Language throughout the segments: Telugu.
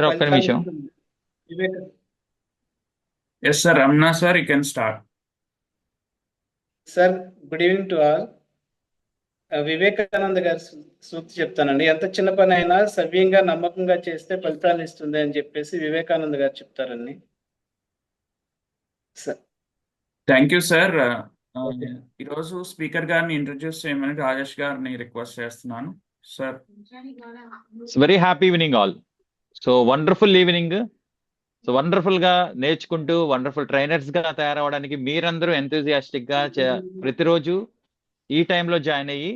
సార్ ఒక్క ఫలితాన్ని నిమిషం. ఇస్తుంది. వివేక Yes, sir. Ramna, sir, you can start. Sir, good evening to all. Vivekananda గారి సూక్తి చెప్తానండి. ఎంత చిన్న పని అయినా సవ్యంగా నమ్మకంగా చేస్తే ఫలితాన్ని ఇస్తుంది అని చెప్పేసి వివేకానంద గారు చెప్తారండి. Sir thank you sir. Okay. ఈరోజు స్పీకర్ గారిని ఇంట్రడ్యూస్ చేయమని రాజేష్ గారిని రిక్వెస్ట్ చేస్తున్నాను sir. Very happy evening all. So wonderful evening. So wonderful గా నేర్చుకుంటూ వండర్ఫుల్ ట్రైనర్స్ గా తయారవడానికి మీరందరూ ఎంతూజియాస్టిక్ గా ప్రతిరోజు ఈ టైంలో జాయిన్ అయ్యి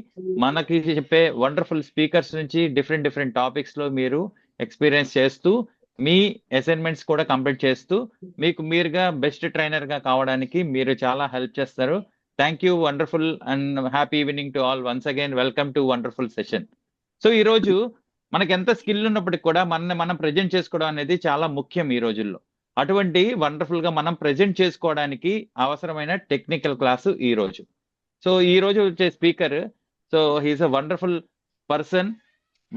మనకి చెప్పే వండర్ఫుల్ స్పీకర్స్ నుంచి డిఫరెంట్ టాపిక్స్ లో మీరు ఎక్స్పీరియన్స్ చేస్తూ మీ అసైన్మెంట్స్ కూడా కంప్లీట్ చేస్తూ మీకు మీరుగా బెస్ట్ ట్రైనర్ గా కావడానికి మీరు చాలా హెల్ప్ చేస్తారు. Thank you. Wonderful and happy evening to all. Once again welcome to wonderful session. So ఈ రోజు మనకి ఎంత స్కిల్ ఉన్నప్పటికీ కూడా మనం ప్రజెంట్ చేసుకోవడం అనేది చాలా ముఖ్యం ఈ రోజుల్లో. అటువంటి వండర్ఫుల్ గా మనం ప్రజెంట్ చేసుకోవడానికి అవసరమైన టెక్నికల్ క్లాసు ఈ రోజు. సో ఈ రోజు వచ్చే speaker, so he's a wonderful person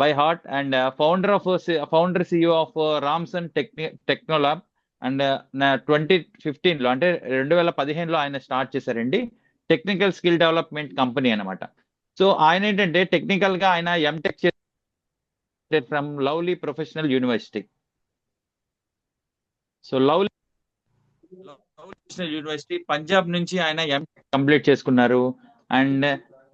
by heart and founder CEO of Ramson Technolab and 2015లో అంటే 2015లో ఆయన స్టార్ట్ చేశారండి టెక్నికల్ స్కిల్ డెవలప్మెంట్ కంపెనీ అనమాట. సో ఆయన ఏంటంటే టెక్నికల్ గా ఆయన MTech from Lovely Professional University. So Lovely University Punjab నుంచి ఆయన ఎంటెక్ కంప్లీట్ చేసుకున్నారు. అండ్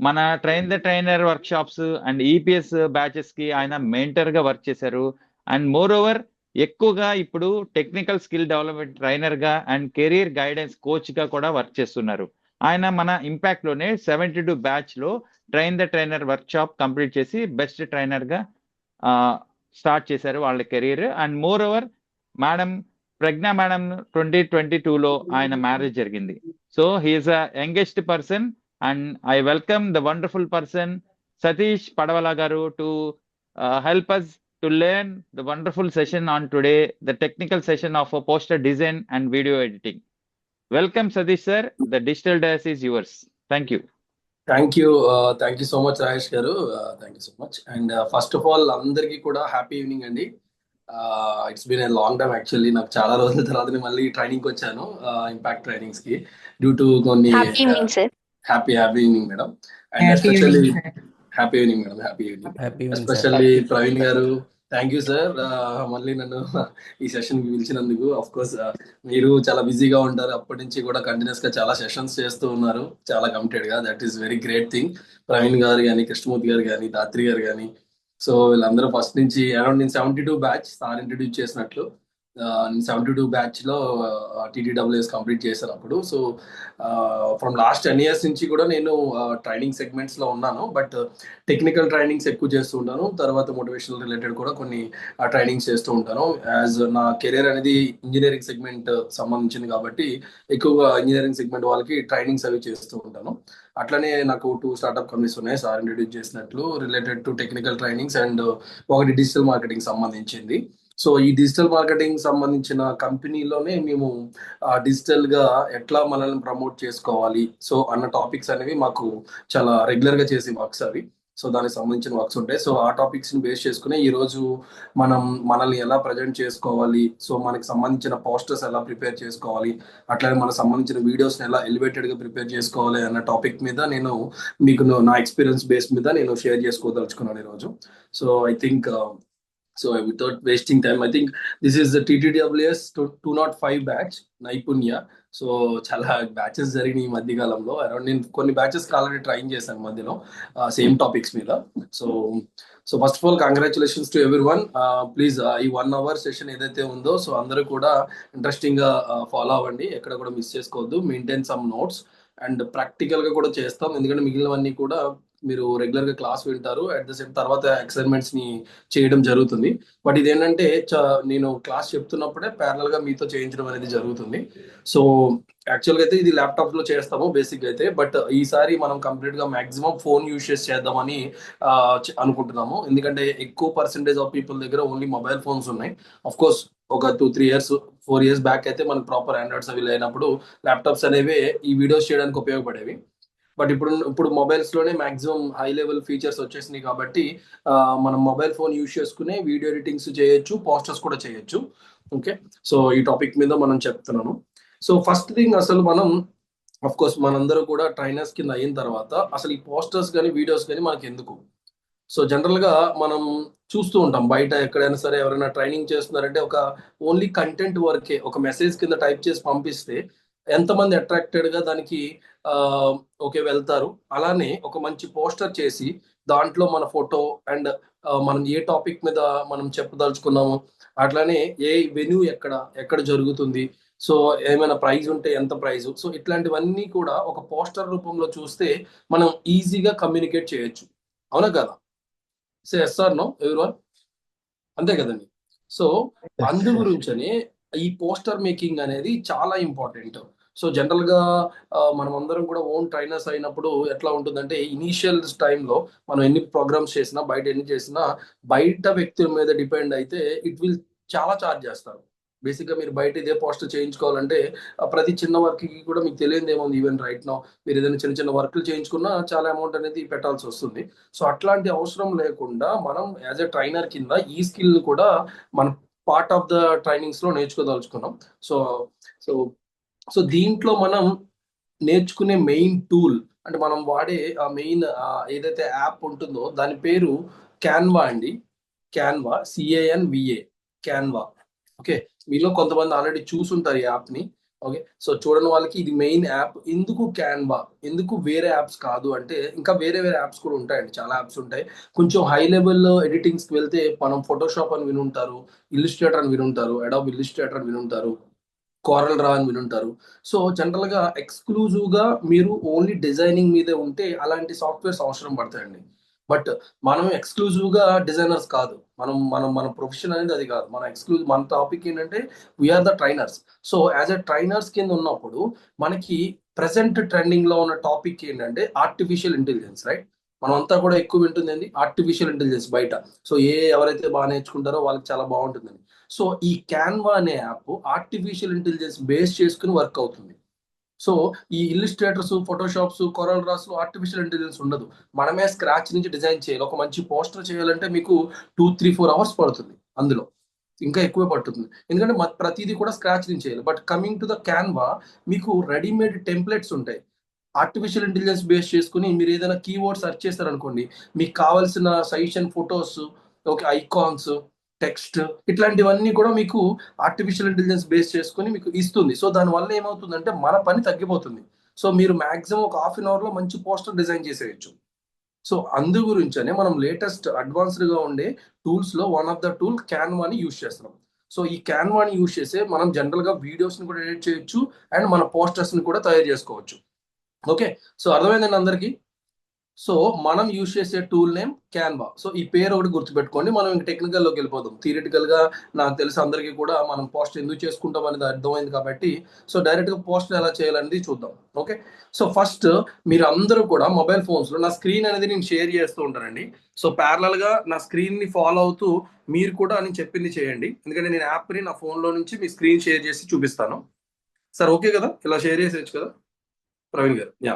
మన trainer workshops and EPS batches కి ఆయన మెంటర్ గా వర్క్ చేశారు. అండ్ మోర్ ఓవర్ ఎక్కువగా ఇప్పుడు టెక్నికల్ స్కిల్ డెవలప్మెంట్ ట్రైనర్ గా అండ్ కెరీర్ గైడెన్స్ కోచ్ గా కూడా వర్క్ చేస్తున్నారు. ఆయన మన ఇంపాక్ట్ లోనే 72 బ్యాచ్ లో ట్రైనర్ వర్క్ షాప్ కంప్లీట్ చేసి బెస్ట్ ట్రైనర్ గా స్టార్ట్ చేశారు వాళ్ళ career. And moreover madam Pragya madam 2022లో ఆయన మ్యారేజ్ జరిగింది. So he is a youngest person and I welcome the wonderful person Satish Padavala garu to help us to learn the wonderful session on today, the technical session of a poster design and video editing. Welcome Satish sir, the digital dash is yours. Thank you. Thank you so much Rajesh garu. Thank you so much. And first of all అందరికీ కూడా హ్యాపీ ఈవినింగ్ అండి. It's been a long time actually. నాకు చాలా రోజుల తర్వాత మళ్ళీ ట్రైనింగ్కి వచ్చాను, ఇంపాక్ట్ ట్రైనింగ్స్ కి, డ్యూ టు కొన్ని happy evening madam. And especially happy evening madam. Happy evening especially Praveen garu. Thank you sir, మళ్ళీ నన్ను ఈ సెషన్ కి పిలిచినందుకు. ఆఫ్ కోర్స్ మీరు చాలా బిజీగా ఉంటారు, అప్పటి నుంచి కూడా కంటిన్యూస్ గా చాలా సెషన్స్ చేస్తూ ఉన్నారు చాలా కమిటెడ్ గా. That is very great thing. Praveen గారు కానీ, కృష్ణమూర్తి గారు కానీ, దాత్రి గారు కానీ, సో వీళ్ళందరూ ఫస్ట్ నుంచి అరౌండ్ నేను 72 బ్యాచ్ సార్ ఇంట్రడ్యూస్ చేసినట్లు 72 బ్యాచ్ లో TTWS కంప్లీట్ చేశాను అప్పుడు. సో ఫ్రమ్ లాస్ట్ 10 years నుంచి కూడా నేను ట్రైనింగ్ సెగ్మెంట్స్ లో ఉన్నాను. బట్ టెక్నికల్ ట్రైనింగ్స్ ఎక్కువ చేస్తూ ఉంటాను, తర్వాత మోటివేషనల్ రిలేటెడ్ కూడా కొన్ని ట్రైనింగ్స్ చేస్తూ ఉంటాను. యాజ్ నా కెరీర్ అనేది ఇంజనీరింగ్ సెగ్మెంట్ సంబంధించింది కాబట్టి ఎక్కువగా ఇంజనీరింగ్ సెగ్మెంట్ వాళ్ళకి ట్రైనింగ్స్ అవి చేస్తూ ఉంటాను. అట్లనే నాకు 2 స్టార్ట్అప్ కంపెనీస్ ఉన్నాయి సార్ ఇంట్రడ్యూస్ చేసినట్లు, related to technical trainings and ఒకటి డిజిటల్ మార్కెటింగ్ సంబంధించింది. సో ఈ డిజిటల్ మార్కెటింగ్ సంబంధించిన కంపెనీలోనే మేము డిజిటల్ గా ఎట్లా మనల్ని ప్రమోట్ చేసుకోవాలి సో అన్న టాపిక్స్ అనేవి మాకు చాలా రెగ్యులర్ గా చేసే వర్క్స్ అవి. సో దానికి సంబంధించిన వర్క్స్ ఉంటాయి. సో ఆ టాపిక్స్ ని బేస్ చేసుకుని ఈ రోజు మనల్ని ఎలా ప్రజెంట్ చేసుకోవాలి, సో మనకి సంబంధించిన పోస్టర్స్ ఎలా ప్రిపేర్ చేసుకోవాలి, అట్లాగే మనకు సంబంధించిన వీడియోస్ ఎలా ఎలివేటెడ్ గా ప్రిపేర్ చేసుకోవాలి అన్న టాపిక్ మీద నేను మీకు నా ఎక్స్పీరియన్స్ బేస్ మీద నేను షేర్ చేసుకోదలుచుకున్నాను ఈరోజు. So I think so without wasting time, I think this is the TTWS 205 batch నైపుణ్య. సో చాలా బ్యాచెస్ జరిగినాయి ఈ మధ్య కాలంలో. అరౌండ్ నేను కొన్ని బ్యాచెస్ ఆల్రెడీ ట్రైన్ చేశాను మధ్యలో సేమ్ టాపిక్స్ మీద. So first of all congratulations to everyone. Please ఈ 1 hour సెషన్ ఏదైతే ఉందో సో అందరూ కూడా ఇంట్రెస్టింగ్ గా ఫాలో అవ్వండి, ఎక్కడ కూడా మిస్ చేసుకోవద్దు. Maintain some notes and practical గా కూడా చేస్తాం, ఎందుకంటే మిగిలినవన్నీ కూడా మీరు రెగ్యులర్ గా క్లాస్ వింటారు, అట్ ద సేమ్ తర్వాత అసైన్మెంట్స్ ని చేయడం జరుగుతుంది. బట్ ఇదేంటంటే నేను క్లాస్ చెప్తున్నప్పుడే ప్యారల్ గా మీతో చేయించడం అనేది జరుగుతుంది. సో యాక్చువల్ గా అయితే ఇది ల్యాప్టాప్ లో చేస్తాము బేసిక్ అయితే, బట్ ఈసారి మనం కంప్లీట్ గా మాక్సిమం ఫోన్ యూస్ చేద్దామని అనుకుంటున్నాము. ఎందుకంటే ఎక్కువ పర్సెంటేజ్ ఆఫ్ పీపుల్ దగ్గర ఓన్లీ మొబైల్ ఫోన్స్ ఉన్నాయి. ఆఫ్ కోర్స్ ఒక 2-3 years 4 years బ్యాక్ అయితే మనకు ప్రాపర్ ఆండ్రాయిడ్స్ అవి లేనప్పుడు ల్యాప్టాప్స్ అనేవి ఈ వీడియోస్ చేయడానికి ఉపయోగపడేవి. బట్ ఇప్పుడు మొబైల్స్ లోనే మాక్సిమం హై లెవెల్ ఫీచర్స్ వచ్చేసినాయి కాబట్టి మనం మొబైల్ ఫోన్ యూజ్ చేసుకునే వీడియో ఎడిటింగ్స్ చేయొచ్చు, పోస్టర్స్ కూడా చేయొచ్చు. ఓకే, సో ఈ టాపిక్ మీద మనం చెప్తున్నాను. సో ఫస్ట్ థింగ్, అసలు మనం అఫ్ కోర్స్ మనందరూ కూడా ట్రైనర్స్ కింద అయిన తర్వాత అసలు ఈ పోస్టర్స్ కానీ వీడియోస్ కానీ మనకి ఎందుకు? సో జనరల్ గా మనం చూస్తూ ఉంటాం బయట ఎక్కడైనా సరే ఎవరైనా ట్రైనింగ్ చేస్తున్నారంటే ఒక ఓన్లీ కంటెంట్ వరకే ఒక మెసేజ్ కింద టైప్ చేసి పంపిస్తే ఎంతమంది అట్రాక్టెడ్ గా దానికి ఓకే వెళ్తారు. అలానే ఒక మంచి పోస్టర్ చేసి దాంట్లో మన ఫోటో అండ్ మనం ఏ టాపిక్ మీద మనం చెప్పదలుచుకున్నాము, అట్లానే ఏ వెన్యూ ఎక్కడ జరుగుతుంది, సో ఏమైనా ప్రైజ్ ఉంటే ఎంత ప్రైజ్, సో ఇట్లాంటివన్నీ కూడా ఒక పోస్టర్ రూపంలో చూస్తే మనం ఈజీగా కమ్యూనికేట్ చేయొచ్చు. అవునా కదా? So yes or no everyone? అంతే కదండి. సో అందు గురించనే ఈ పోస్టర్ మేకింగ్ అనేది చాలా ఇంపార్టెంట్. సో జనరల్ గా మనం అందరం కూడా ఓన్ ట్రైనర్స్ అయినప్పుడు ఎట్లా ఉంటుందంటే ఇనీషియల్ టైంలో మనం ఎన్ని ప్రోగ్రామ్స్ చేసినా బయట ఎన్ని చేసినా బయట వ్యక్తుల మీద డిపెండ్ అయితే ఇట్ విల్ చాలా ఛార్జ్ చేస్తారు. బేసిక్ గా మీరు బయట ఇదే పోస్టర్ చేయించుకోవాలంటే ప్రతి చిన్న వర్క్ కి కూడా మీకు తెలియదు ఏముంది, ఈవెన్ రైట్ నో మీరు ఏదైనా చిన్న చిన్న వర్క్లు చేయించుకున్నా చాలా అమౌంట్ అనేది పెట్టాల్సి వస్తుంది. సో అట్లాంటి అవసరం లేకుండా మనం యాజ్ ఎ ట్రైనర్ కింద ఈ స్కిల్ కూడా మన పార్ట్ ఆఫ్ ద ట్రైనింగ్స్ లో నేర్చుకోదలుచుకున్నాం. సో సో సో దీంట్లో మనం నేర్చుకునే మెయిన్ టూల్ అంటే మనం వాడే ఆ మెయిన్ ఏదైతే యాప్ ఉంటుందో దాని పేరు క్యాన్వా అండి. Canva, CANVA, Canva. ఓకే, మీలో కొంతమంది ఆల్రెడీ చూసుంటారు ఈ యాప్ ని. ఓకే, సో చూడని వాళ్ళకి ఇది మెయిన్ యాప్. ఎందుకు క్యాన్వా, ఎందుకు వేరే యాప్స్ కాదు అంటే ఇంకా వేరే వేరే యాప్స్ కూడా ఉంటాయండి, చాలా యాప్స్ ఉంటాయి. కొంచెం హై లెవెల్ ఎడిటింగ్స్ కి వెళ్తే మనం ఫోటోషాప్ అని వినుంటారు, ఇల్లుస్ట్రేటర్ అని వినుంటారు, అడాబ్ ఇల్లుస్ట్రేటర్ అని వినుంటారు, కోరల్ రా అని వినుంటారు. సో జనరల్ గా ఎక్స్క్లూజివ్ గా మీరు ఓన్లీ డిజైనింగ్ మీదే ఉంటే అలాంటి సాఫ్ట్వేర్స్ అవసరం పడతాయండి. బట్ మనం ఎక్స్క్లూజివ్ గా డిజైనర్స్ కాదు, మన ప్రొఫెషన్ అనేది అది కాదు. మన టాపిక్ ఏంటంటే we are the trainers. So as a trainers కింద ఉన్నప్పుడు మనకి ప్రెసెంట్ ట్రెండింగ్ లో ఉన్న టాపిక్ ఏంటంటే ఆర్టిఫిషియల్ ఇంటెలిజెన్స్, రైట్? మనం అంతా కూడా ఎక్కువ వింటుంది ఆర్టిఫిషియల్ ఇంటెలిజెన్స్ బయట. సో ఎవరైతే బాగా నేర్చుకుంటారో వాళ్ళకి చాలా బాగుంటుందని. సో ఈ క్యాన్వా అనే యాప్ ఆర్టిఫిషియల్ ఇంటెలిజెన్స్ బేస్ చేసుకుని వర్క్ అవుతుంది. సో ఈ ఇల్లుస్ట్రేటర్స్, ఫోటోషాప్స్, కొరల్ రాస్ లో ఆర్టిఫిషియల్ ఇంటెలిజెన్స్ ఉండదు. మనమే స్క్రాచ్ నుంచి డిజైన్ చేయాలి. ఒక మంచి పోస్టర్ చేయాలంటే మీకు 2-3-4 అవర్స్ పడుతుంది, అందులో ఇంకా ఎక్కువే పడుతుంది, ఎందుకంటే ప్రతిదీ కూడా స్క్రాచ్ నుంచి చేయాలి. But coming to the Canva మీకు రెడీమేడ్ టెంప్లెట్స్ ఉంటాయి. ఆర్టిఫిషియల్ ఇంటెలిజెన్స్ బేస్ చేసుకుని మీరు ఏదైనా కీవర్డ్ సెర్చ్ చేస్తారనుకోండి, మీకు కావాల్సిన suggestion photos, okay, icons, text, ఇట్లాంటివన్నీ కూడా మీకు ఆర్టిఫిషియల్ ఇంటెలిజెన్స్ బేస్ చేసుకుని మీకు ఇస్తుంది. సో దానివల్ల ఏమవుతుందంటే మన పని తగ్గిపోతుంది. సో మీరు మాక్సిమం ఒక హాఫ్ అన్ అవర్ లో మంచి పోస్టర్ డిజైన్ చేసేయచ్చు. సో అందు గురించనే మనం లేటెస్ట్ అడ్వాన్స్డ్ గా ఉండే టూల్స్ లో వన్ ఆఫ్ ద టూల్ క్యాన్వాని యూజ్ చేస్తున్నాం. సో ఈ క్యాన్వాని యూజ్ చేసే మనం జనరల్ గా వీడియోస్ ని కూడా ఎడిట్ చేయొచ్చు అండ్ మన పోస్టర్స్ ని కూడా తయారు చేసుకోవచ్చు. ఓకే, సో అర్థమైందండి అందరికి? సో మనం యూజ్ చేసే టూల్ నేమ్ క్యాన్వా. సో ఈ పేరు ఒకటి గుర్తుపెట్టుకోండి. మనం ఇంకా టెక్నికల్ లోకి వెళ్ళిపోదాం. థియరిటికల్ గా నాకు తెలిసి అందరికీ కూడా మనం పోస్ట్ ఎందుకు చేసుకుంటాం అనేది అర్థమైంది కాబట్టి సో డైరెక్ట్ గా పోస్ట్ ఎలా చేయాలనేది చూద్దాం. ఓకే, సో ఫస్ట్ మీరు అందరూ కూడా మొబైల్ ఫోన్స్ లో నా స్క్రీన్ అనేది నేను షేర్ చేస్తూ ఉంటానండి. సో ప్యారలల్ గా నా స్క్రీన్ ని ఫాలో అవుతూ మీరు కూడా నేను చెప్పింది చేయండి, ఎందుకంటే నేను యాప్ ని నా ఫోన్ లో నుంచి మీ స్క్రీన్ షేర్ చేసి చూపిస్తాను. సార్ ఓకే కదా? ఇలా షేర్ చేసేయచ్చు కదా ప్రవీణ్ గారు? Yeah,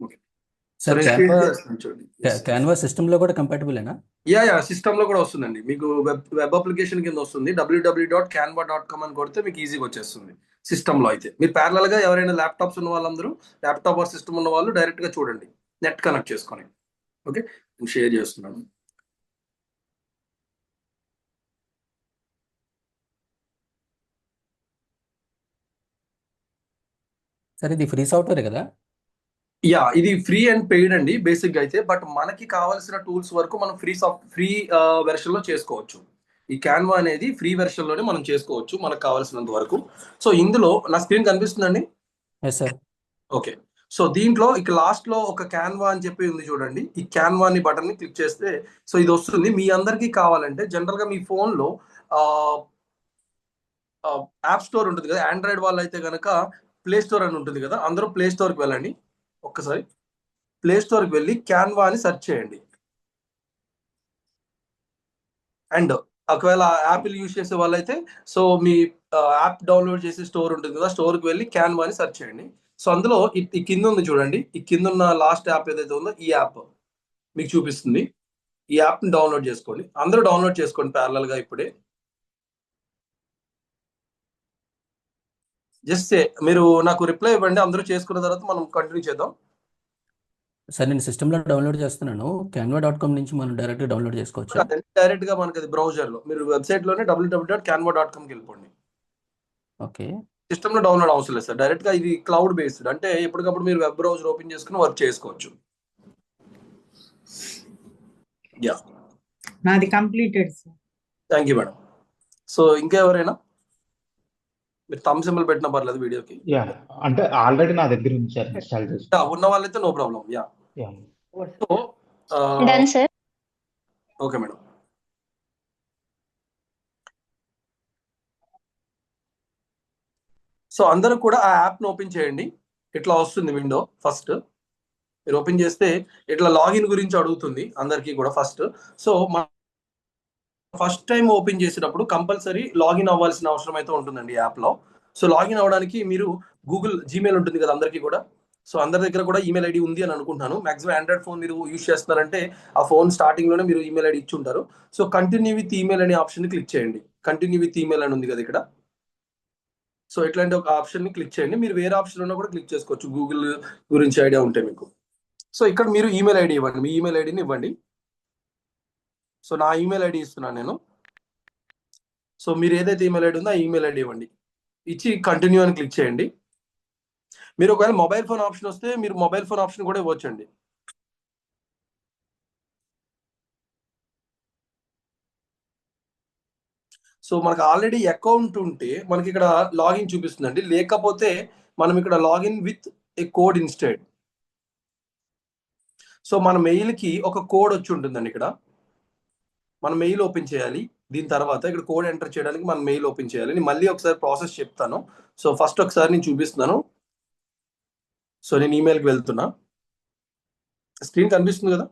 okay. Sir Canva system లో కూడా కంపాటబులేనా? యా సిస్టమ్ లో కూడా వస్తుందండి. మీకు వెబ్ అప్లికేషన్ కింద వస్తుంది. www.canva.com అని కొడితే మీకు ఈజీగా వచ్చేస్తుంది. సిస్టమ్ లో అయితే మీరు ప్యారలల్ గా ఎవరైనా ల్యాప్టాప్స్ ఉన్న వాళ్ళందరూ, ల్యాప్టాప్ ఆర్ సిస్టమ్ ఉన్న వాళ్ళు డైరెక్ట్ గా చూడండి, నెట్ కనెక్ట్ చేసుకొని. ఓకే, నేను షేర్ చేస్తున్నాను. సార్ ఇది ఫ్రీ సాఫ్ట్వేర్ కదా? యా, ఇది ఫ్రీ అండ్ పెయిడ్ అండి బేసిక్ గా అయితే. బట్ మనకి కావాల్సిన టూల్స్ వరకు మనం ఫ్రీ వెర్షన్ లో చేసుకోవచ్చు. ఈ క్యాన్వా అనేది ఫ్రీ వెర్షన్ లోనే మనం చేసుకోవచ్చు మనకు కావాల్సినంత వరకు. సో ఇందులో నా స్క్రీన్ కనిపిస్తుందండి? Yes sir. ఓకే, సో దీంట్లో ఇక లాస్ట్ లో ఒక క్యాన్వా అని చెప్పి ఉంది చూడండి. ఈ క్యాన్వా అని బటన్ ని క్లిక్ చేస్తే సో ఇది వస్తుంది. మీ అందరికీ కావాలంటే జనరల్ గా మీ ఫోన్ లో యాప్ స్టోర్ ఉంటుంది కదా, ఆండ్రాయిడ్ వాళ్ళు అయితే కనుక ప్లే స్టోర్ అని ఉంటుంది కదా, అందరూ ప్లే స్టోర్కి వెళ్ళండి. ఒక్కసారి ప్లే స్టోర్కి వెళ్ళి క్యాన్వా అని సెర్చ్ చేయండి. అండ్ ఒకవేళ యాపిల్ యూజ్ చేసే వాళ్ళైతే సో మీ యాప్ డౌన్లోడ్ చేసే స్టోర్ ఉంటుంది కదా, స్టోర్కి వెళ్ళి క్యాన్వా అని సెర్చ్ చేయండి. సో అందులో ఈ కింద ఉంది చూడండి, ఈ కింద ఉన్న లాస్ట్ యాప్ ఏదైతే ఉందో ఈ యాప్ మీకు చూపిస్తుంది. ఈ యాప్ ని డౌన్లోడ్ చేసుకోండి, అందరూ డౌన్లోడ్ చేసుకోండి ప్యారలల్ గా. ఇప్పుడే జస్ట్ మీరు నాకు రిప్లై ఇవ్వండి, అందరూ చేసుకున్న తర్వాత మనం కంటిన్యూ చేద్దాం. సార్ నేను సిస్టంలో డౌన్లోడ్ చేస్తున్నాను. canva.com నుంచి మనం డైరెక్ట్గా డౌన్లోడ్ చేసుకోవచ్చా? డైరెక్ట్ గా మనకి అది బ్రౌజర్ లో, మీరు వెబ్సైట్ లోనే www.canva.com కి వెళ్ళిపోండి. ఓకే. సిస్టమ్ లో డౌన్లోడ్ అవసరం లేదు సార్, డైరెక్ట్ గా ఇది క్లౌడ్ బేస్డ్, అంటే ఎప్పటికప్పుడు మీరు వెబ్ బ్రౌజర్ ఓపెన్ చేసుకుని వర్క్ చేసుకోవచ్చు. యా, నాది completed sir. Thank you madam. So ఇంకెవరైనా మీరు థమ్ సింబల్ పెట్టినా పర్లేదు వీడియోకి. యా, అంటే ఆల్రెడీ నా దగ్గర ఉంది సార్, ఇన్స్టాల్ చేసి. ఉన్న వాళ్ళైతే no problem. Yeah, so done sir. Okay madam. So అందరూ కూడా ఆ యాప్ను ఓపెన్ చేయండి. ఇట్లా వస్తుంది విండో. ఫస్ట్ మీరు ఓపెన్ చేస్తే ఇట్లా లాగిన్ గురించి అడుగుతుంది అందరికీ కూడా first. So first time open చేసేటప్పుడు కంపల్సరీ లాగిన్ అవ్వాల్సిన అవసరం అయితే ఉంటుందండి యాప్లో. సో లాగిన్ అవ్వడానికి మీరు గూగుల్ జీమెయిల్ ఉంటుంది కదా అందరికీ కూడా. సో అందరి దగ్గర కూడా ఈమెయిల్ ఐడి ఉంది అని అనుకుంటున్నాను. మాక్సిమం ఆండ్రాయిడ్ ఫోన్ మీరు యూజ్ చేస్తున్నారంటే ఆ ఫోన్ స్టార్టింగ్లోనే మీరు ఈమెయిల్ ఐడి ఇచ్చి ఉంటారు. సో కంటిన్యూ విత్ ఈమెయిల్ అనే ఆప్షన్ క్లిక్ చేయండి. కంటిన్యూ విత్ ఈమెయిల్ అని ఉంది కదా ఇక్కడ. సో ఇట్లాంటి ఒక ఆప్షన్ ని క్లిక్ చేయండి. మీరు వేరే ఆప్షన్ ఉన్నా కూడా క్లిక్ చేసుకోవచ్చు, గూగుల్ గురించి ఐడియా ఉంటే మీకు. సో ఇక్కడ మీరు ఈమెయిల్ ఐడి ఇవ్వండి, మీ ఈమెయిల్ ఐడిని ఇవ్వండి. సో నా ఈమెయిల్ ఐడి ఇస్తున్నాను నేను. సో మీరు ఏదైతే ఈమెయిల్ ఐడి ఉందో ఆ ఈమెయిల్ ఐడి ఇవ్వండి. ఇచ్చి కంటిన్యూ అని క్లిక్ చేయండి. మీరు ఒకవేళ మొబైల్ ఫోన్ ఆప్షన్ వస్తే మీరు మొబైల్ ఫోన్ ఆప్షన్ కూడా ఇవ్వచ్చండి. సో మనకు ఆల్రెడీ అకౌంట్ ఉంటే మనకి ఇక్కడ లాగిన్ చూపిస్తుందండి, లేకపోతే మనం ఇక్కడ login with a code instead. So మన మెయిల్కి ఒక కోడ్ వచ్చి ఉంటుందండి. ఇక్కడ మన మెయిల్ ఓపెన్ చేయాలి. దీని తర్వాత ఇక్కడ కోడ్ ఎంటర్ చేయడానికి మన మెయిల్ ఓపెన్ చేయాలి. నేను మళ్ళీ ఒకసారి ప్రాసెస్ చెప్తాను. సో ఫస్ట్ ఒకసారి నేను చూపిస్తున్నాను. సో నేను ఈమెయిల్కి వెళ్తున్నా. స్క్రీన్ కనిపిస్తుంది కదా.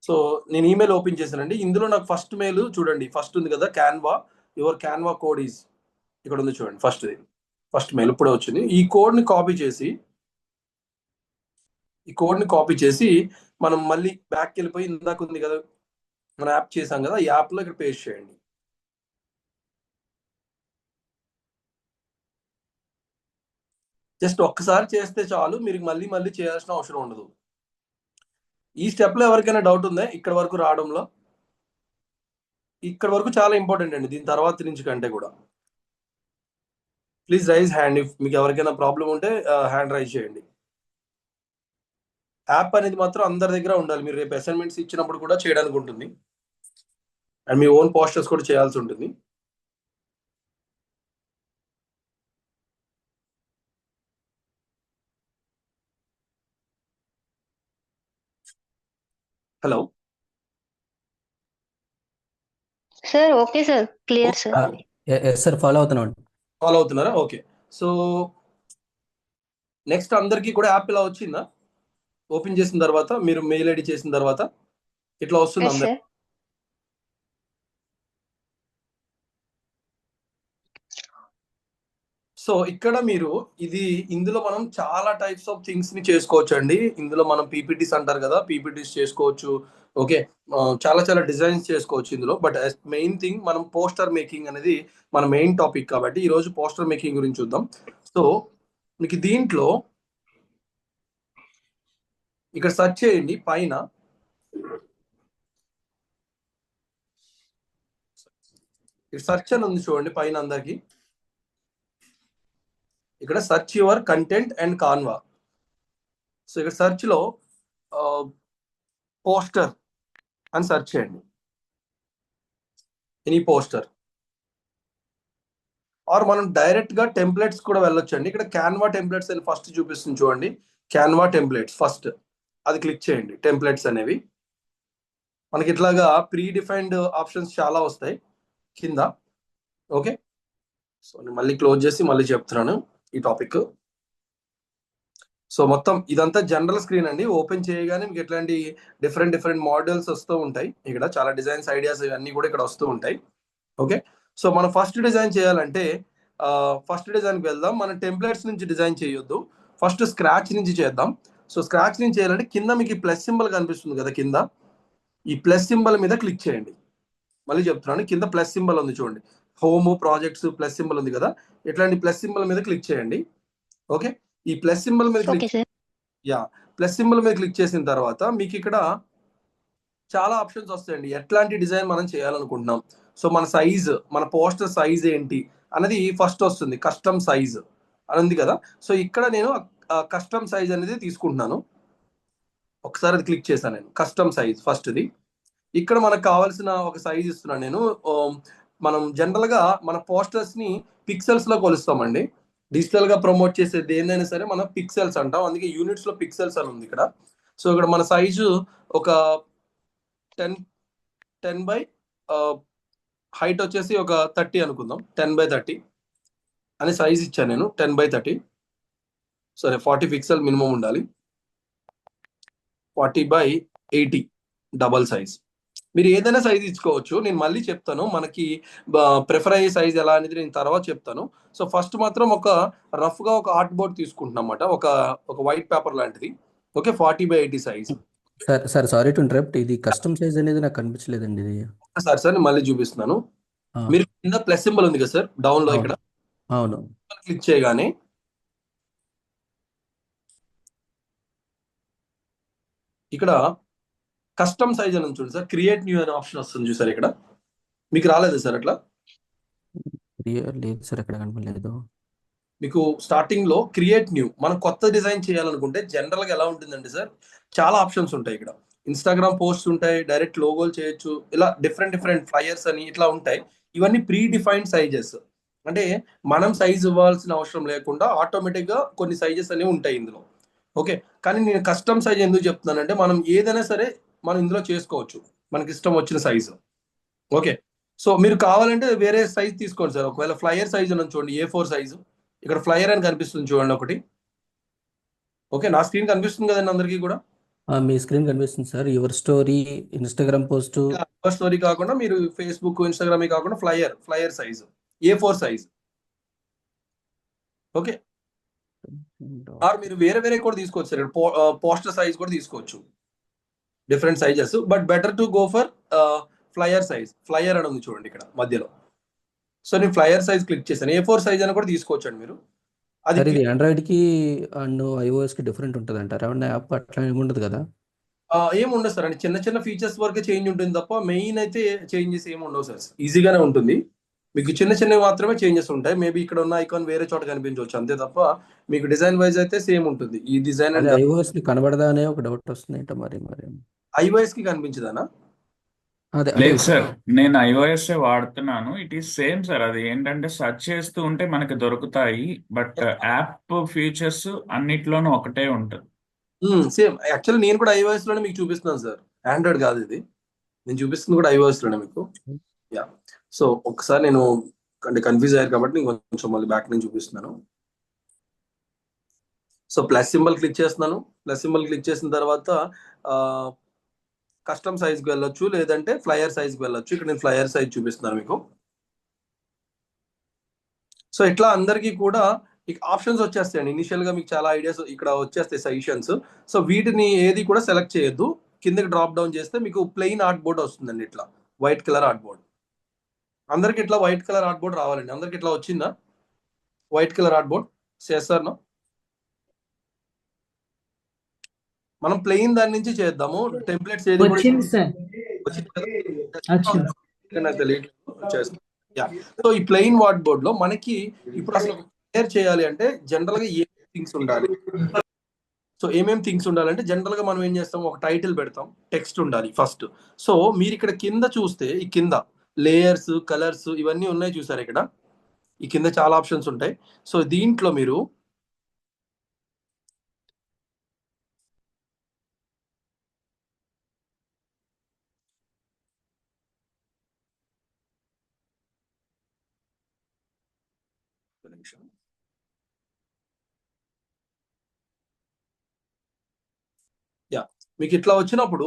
సో నేను ఈమెయిల్ ఓపెన్ చేశానండి. ఇందులో నాకు ఫస్ట్ మెయిల్ చూడండి, ఫస్ట్ ఉంది కదా Canva, your Canva code is, ఇక్కడ ఉంది చూడండి ఫస్ట్ మెయిల్ ఇప్పుడే వచ్చింది. ఈ కోడ్ని కాపీ చేసి మనం మళ్ళీ బ్యాక్ వెళ్ళిపోయి ఇందాక ఉంది కదా మనం యాప్ చేసాం కదా, ఈ యాప్లో ఇక్కడ పేస్ట్ చేయండి. జస్ట్ ఒక్కసారి చేస్తే చాలు, మీరు మళ్ళీ చేయాల్సిన అవసరం ఉండదు. ఈ స్టెప్లో ఎవరికైనా డౌట్ ఉందా ఇక్కడ వరకు రావడంలో? ఇక్కడ వరకు చాలా ఇంపార్టెంట్ అండి, దీని తర్వాత నుంచి కంటే కూడా. ప్లీజ్ రైజ్ హ్యాండ్ ఇఫ్ మీకు ఎవరికైనా ప్రాబ్లం ఉంటే హ్యాండ్ రైజ్ చేయండి. యాప్ అనేది మాత్రం అందరి దగ్గర ఉండాలి. మీరు రేపు అసైన్మెంట్స్ ఇచ్చినప్పుడు కూడా చేయడానికి ఉంటుంది, అండ్ మీ ఓన్ పోస్టర్స్ కూడా చేయాల్సి ఉంటుంది. Hello sir okay sir, clear sir. Sir follow అవుతున్నారా? ఓకే. సో నెక్స్ట్ అందరికీ కూడా యాప్ ఇలా వచ్చిందా? ఓపెన్ చేసిన తర్వాత మీరు మెయిల్ ఐడి చేసిన తర్వాత ఇట్లా వస్తుంది ఎస్ అందరికి. సార్. సో ఇక్కడ మీరు ఇందులో మనం చాలా టైప్స్ ఆఫ్ థింగ్స్ ని చేసుకోవచ్చు అండి. ఇందులో మనం పీపీటీస్ అంటారు కదా, పీపీటీస్ చేసుకోవచ్చు. ఓకే, చాలా డిజైన్స్ చేసుకోవచ్చు ఇందులో. బట్ మెయిన్ థింగ్ మనం పోస్టర్ మేకింగ్ అనేది మన మెయిన్ టాపిక్ కాబట్టి ఈ రోజు పోస్టర్ మేకింగ్ గురించి చూద్దాం. సో మీకు దీంట్లో ఇక్కడ సెర్చ్ చేయండి, పైన సెర్చ్ అని ఉంది చూడండి పైన అందరికి. ఇక్కడ search your content and Canva. So ఇక్కడ సెర్చ్ లో పోస్టర్ అని సెర్చ్ చేయండి, ఎనీ పోస్టర్. ఆర్ మనం డైరెక్ట్ గా టెంప్లెట్స్ కూడా వెళ్ళొచ్చండి. ఇక్కడ క్యాన్వా టెంప్లెట్స్ అని ఫస్ట్ చూపిస్తుంది చూడండి, క్యాన్వా టెంప్లెట్స్ ఫస్ట్ అది క్లిక్ చేయండి. టెంప్లెట్స్ అనేవి మనకి ఇట్లాగా ప్రీ డిఫైన్డ్ ఆప్షన్స్ చాలా వస్తాయి కింద. ఓకే, సో నేను మళ్ళీ క్లోజ్ చేసి మళ్ళీ చెప్తున్నాను ఈ టాపిక్. సో మొత్తం ఇదంతా జనరల్ స్క్రీన్ అండి. ఓపెన్ చేయగానే మీకు ఎట్లాంటి డిఫరెంట్ మోడల్స్ వస్తూ ఉంటాయి. ఇక్కడ చాలా డిజైన్స్, ఐడియాస్ అన్నీ కూడా ఇక్కడ వస్తూ ఉంటాయి. ఓకే, సో మనం ఫస్ట్ డిజైన్ చేయాలంటే ఫస్ట్ డిజైన్కి వెళ్దాం. మన టెంప్లెట్స్ నుంచి డిజైన్ చేయొద్దు, ఫస్ట్ స్క్రాచ్ నుంచి చేద్దాం. సో స్క్రాచ్ నుంచి చేయాలంటే కింద మీకు ఈ ప్లస్ సింబల్ కనిపిస్తుంది కదా, కింద ఈ ప్లస్ సింబల్ మీద క్లిక్ చేయండి. మళ్ళీ చెప్తున్నాను, కింద ప్లస్ సింబల్ ఉంది చూడండి, హోమ్ ప్రాజెక్ట్స్ ప్లస్ సింబల్ ఉంది కదా, ఇట్లాంటి ప్లస్ సింబల్ మీద క్లిక్ చేయండి. ఓకే, ఈ ప్లస్ సింబల్ మీద ఓకే సార్. ప్లస్ సింబల్ మీద క్లిక్ చేసిన తర్వాత మీకు ఇక్కడ చాలా ఆప్షన్స్ వస్తాయండి, ఎట్లాంటి డిజైన్ మనం చేయాలనుకుంటున్నాం. సో మన సైజ్, మన పోస్టర్ సైజ్ ఏంటి అనేది ఫస్ట్ వస్తుంది, కస్టమ్ సైజ్ అని ఉంది కదా. సో ఇక్కడ నేను కస్టమ్ సైజ్ అనేది తీసుకుంటున్నాను. ఒకసారి అది క్లిక్ చేశాను నేను, కస్టమ్ సైజ్ ఫస్ట్ది. ఇక్కడ మనకు కావాల్సిన ఒక సైజ్ ఇస్తున్నాను నేను. మనం జనరల్గా మన పోస్టర్స్ని పిక్సెల్స్లో కొలుస్తామండి. డిజిటల్గా ప్రమోట్ చేసేది ఏందైనా సరే మనం పిక్సెల్స్ అంటాం, అందుకే యూనిట్స్లో పిక్సెల్స్ అని ఉంది ఇక్కడ. సో ఇక్కడ మన సైజు ఒక 10 by హైట్ వచ్చేసి ఒక 30 అనుకుందాం, 10 by 30 అని సైజ్ ఇచ్చాను నేను, 10 by 30. సరే 40 పిక్సెల్ మినిమం ఉండాలి, 40 by 80 డబల్ సైజ్. మీరు ఏదైనా సైజ్ ఇచ్చుకోవచ్చు, నేను మళ్ళీ చెప్తాను మనకి ప్రిఫర్ అయ్యే సైజ్ ఎలా అనేది నేను తర్వాత చెప్తాను. సో ఫస్ట్ మాత్రం ఒక రఫ్గా ఒక ఆర్ట్ బోర్డ్ తీసుకుంటున్నాం అన్నమాట, ఒక వైట్ పేపర్ లాంటిది. Okay, 40 by 80 size. Sir sorry to interrupt, ఇది కస్టమ్ సైజ్ అనేది నాకు కనిపించలేదండి ఇది. సార్ నేను మళ్ళీ చూపిస్తున్నాను. మీరు కింద ప్లస్ సింబల్ ఉంది కదా సార్ డౌన్ లో, ఇక్కడ అవును క్లిక్ చేయగానే ఇక్కడ కస్టమ్ సైజ్ అని చూడండి సార్, క్రియేట్ న్యూ అనే ఆప్షన్ వస్తుంది చూసారు, ఇక్కడ మీకు రాలేదు సార్ అట్లా? లేదు సార్, ఎక్కడ కనిపించలేదు. మీకు స్టార్టింగ్ లో క్రియేట్ న్యూ, మనం కొత్త డిజైన్ చేయాలనుకుంటే జనరల్ గా ఎలా ఉంటుందంటే సార్, చాలా ఆప్షన్స్ ఉంటాయి ఇక్కడ. ఇన్స్టాగ్రామ్ పోస్ట్ ఉంటాయి, డైరెక్ట్ లోగోలు చేయొచ్చు, ఇలా డిఫరెంట్ ఫ్లైయర్స్ అని ఇట్లా ఉంటాయి. ఇవన్నీ ప్రీ డిఫైన్డ్ సైజెస్, అంటే మనం సైజ్ ఇవ్వాల్సిన అవసరం లేకుండా ఆటోమేటిక్ గా కొన్ని సైజెస్ అనేవి ఉంటాయి ఇందులో. ఓకే, కానీ నేను కస్టమ్ సైజ్ ఎందుకు చెప్తున్నానంటే మనం ఏదైనా సరే మనం ఇందులో చేసుకోవచ్చు, మనకి ఇష్టం వచ్చిన సైజు. ఓకే, సో మీరు కావాలంటే వేరే సైజ్ తీసుకోండి సార్. ఒకవేళ ఫ్లైయర్ సైజ్ అని చూడండి, A4 సైజు, ఇక్కడ ఫ్లైయర్ అని కనిపిస్తుంది చూడండి ఒకటి. ఓకే, నా స్క్రీన్ కనిపిస్తుంది కదండి అందరికీ కూడా? మీ స్క్రీన్ కనిపిస్తుంది sir, your story, Instagram post. Story కాకుండా మీరు ఫేస్బుక్, ఇన్స్టాగ్రామ్ కాకుండా flyer size, A4 size. Okay, or మీరు వేరే కూడా తీసుకోవచ్చు సార్, పోస్టర్ సైజ్ కూడా తీసుకోవచ్చు, different sizes. But better to go for flyer size. Flyer అని ఉంది చూడండి ఇక్కడ మధ్యలో. సో నేను ఫ్లైయర్ సైజ్ క్లిక్ చేశాను. A4 సైజ్ అని కూడా తీసుకోవచ్చు అండి మీరు. సార్ ఇది ఆండ్రాయిడ్ కి అండ్ iOS కి డిఫరెంట్ ఉంటుంది అంటారా? ఏమన్నా యాప్ అట్లా ఏమి ఉండదు కదా? ఏముండదు సార్, అంటే చిన్న ఫీచర్స్ వరకే చేంజ్ ఉంటుంది తప్ప మెయిన్ అయితే చేంజెస్ ఏమి ఉండవు సార్. ఈజీగానే ఉంటుంది, మీకు చిన్నవి మాత్రమే చేంజెస్ ఉంటాయి. మేబీ ఇక్కడ ఉన్న ఐకాన్ వేరే చోట కనిపించవచ్చు అంతే తప్ప మీకు డిజైన్ వైజ్ అయితే సేమ్ ఉంటుంది. ఈ డిజైన్ అదే iOS కి కనబడదా అనే ఒక డౌట్ వస్తుంది ఏంటో మరి. iOS కి కనిపించదానా? అదే లేదు సార్, నేను iOS వాడుతున్నాను. It is same sir. అది ఏంటంటే సెర్చ్ చేస్తూ ఉంటే మనకి దొరుకుతాయి, బట్ యాప్ ఫీచర్స్ అన్నిట్లోనూ ఒకటే ఉంటుంది. సేమ్. యాక్చువల్లీ నేను కూడా iOS లోనే మీకు చూపిస్తున్నాను సార్, ఆండ్రాయిడ్ కాదు ఇది. నేను చూపిస్తుంది కూడా iOS లోనే మీకు. యా, సో ఒకసారి నేను అంటే కన్ఫ్యూజ్ అయ్యారు కాబట్టి నేను కొంచెం మళ్ళీ బ్యాక్ నుంచి చూపిస్తున్నాను. సో ప్లస్ సింబల్ క్లిక్ చేస్తున్నాను. ప్లస్ సింబల్ క్లిక్ చేసిన తర్వాత కస్టమ్ సైజ్కి వెళ్ళొచ్చు, లేదంటే ఫ్లైయర్ సైజ్కి వెళ్ళొచ్చు. ఇక్కడ నేను ఫ్లైయర్ సైజ్ చూపిస్తున్నాను మీకు. సో ఇట్లా అందరికీ కూడా ఆప్షన్స్ వచ్చేస్తాయండి. ఇనిషియల్ గా మీకు చాలా ఐడియాస్ ఇక్కడ వచ్చేస్తాయి, సజెషన్స్. సో వీటిని ఏది కూడా సెలెక్ట్ చేయొద్దు, కిందకి డ్రాప్ డౌన్ చేస్తే మీకు ప్లెయిన్ ఆర్ట్ బోర్డ్ వస్తుందండి, ఇట్లా వైట్ కలర్ ఆర్ట్ బోర్డ్. అందరికి ఇట్లా వైట్ కలర్ ఆర్ట్ బోర్డ్ రావాలండి. అందరికి ఇట్లా వచ్చిందా వైట్ కలర్ ఆర్ట్ బోర్డ్? చేస్తాను. మనం ప్లెయిన్ దాని నుంచి చేద్దాము. టెంప్లెట్స్ ఏది కూడా వచ్చింది సార్. సో ఈ ప్లెయిన్ వార్డ్ బోర్డ్ లో మనకి ఇప్పుడు అసలు క్లియర్ చేయాలి అంటే జనరల్ గా ఏమేమి థింగ్స్ ఉండాలి. సో ఏమేమి థింగ్స్ ఉండాలంటే జనరల్ గా మనం ఏం చేస్తాం, ఒక టైటిల్ పెడతాం, టెక్స్ట్ ఉండాలి ఫస్ట్. సో మీరు ఇక్కడ కింద చూస్తే ఈ కింద లేయర్స్, కలర్స్ ఇవన్నీ ఉన్నాయి చూసారు ఇక్కడ. ఈ కింద చాలా ఆప్షన్స్ ఉంటాయి. సో దీంట్లో మీరు మీకు ఇట్లా వచ్చినప్పుడు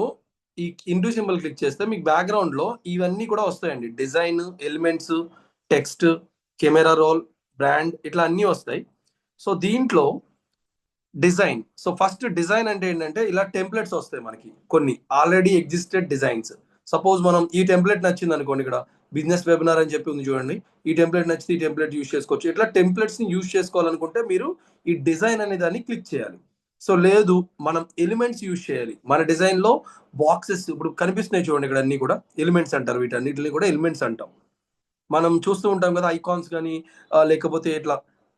ఈ ఇంటూ సింబల్ క్లిక్ చేస్తే మీకు బ్యాక్గ్రౌండ్ లో ఇవన్నీ కూడా వస్తాయండి. Design, elements, text, camera roll, brand, ఇట్లా అన్నీ వస్తాయి. సో దీంట్లో డిజైన్. సో ఫస్ట్ డిజైన్ అంటే ఏంటంటే ఇలా టెంప్లెట్స్ వస్తాయి మనకి, కొన్ని ఆల్రెడీ ఎగ్జిస్టెడ్ డిజైన్స్. సపోజ్ మనం ఈ టెంప్లెట్ నచ్చింది అనుకోండి, ఇక్కడ బిజినెస్ వెబినార్ అని చెప్పి ఉంది చూడండి, ఈ టెంప్లెట్ నచ్చితే ఈ టెంప్లెట్ యూస్ చేసుకోవచ్చు. ఇట్లా టెంప్లెట్స్ ని యూస్ చేసుకోవాలనుకుంటే మీరు ఈ డిజైన్ అనే దాన్ని క్లిక్ చేయాలి. సో లేదు మనం ఎలిమెంట్స్ యూస్ చేయాలి. మన డిజైన్ లో బాక్సెస్ ఇప్పుడు కనిపిస్తున్నాయి చూడండి, ఇక్కడ అన్ని కూడా ఎలిమెంట్స్ అంటారు, వీటన్నిటిని కూడా ఎలిమెంట్స్ అంటాం. మనం చూస్తూ ఉంటాం కదా ఐకాన్స్ కానీ, లేకపోతే ఇట్లా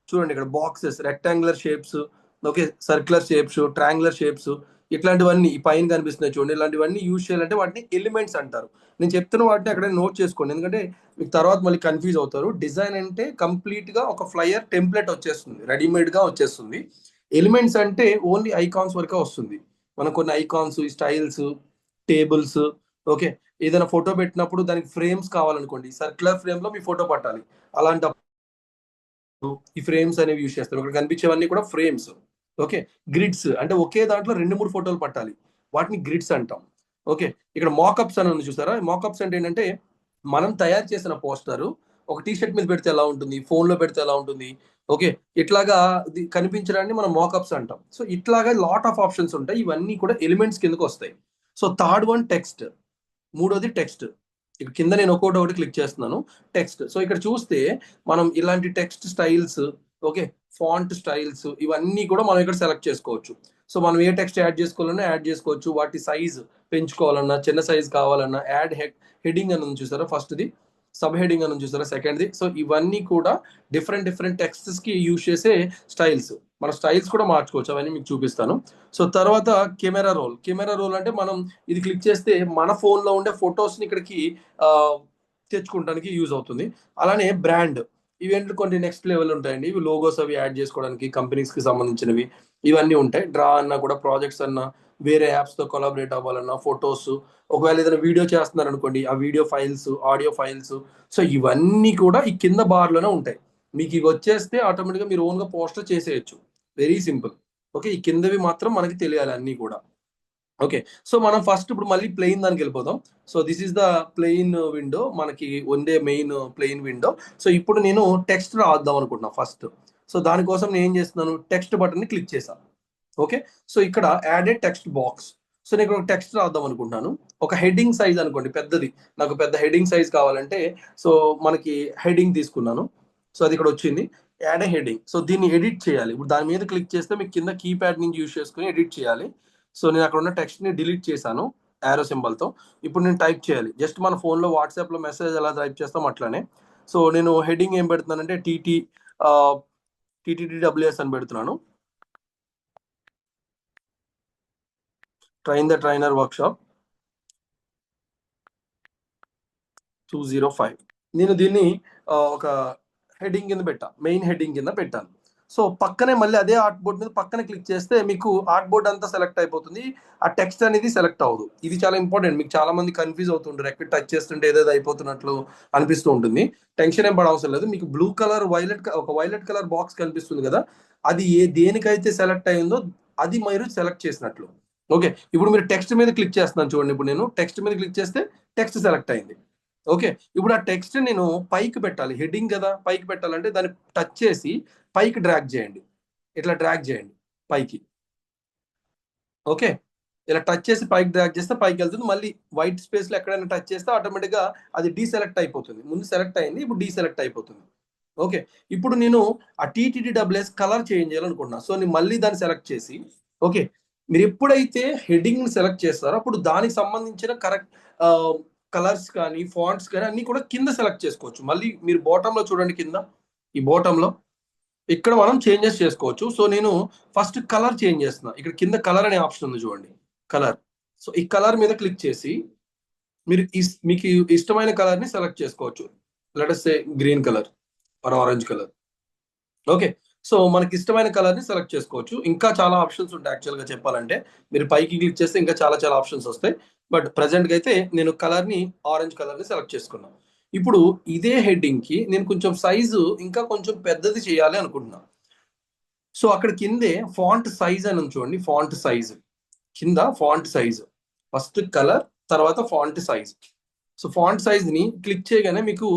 చూడండి ఇక్కడ boxes, rectangular shapes, okay, circular shapes, triangular shapes, ఇట్లాంటివన్నీ ఈ పైన కనిపిస్తున్నాయి చూడండి, ఇలాంటివన్నీ యూజ్ చేయాలంటే వాటిని ఎలిమెంట్స్ అంటారు. నేను చెప్తున్న వాటిని అక్కడ నోట్ చేసుకోండి, ఎందుకంటే మీకు తర్వాత మళ్ళీ కన్ఫ్యూజ్ అవుతారు. డిజైన్ అంటే కంప్లీట్ గా ఒక ఫ్లైయర్ టెంప్లెట్ వచ్చేస్తుంది, రెడీమేడ్ గా వచ్చేస్తుంది. ఎలిమెంట్స్ అంటే ఓన్లీ ఐకాన్స్ వరకే వస్తుంది. మనం కొన్ని ఐకాన్స్, స్టైల్స్, టేబుల్స్, ఓకే, ఏదైనా ఫోటో పెట్టినప్పుడు దానికి ఫ్రేమ్స్ కావాలనుకోండి, సర్క్యులర్ ఫ్రేమ్ లో మీ ఫోటో పట్టాలి, అలాంటప్పుడు ఈ ఫ్రేమ్స్ అనేవి యూజ్ చేస్తారు. ఇక్కడ కనిపించేవన్నీ కూడా ఫ్రేమ్స్. ఓకే, గ్రిడ్స్ అంటే ఒకే దాంట్లో 2-3 ఫోటోలు పట్టాలి, వాటిని గ్రిడ్స్ అంటాం. ఓకే, ఇక్కడ మాకప్స్ అని ఉంది చూసారా, మాకప్స్ అంటే ఏంటంటే మనం తయారు చేసిన పోస్టర్ ఒక టీ షర్ట్ మీద పెడితే ఎలా ఉంటుంది, ఫోన్ లో పెడితే ఎలా ఉంటుంది, ఓకే, ఇట్లాగా కనిపించడాన్ని మనం మాకప్స్ అంటాం. సో ఇట్లాగా లాట్ ఆఫ్ ఆప్షన్స్ ఉంటాయి, ఇవన్నీ కూడా ఎలిమెంట్స్ కిందకు వస్తాయి. సో థర్డ్ వన్ టెక్స్ట్, మూడోది టెక్స్ట్. ఇక్కడ కింద నేను ఒకటి క్లిక్ చేస్తున్నాను, టెక్స్ట్. సో ఇక్కడ చూస్తే మనం ఇలాంటి text styles, okay, font styles, ఇవన్నీ కూడా మనం ఇక్కడ సెలెక్ట్ చేసుకోవచ్చు. సో మనం ఏ టెక్స్ట్ యాడ్ చేసుకోవాలన్నా యాడ్ చేసుకోవచ్చు, వాటి సైజ్ పెంచుకోవాలన్నా, చిన్న సైజ్ కావాలన్నా, యాడ్ హెడింగ్ అని ఉంది చూసారా ఫస్ట్ది, సబ్ హెడింగ్ అని చూసారా సెకండ్ది. సో ఇవన్నీ కూడా డిఫరెంట్ టెక్స్ట్స్ కి యూజ్ చేసే స్టైల్స్. మన స్టైల్స్ కూడా మార్చుకోవచ్చు, అవన్నీ మీకు చూపిస్తాను. సో తర్వాత కెమెరా రోల్. కెమెరా రోల్ అంటే మనం ఇది క్లిక్ చేస్తే మన ఫోన్ లో ఉండే ఫొటోస్ ని ఇక్కడికి తెచ్చుకోవడానికి యూజ్ అవుతుంది. అలానే బ్రాండ్, ఇవేంటి కొన్ని నెక్స్ట్ లెవెల్ ఉంటాయండి, ఇవి లోగోస్ అవి యాడ్ చేసుకోవడానికి, కంపెనీస్ కి సంబంధించినవి ఇవన్నీ ఉంటాయి. డ్రా అన్నా కూడా, ప్రాజెక్ట్స్ అన్నా, వేరే యాప్స్ తో కొలాబరేట్ అవ్వాలన్నా, ఫొటోస్, ఒకవేళ ఏదైనా వీడియో చేస్తున్నారు అనుకోండి, ఆ video files, audio files. So ఇవన్నీ కూడా ఈ కింద బార్ లోనే ఉంటాయి. మీకు ఇవి వచ్చేస్తే ఆటోమేటిక్ గా మీరు ఓన్ గా పోస్టర్ చేసేయచ్చు, వెరీ సింపుల్. ఓకే, ఈ కిందవి మాత్రం మనకి తెలియాలి అన్ని కూడా. ఓకే, సో మనం ఫస్ట్ ఇప్పుడు మళ్ళీ ప్లెయిన్ దానికి వెళ్ళిపోదాం. So this is the plain window, మనకి ఉండే మెయిన్ ప్లెయిన్ విండో. సో ఇప్పుడు నేను టెక్స్ట్ రాద్దాం అనుకుంటున్నాను ఫస్ట్. సో దానికోసం నేను ఏం చేస్తున్నాను, టెక్స్ట్ బటన్ ని క్లిక్ చేశాను. ఓకే, సో ఇక్కడ యాడ్ ఏ టెక్స్ట్ బాక్స్. సో నేను ఇక్కడ ఒక టెక్స్ట్ రాద్దాం అనుకుంటున్నాను, ఒక హెడ్డింగ్ సైజ్ అనుకోండి పెద్దది, నాకు పెద్ద హెడ్డింగ్ సైజ్ కావాలంటే సో మనకి హెడ్డింగ్ తీసుకున్నాను. సో అది ఇక్కడ వచ్చింది, యాడ్ ఏ హెడ్డింగ్. సో దీన్ని ఎడిట్ చేయాలి. ఇప్పుడు దాని మీద క్లిక్ చేస్తే మీకు కింద కీప్యాడ్ నుంచి యూజ్ చేసుకుని ఎడిట్ చేయాలి. సో నేను అక్కడ ఉన్న టెక్స్ట్ ని డిలీట్ చేశాను యారో సింబల్ తో. ఇప్పుడు నేను టైప్ చేయాలి, జస్ట్ మన ఫోన్ లో వాట్సాప్ లో మెసేజ్ ఎలా టైప్ చేస్తాం అట్లానే. సో నేను హెడ్డింగ్ ఏం పెడుతున్నానంటే TTDWS అని పెడుతున్నాను, ట్రైన్ ద ట్రైనర్ వర్క్షాప్ 205. నేను దీన్ని ఒక హెడ్డింగ్ కింద పెట్టా, మెయిన్ హెడ్డింగ్ కింద పెట్టాను. సో పక్కనే మళ్ళీ అదే ఆర్ట్ బోర్డ్ మీద పక్కన క్లిక్ చేస్తే మీకు ఆర్ట్ బోర్డ్ అంతా సెలెక్ట్ అయిపోతుంది, ఆ టెక్స్ట్ అనేది సెలెక్ట్ అవ్వదు. ఇది చాలా ఇంపార్టెంట్, మీకు చాలా మంది కన్ఫ్యూజ్ అవుతుంటారు, ఎక్కడ టచ్ చేస్తుంటే ఏదేదో అయిపోతున్నట్లు అనిపిస్తూ ఉంటుంది. టెన్షన్ ఏం పడవసరం లేదు. మీకు blue colour violet colour box కనిపిస్తుంది కదా, అది దేనికైతే సెలెక్ట్ అయిందో అది మీరు సెలెక్ట్ చేసినట్లు. ఓకే, ఇప్పుడు మీరు టెక్స్ట్ మీద క్లిక్ చేస్తున్నాను చూడండి, ఇప్పుడు నేను టెక్స్ట్ మీద క్లిక్ చేస్తే టెక్స్ట్ సెలెక్ట్ అయింది. ఓకే, ఇప్పుడు ఆ టెక్స్ట్ నేను పైకి పెట్టాలి, హెడ్డింగ్ కదా, పైకి పెట్టాలంటే దాన్ని టచ్ చేసి పైకి డ్రాగ్ చేయండి, ఇట్లా డ్రాగ్ చేయండి పైకి. ఓకే, ఇలా టచ్ చేసి పైకి డ్రాగ్ చేస్తే పైకి వెళ్తుంది. మళ్ళీ వైట్ స్పేస్ లో ఎక్కడైనా టచ్ చేస్తే ఆటోమేటిక్ గా అది డీసెలెక్ట్ అయిపోతుంది, ముందు సెలెక్ట్ అయింది ఇప్పుడు డీసెలెక్ట్ అయిపోతుంది. ఓకే, ఇప్పుడు నేను ఆ TTDWS కలర్ చేంజ్ చేయాలనుకుంటున్నాను. సో నేను మళ్ళీ దాన్ని సెలెక్ట్ చేసి, ఓకే, మీరు ఎప్పుడైతే హెడ్డింగ్ ని సెలెక్ట్ చేస్తారో అప్పుడు దానికి సంబంధించిన కరెక్ట్ కలర్స్ కానీ, ఫాంట్స్ కానీ అన్ని కూడా కింద సెలెక్ట్ చేసుకోవచ్చు. మళ్ళీ మీరు బాటమ్ లో చూడండి, కింద ఈ బాటమ్ లో ఇక్కడ మనం చేంజెస్ చేసుకోవచ్చు. సో నేను ఫస్ట్ కలర్ చేంజ్ చేస్తున్నా, ఇక్కడ కింద కలర్ అనే ఆప్షన్ ఉంది చూడండి, కలర్. సో ఈ కలర్ మీద క్లిక్ చేసి మీరు మీకు ఇష్టమైన కలర్ ని సెలెక్ట్ చేసుకోవచ్చు. Let us say green colour or orange colour. Okay, so మనకి ఇష్టమైన కలర్ ని సెలెక్ట్ చేసుకోవచ్చు. ఇంకా చాలా ఆప్షన్స్ ఉంటాయి, యాక్చువల్ గా చెప్పాలంటే మీరు పైకి క్లిక్ చేస్తే ఇంకా చాలా ఆప్షన్స్ వస్తాయి. బట్ ప్రెసెంట్ గా అయితే నేను కలర్ ని ఆరెంజ్ కలర్ ని సెలెక్ట్ చేసుకున్నాను. ఇప్పుడు ఇదే హెడ్డింగ్ కి నేను కొంచెం సైజు ఇంకా కొంచెం పెద్దది చేయాలి అనుకుంటున్నా. సో అక్కడ కిందే ఫాంట్ సైజ్ అని చూడండి, ఫాంట్ సైజ్ కింద ఫాంట్ సైజ్, ఫస్ట్ కలర్ తర్వాత font size. So font size ని క్లిక్ చేయగానే మీకు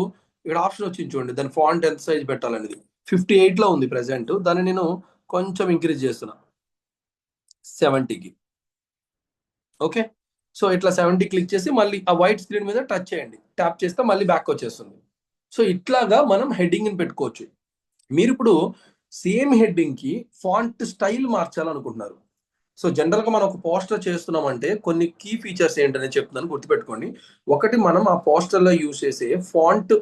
ఇక్కడ ఆప్షన్ వచ్చింది చూడండి, దాని ఫాంట్ ఎంత సైజ్ పెట్టాలనేది 58 లో ఉంది ప్రెసెంట్. దాన్ని నేను కొంచెం ఇంక్రీజ్ చేస్తున్నా 70కి. ఓకే, సో ఇట్లా 70 క్లిక్ చేసి మళ్ళీ ఆ వైట్ స్క్రీన్ మీద టచ్ చేయండి, ట్యాప్ చేస్తే మళ్ళీ బ్యాక్ వచ్చేస్తుంది. సో ఇట్లాగా మనం హెడ్డింగ్ ని పెట్టుకోవచ్చు. మీరు ఇప్పుడు సేమ్ హెడ్డింగ్ కి ఫాంట్ స్టైల్ మార్చాలనుకుంటున్నారు. సో జనరల్ గా మనం ఒక పోస్టర్ చేస్తున్నామంటే కొన్ని కీ ఫీచర్స్ ఏంటనే చెప్తున్నాను, గుర్తుపెట్టుకోండి. ఒకటి, మనం ఆ పోస్టర్ లో యూజ్ చేసే ఫాంట్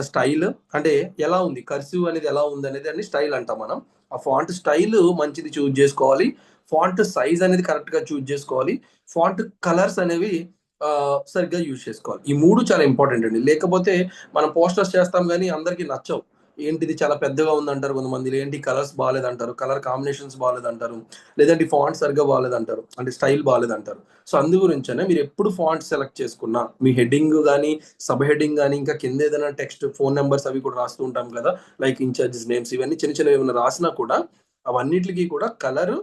స్టైల్ అంటే ఎలా ఉంది, కర్సివ్ అనేది ఎలా ఉంది అనేది అన్ని స్టైల్ అంటాం మనం. ఆ ఫాంట్ స్టైల్ మంచిది చూజ్ చేసుకోవాలి, ఫాంట్ సైజ్ అనేది కరెక్ట్ గా చూజ్ చేసుకోవాలి, ఫాంట్ కలర్స్ అనేవి సరిగ్గా యూజ్ చేసుకోవాలి. ఈ మూడు చాలా ఇంపార్టెంట్ అండి. లేకపోతే మనం పోస్టర్స్ చేస్తాం కానీ అందరికీ నచ్చవు. ఏంటిది చాలా పెద్దగా ఉందంటారు కొంతమంది, ఏంటి కలర్స్ బాగాలేదంటారు, కలర్ కాంబినేషన్స్ బాగాలేదంటారు, లేదంటే ఫాంట్ సరిగ్గా బాగాలేదంటారు, అంటే స్టైల్ బాగాలేదంటారు. సో అందు గురించనే మీరు ఎప్పుడు ఫాంట్ సెలెక్ట్ చేసుకున్నా మీ హెడ్డింగ్ కానీ సబ్ హెడ్డింగ్ కానీ ఇంకా కింద ఏదైనా టెక్స్ట్, ఫోన్ నెంబర్స్ అవి కూడా రాస్తూ ఉంటాం కదా, లైక్ ఇన్ఛార్జెస్ నేమ్స్, ఇవన్నీ చిన్న చిన్నవి ఏమైనా రాసినా కూడా అవన్నిటికి కూడా కలర్,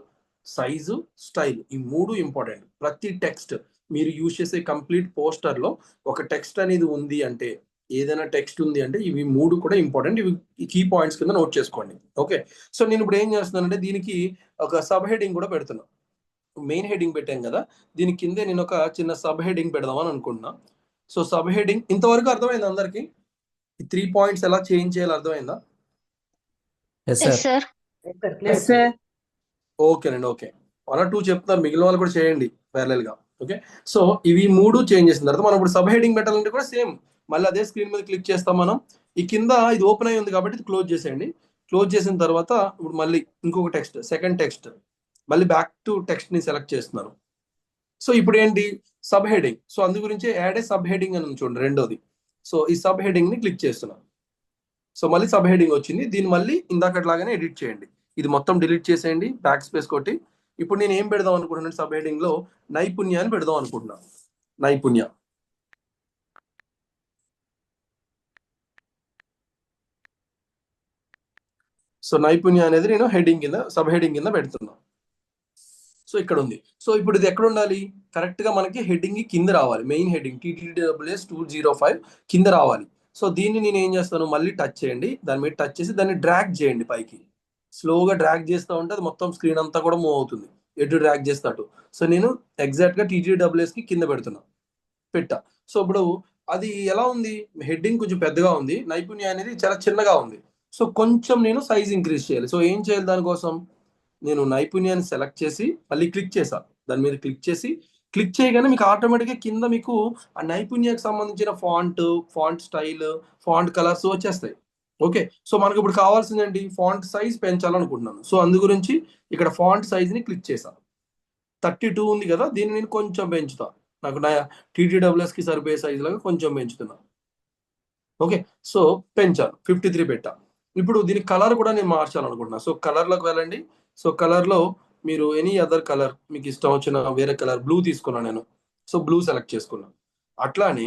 సైజు, స్టైల్, ఈ మూడు ఇంపార్టెంట్. ప్రతి టెక్స్ట్ మీరు యూజ్ చేసే కంప్లీట్ పోస్టర్ లో ఒక టెక్స్ట్ అనేది ఉంది అంటే, ఏదైనా టెక్స్ట్ ఉంది అంటే ఇవి మూడు కూడా ఇంపార్టెంట్. ఇవి కీ పాయింట్స్ కింద నోట్ చేసుకోండి. ఓకే, సో నేను ఇప్పుడు ఏం చేస్తున్నానంటే దీనికి ఒక సబ్ హెడ్డింగ్ కూడా పెడుతున్నా. మెయిన్ హెడ్డింగ్ పెట్టాం కదా, దీని కిందే నేను ఒక చిన్న సబ్ హెడ్డింగ్ పెడదామని అనుకుంటున్నా. సో సబ్ హెడ్డింగ్ ఇంతవరకు అర్థమైంది అందరికి? ఈ 3 పాయింట్స్ ఎలా చేంజ్ చేయాలి అర్థమైందా? Yes yes sir. Sir. Yes sir. ఓకేనండి, ఓకే. 1 or 2 చెప్తున్నారు, మిగిలిన వాళ్ళు కూడా చేయండి ప్యారలల్ గా. ఓకే, సో ఇవి మూడు చేంజ్ చేసిన తర్వాత మనం ఇప్పుడు సబ్ హెడ్డింగ్ పెట్టాలంటే కూడా సేమ్, మళ్ళీ అదే స్క్రీన్ మీద క్లిక్ చేస్తాం మనం. ఈ కింద ఇది ఓపెన్ అయి ఉంది కాబట్టి ఇది క్లోజ్ చేసేయండి. క్లోజ్ చేసిన తర్వాత ఇప్పుడు మళ్ళీ ఇంకొక టెక్స్ట్, సెకండ్ టెక్స్ట్, మళ్ళీ బ్యాక్ టు టెక్స్ట్ ని సెలెక్ట్ చేస్తున్నాను. సో ఇప్పుడు ఏంటి, సబ్ హెడ్డింగ్. సో అందు గురించి యాడ్ ఏ సబ్ హెడ్డింగ్ అని ఉంది చూడండి, రెండోది. సో ఈ సబ్ హెడ్డింగ్ ని క్లిక్ చేస్తున్నాను. సో మళ్ళీ సబ్ హెడ్డింగ్ వచ్చింది. దీన్ని మళ్ళీ ఇందాకట్లాగానే ఎడిట్ చేయండి. ఇది మొత్తం డిలీట్ చేసేయండి, బ్యాక్ స్పేస్ కొట్టి. ఇప్పుడు నేను ఏం పెడదాం అనుకుంటున్నాను, సబ్ హెడ్డింగ్ లో నైపుణ్యాన్ని పెడదాం అనుకుంటున్నాను. నైపుణ్య. సో నైపుణ్య అనేది నేను హెడ్డింగ్ కింద, సబ్ హెడ్డింగ్ కింద పెడుతున్నా. సో ఇక్కడ ఉంది. సో ఇప్పుడు ఇది ఎక్కడ ఉండాలి, కరెక్ట్ గా మనకి హెడ్డింగ్ కింద రావాలి. మెయిన్ హెడ్డింగ్ TTWS 205 కింద రావాలి. సో దీన్ని నేను ఏం చేస్తాను, మళ్ళీ టచ్ చేయండి, దాని మీద టచ్ చేసి దాన్ని డ్రాగ్ చేయండి పైకి. స్లోగా డ్రాగ్ చేస్తూ ఉంటే అది మొత్తం స్క్రీన్ అంతా కూడా మూవ్ అవుతుంది, ఎటు డ్రాగ్ చేస్తాటు. సో నేను ఎగ్జాక్ట్ గా TTWS కి కింద పెడుతున్నా, పెట్టా. సో ఇప్పుడు అది ఎలా ఉంది, హెడ్డింగ్ కొంచెం పెద్దగా ఉంది, నైపుణ్య అనేది చాలా చిన్నగా ఉంది. సో కొంచెం నేను సైజ్ ఇంక్రీజ్ చేయాలి. సో ఏం చేయాలి, దానికోసం నేను నైపుణ్యాన్ని సెలెక్ట్ చేసి మళ్ళీ క్లిక్ చేసా. దాని మీద క్లిక్ చేయగానే మీకు ఆటోమేటిక్గా కింద మీకు ఆ నైపుణ్యానికి సంబంధించిన ఫాంట్ స్టైల్, ఫాంట్ కలర్స్ వచ్చేస్తాయి. ఓకే, సో మనకు ఇప్పుడు కావాల్సిందండి ఫాంట్ సైజ్ పెంచాలనుకుంటున్నాను. సో అందు గురించి ఇక్కడ ఫాంట్ సైజ్ ని క్లిక్ చేసా. 32 ఉంది కదా, దీన్ని నేను కొంచెం పెంచుతా, నాకు నా TTWS కి సరిపోయే సైజ్ లాగా కొంచెం పెంచుతున్నా. ఓకే, సో పెంచాను, 53 పెట్టా. ఇప్పుడు దీని కలర్ కూడా నేను మార్చాలనుకుంటున్నా. సో కలర్ లోకి వెళ్ళండి. సో కలర్ లో మీరు ఎనీ అదర్ కలర్, మీకు ఇష్టం వచ్చిన వేరే కలర్, బ్లూ తీసుకున్నాను నేను. సో బ్లూ సెలెక్ట్ చేసుకున్నాను. అట్లానే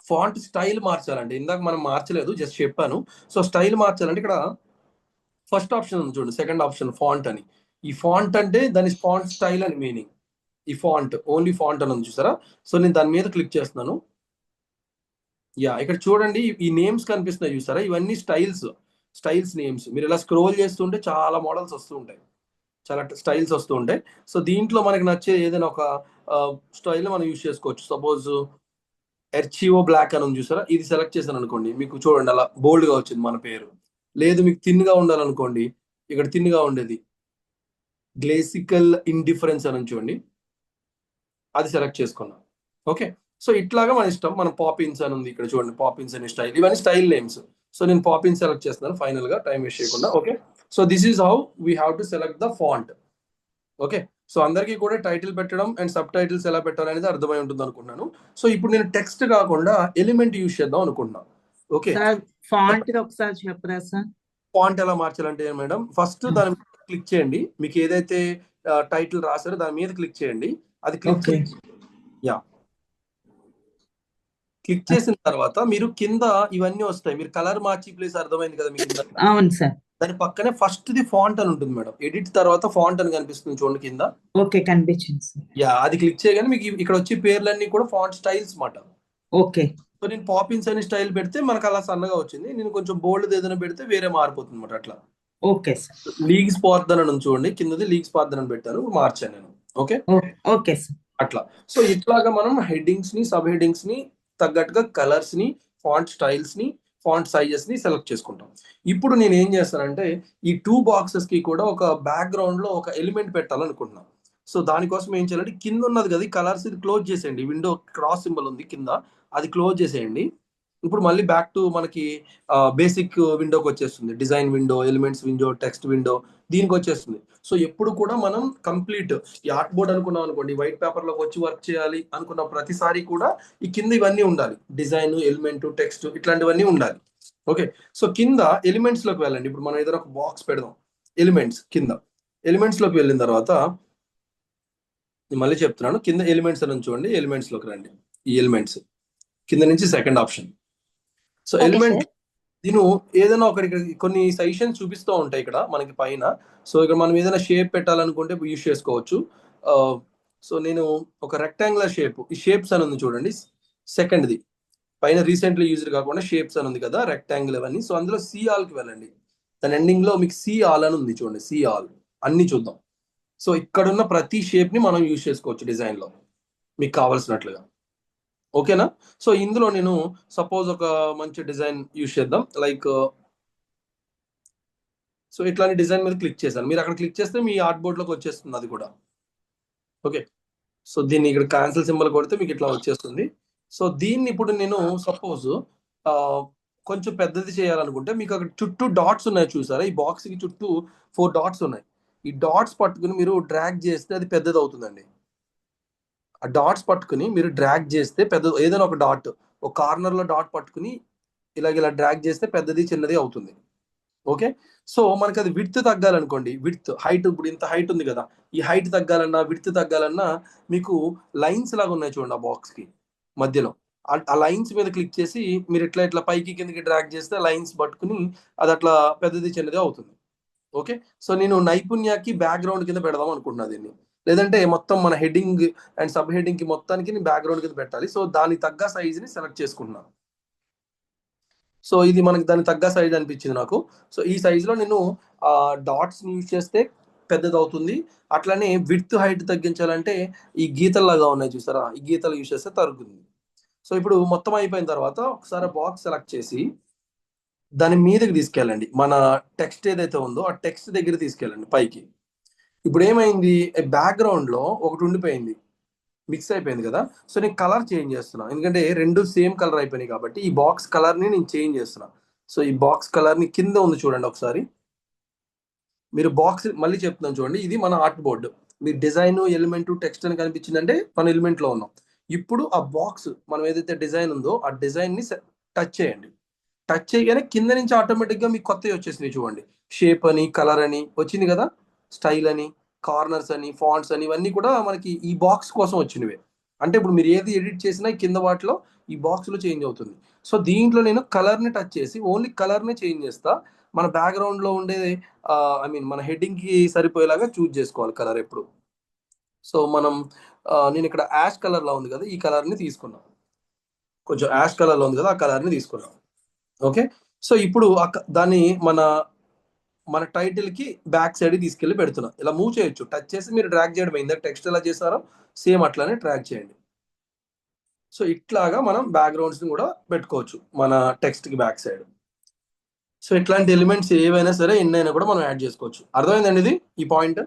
ఫాంట్ స్టైల్ మార్చాలంటే, ఇందాక మనం మార్చలేదు, జస్ట్ చెప్పాను. సో స్టైల్ మార్చాలంటే ఇక్కడ ఫస్ట్ ఆప్షన్ ఉంది చూడండి, సెకండ్ ఆప్షన్ ఫాంట్ అని. ఈ ఫాంట్ అంటే దాని ఫాంట్ స్టైల్ అని మీనింగ్. ఈ ఫాంట్, ఓన్లీ ఫాంట్ అని ఉంది చూసారా. సో నేను దాని మీద క్లిక్ చేస్తున్నాను. ఇక్కడ చూడండి, ఈ నేమ్స్ కనిపిస్తున్నాయి చూసారా, ఇవన్నీ స్టైల్స్ నేమ్స్. మీరు ఇలా స్క్రోల్ చేస్తుంటే చాలా మోడల్స్ వస్తూ ఉంటాయి, చాలా స్టైల్స్ వస్తూ ఉంటాయి. సో దీంట్లో మనకి నచ్చే ఏదైనా ఒక స్టైల్ మనం యూజ్ చేసుకోవచ్చు. సపోజ్ ఎర్చిఓ బ్లాక్ అని ఉంది చూసారా, ఇది సెలెక్ట్ చేశాను అనుకోండి, మీకు చూడండి అలా బోల్డ్ గా వచ్చింది మన పేరు. లేదు మీకు థిన్ గా ఉండాలనుకోండి, ఇక్కడ థిన్ గా ఉండేది గ్లేసికల్ ఇండిఫరెన్స్ అని చూడండి, అది సెలెక్ట్ చేసుకున్నాం. ఓకే, సో ఇట్లాగా మన ఇష్టం. మనం పాపిన్స్ అని ఉంది ఇక్కడ చూడండి, పాపిన్స్ అనే స్టైల్, ఇవన్నీ స్టైల్ నేమ్స్. సో నేను పాపిన్స్ సెలెక్ట్ చేస్తున్నాను ఫైనల్ గా, టైం వేస్ట్ చేయకుండా. Okay, so this is how we have to select the font. Okay, so అందరికీ కూడా టైటిల్ పెట్టడం అండ్ సబ్ టైటిల్స్ ఎలా పెట్టాలి అనేది అర్థమై ఉంటుంది అనుకుంటున్నాను. సో ఇప్పుడు నేను టెక్స్ట్ కాకుండా ఎలిమెంట్ యూజ్ చేద్దాం అనుకుంటున్నాను. ఓకే, సార్ ఫాంట్ ఒకసారి చెప్పరా సార్? ఫాంట్ ఎలా మార్చాలంటే మేడం, ఫస్ట్ దాని మీద క్లిక్ చేయండి. మీకు ఏదైతే టైటిల్ రాసారో దాని మీద క్లిక్ చేయండి. అది క్లిక్ క్లిక్ చేసిన తర్వాత మీరు కింద ఇవన్నీ వస్తాయి. మీరు కలర్ మార్చి ప్లేస్ అర్థమైంది కదా మీకు. అవును సార్. దాని పక్కనే ఫస్ట్ ది ఫాంట్ అని ఉంటుంది మేడం, ఎడిట్ తర్వాత ఫాంట్ అని కనిపిస్తుంది చూడండి కింద. ఓకే, కనిపించింది సార్. అది క్లిక్ చేయగానే మీకు ఇక్కడ వచ్చే పేర్లన్నీ కూడా ఫాంట్ స్టైల్స్ మాట. ఓకే, సో నేను పాపిన్స్ అని స్టైల్ పెడితే మనకు అలా సన్నగా వచ్చింది. నేను కొంచెం బోల్డ్ ఏదైనా పెడితే వేరే మారిపోతుంది అనమాట. అట్లా ఓకే సార్. లీగ్స్ పార్దన్ అని చూడండి, కిందది లీగ్స్ పార్దన్ అని పెట్టాను, మార్చాను నేను. Okay, okay sir. అట్లా. సో ఇట్లాగా మనం హెడ్డింగ్స్ ని, సబ్ హెడ్డింగ్స్ ని తగ్గట్టుగా కలర్స్ ని, ఫాంట్ స్టైల్స్ ని, ఫాంట్ సైజెస్ ని సెలెక్ట్ చేసుకుంటాం. ఇప్పుడు నేను ఏం చేస్తానంటే ఈ 2 బాక్సెస్ కి కూడా ఒక బ్యాక్గ్రౌండ్ లో ఒక ఎలిమెంట్ పెట్టాలనుకుంటున్నాను. సో దానికోసం ఏం చేయాలంటే కింద ఉన్నది కదా కలర్స్, ఇది క్లోజ్ చేసేయండి. విండో క్రాస్ సింబల్ ఉంది కింద, అది క్లోజ్ చేసేయండి. ఇప్పుడు మళ్ళీ బ్యాక్ టు మనకి బేసిక్ విండోకి వచ్చేస్తుంది. Design window, elements window, text window, దీనికి వచ్చేస్తుంది. సో ఎప్పుడు కూడా మనం కంప్లీట్ ఈ ఆర్ట్ బోర్డ్ అనుకున్నాం అనుకోండి, వైట్ పేపర్ లోకి వచ్చి వర్క్ చేయాలి అనుకున్న ప్రతిసారి కూడా ఈ కింద ఇవన్నీ ఉండాలి. డిజైన్, ఎలిమెంట్, టెక్స్ట్, ఇట్లాంటివన్నీ ఉండాలి. ఓకే, సో కింద ఎలిమెంట్స్ లోకి వెళ్ళండి. ఇప్పుడు మనం ఏదైనా ఒక బాక్స్ పెడదాం. ఎలిమెంట్స్ కింద, ఎలిమెంట్స్ లోకి వెళ్ళిన తర్వాత నేను మళ్ళీ చెప్తున్నాను, కింద ఎలిమెంట్స్ అని చూడండి. ఎలిమెంట్స్ లోకి రండి. ఈ ఎలిమెంట్స్ కింద నుంచి second option. So Okay, element sir. నేను ఏదైనా ఒకటి కొన్ని సజెషన్స్ చూపిస్తూ ఉంటాయి ఇక్కడ మనకి పైన. సో ఇక్కడ మనం ఏదైనా షేప్ పెట్టాలనుకుంటే యూస్ చేసుకోవచ్చు. సో నేను ఒక రెక్టాంగులర్ షేప్, ఈ షేప్స్ అని ఉంది చూడండి, సెకండ్ది పైన రీసెంట్లీ యూజ్డ్ కాకుండా షేప్స్ అని ఉంది కదా, రెక్టాంగిల్ అవన్నీ. సో అందులో సి ఆల్కి వెళ్ళండి. దాని ఎండింగ్ లో మీకు సి ఆల్ అని ఉంది చూడండి, సి ఆల్ అన్ని చూద్దాం. సో ఇక్కడ ఉన్న ప్రతి షేప్ ని మనం యూజ్ చేసుకోవచ్చు డిజైన్ లో మీకు కావాల్సినట్లుగా. ఓకేనా? సో ఇందులో నేను సపోజ్ ఒక మంచి డిజైన్ యూజ్ చేద్దాం. లైక్ సో ఇట్లాంటి డిజైన్ మీద క్లిక్ చేశాను. మీరు అక్కడ క్లిక్ చేస్తే మీ ఆర్ట్ బోర్డ్ లోకి వచ్చేస్తుంది అది కూడా. ఓకే, సో దీన్ని ఇక్కడ క్యాన్సిల్ సింబల్ కొడితే మీకు ఇట్లా వచ్చేస్తుంది. సో దీన్ని ఇప్పుడు నేను సపోజ్ కొంచెం పెద్దది చేయాలనుకుంటే మీకు అక్కడ చుట్టూ డాట్స్ ఉన్నాయి చూసారా, ఈ బాక్స్ కి చుట్టూ 4 డాట్స్ ఉన్నాయి. ఈ డాట్స్ పట్టుకుని మీరు డ్రాగ్ చేస్తే అది పెద్దది అవుతుందండి. ఆ డాట్స్ పట్టుకుని మీరు డ్రాగ్ చేస్తే పెద్ద, ఏదైనా ఒక డాట్, ఒక కార్నర్ లో డాట్ పట్టుకుని ఇలా డ్రాగ్ చేస్తే పెద్దది చిన్నది అవుతుంది. ఓకే, సో మనకి అది విడ్త్ తగ్గాలనుకోండి, విడ్త్ హైట్, ఇప్పుడు ఇంత హైట్ ఉంది కదా, ఈ హైట్ తగ్గాలన్నా విడ్త్ తగ్గాలన్నా మీకు లైన్స్ లాగా ఉన్నాయి చూడండి ఆ బాక్స్ కి మధ్యలో. ఆ లైన్స్ మీద క్లిక్ చేసి మీరు ఇట్లా పైకి కిందకి డ్రాగ్ చేస్తే లైన్స్ పట్టుకుని అది అట్లా పెద్దది చిన్నది అవుతుంది. ఓకే, సో నేను నైపుణ్యకి బ్యాక్గ్రౌండ్ కింద పెడదాం అనుకుంటున్నా దీన్ని. లేదంటే మొత్తం మన హెడ్డింగ్ అండ్ సబ్ హెడ్డింగ్ కి మొత్తానికి నేను బ్యాక్గ్రౌండ్ కింద పెట్టాలి. సో దానికి తగ్గ సైజ్ ని సెలెక్ట్ చేసుకుంటున్నాను. సో ఇది మనకి దానికి తగ్గ సైజ్ అనిపించింది నాకు. సో ఈ సైజ్ లో నేను డాట్స్ యూజ్ చేస్తే పెద్దది అవుతుంది. అట్లానే విడ్త్ హైట్ తగ్గించాలంటే ఈ గీతల్లాగా ఉన్నాయి చూసారా, ఈ గీతలు యూజ్ చేస్తే తగ్గుతుంది. సో ఇప్పుడు మొత్తం అయిపోయిన తర్వాత ఒకసారి బాక్స్ సెలెక్ట్ చేసి దాని మీదకి తీసుకెళ్ళండి. మన టెక్స్ట్ ఏదైతే ఉందో ఆ టెక్స్ట్ దగ్గర తీసుకెళ్ళండి పైకి. ఇప్పుడు ఏమైంది, బ్యాక్గ్రౌండ్ లో ఒకటి ఉండిపోయింది, మిక్స్ అయిపోయింది కదా. సో నేను కలర్ చేంజ్ చేస్తున్నా, ఎందుకంటే రెండు సేమ్ కలర్ అయిపోయినాయి కాబట్టి ఈ బాక్స్ కలర్ ని నేను చేంజ్ చేస్తున్నా. సో ఈ బాక్స్ కలర్ ని కింద ఉంది చూడండి ఒకసారి, మీరు బాక్స్ మళ్ళీ చెప్తున్నాను చూడండి, ఇది మన ఆర్ట్ బోర్డు. మీరు డిజైన్, ఎలిమెంట్, టెక్స్ట్ అని కనిపించిందంటే మన ఎలిమెంట్ లో ఉన్నాం. ఇప్పుడు ఆ బాక్స్ మనం ఏదైతే డిజైన్ ఉందో ఆ డిజైన్ ని టచ్ చేయండి. టచ్ చేయగానే కింద నుంచి ఆటోమేటిక్ గా మీకు కొత్తవి వచ్చేసినాయి చూడండి, షేప్ అని, కలర్ అని వచ్చింది కదా, స్టైల్ అని, కార్నర్స్ అని, ఫాంట్స్ అని, ఇవన్నీ కూడా మనకి ఈ బాక్స్ కోసం వచ్చినవే. అంటే ఇప్పుడు మీరు ఏది ఎడిట్ చేసినా కింద వాటిలో ఈ బాక్స్ లో చేంజ్ అవుతుంది. సో దీంట్లో నేను కలర్ ని టచ్ చేసి ఓన్లీ కలర్ ని చేంజ్ చేస్తా. మన బ్యాక్గ్రౌండ్ లో ఉండే మన హెడ్డింగ్ కి సరిపోయేలాగా చూజ్ చేసుకోవాలి కలర్ ఎప్పుడు. సో మనం నేను ఇక్కడ యాష్ కలర్ లో ఉంది కదా, ఈ కలర్ ని తీసుకున్నాం. కొంచెం యాష్ కలర్ లో ఉంది కదా, ఆ కలర్ ని తీసుకున్నాం. ఓకే, సో ఇప్పుడు దాన్ని మన టైటిల్ కి బ్యాక్ సైడ్ తీసుకెళ్లి పెడుతున్నా. ఇలా మూవ్ చేయొచ్చు, టచ్ చేసి మీరు డ్రాగ్ చేయడం అయిందా, టెక్స్ట్ ఎలా చేస్తారో సేమ్ అట్లానే డ్రాగ్ చేయండి. సో ఇట్లాగా మనం బ్యాక్గ్రౌండ్స్ ని కూడా పెట్టుకోవచ్చు మన టెక్స్ట్ కి బ్యాక్ సైడ్. సో ఇట్లాంటి ఎలిమెంట్స్ ఏవైనా సరే ఎన్నైనా కూడా మనం యాడ్ చేసుకోవచ్చు. అర్థమైందండి ఇది, ఈ point?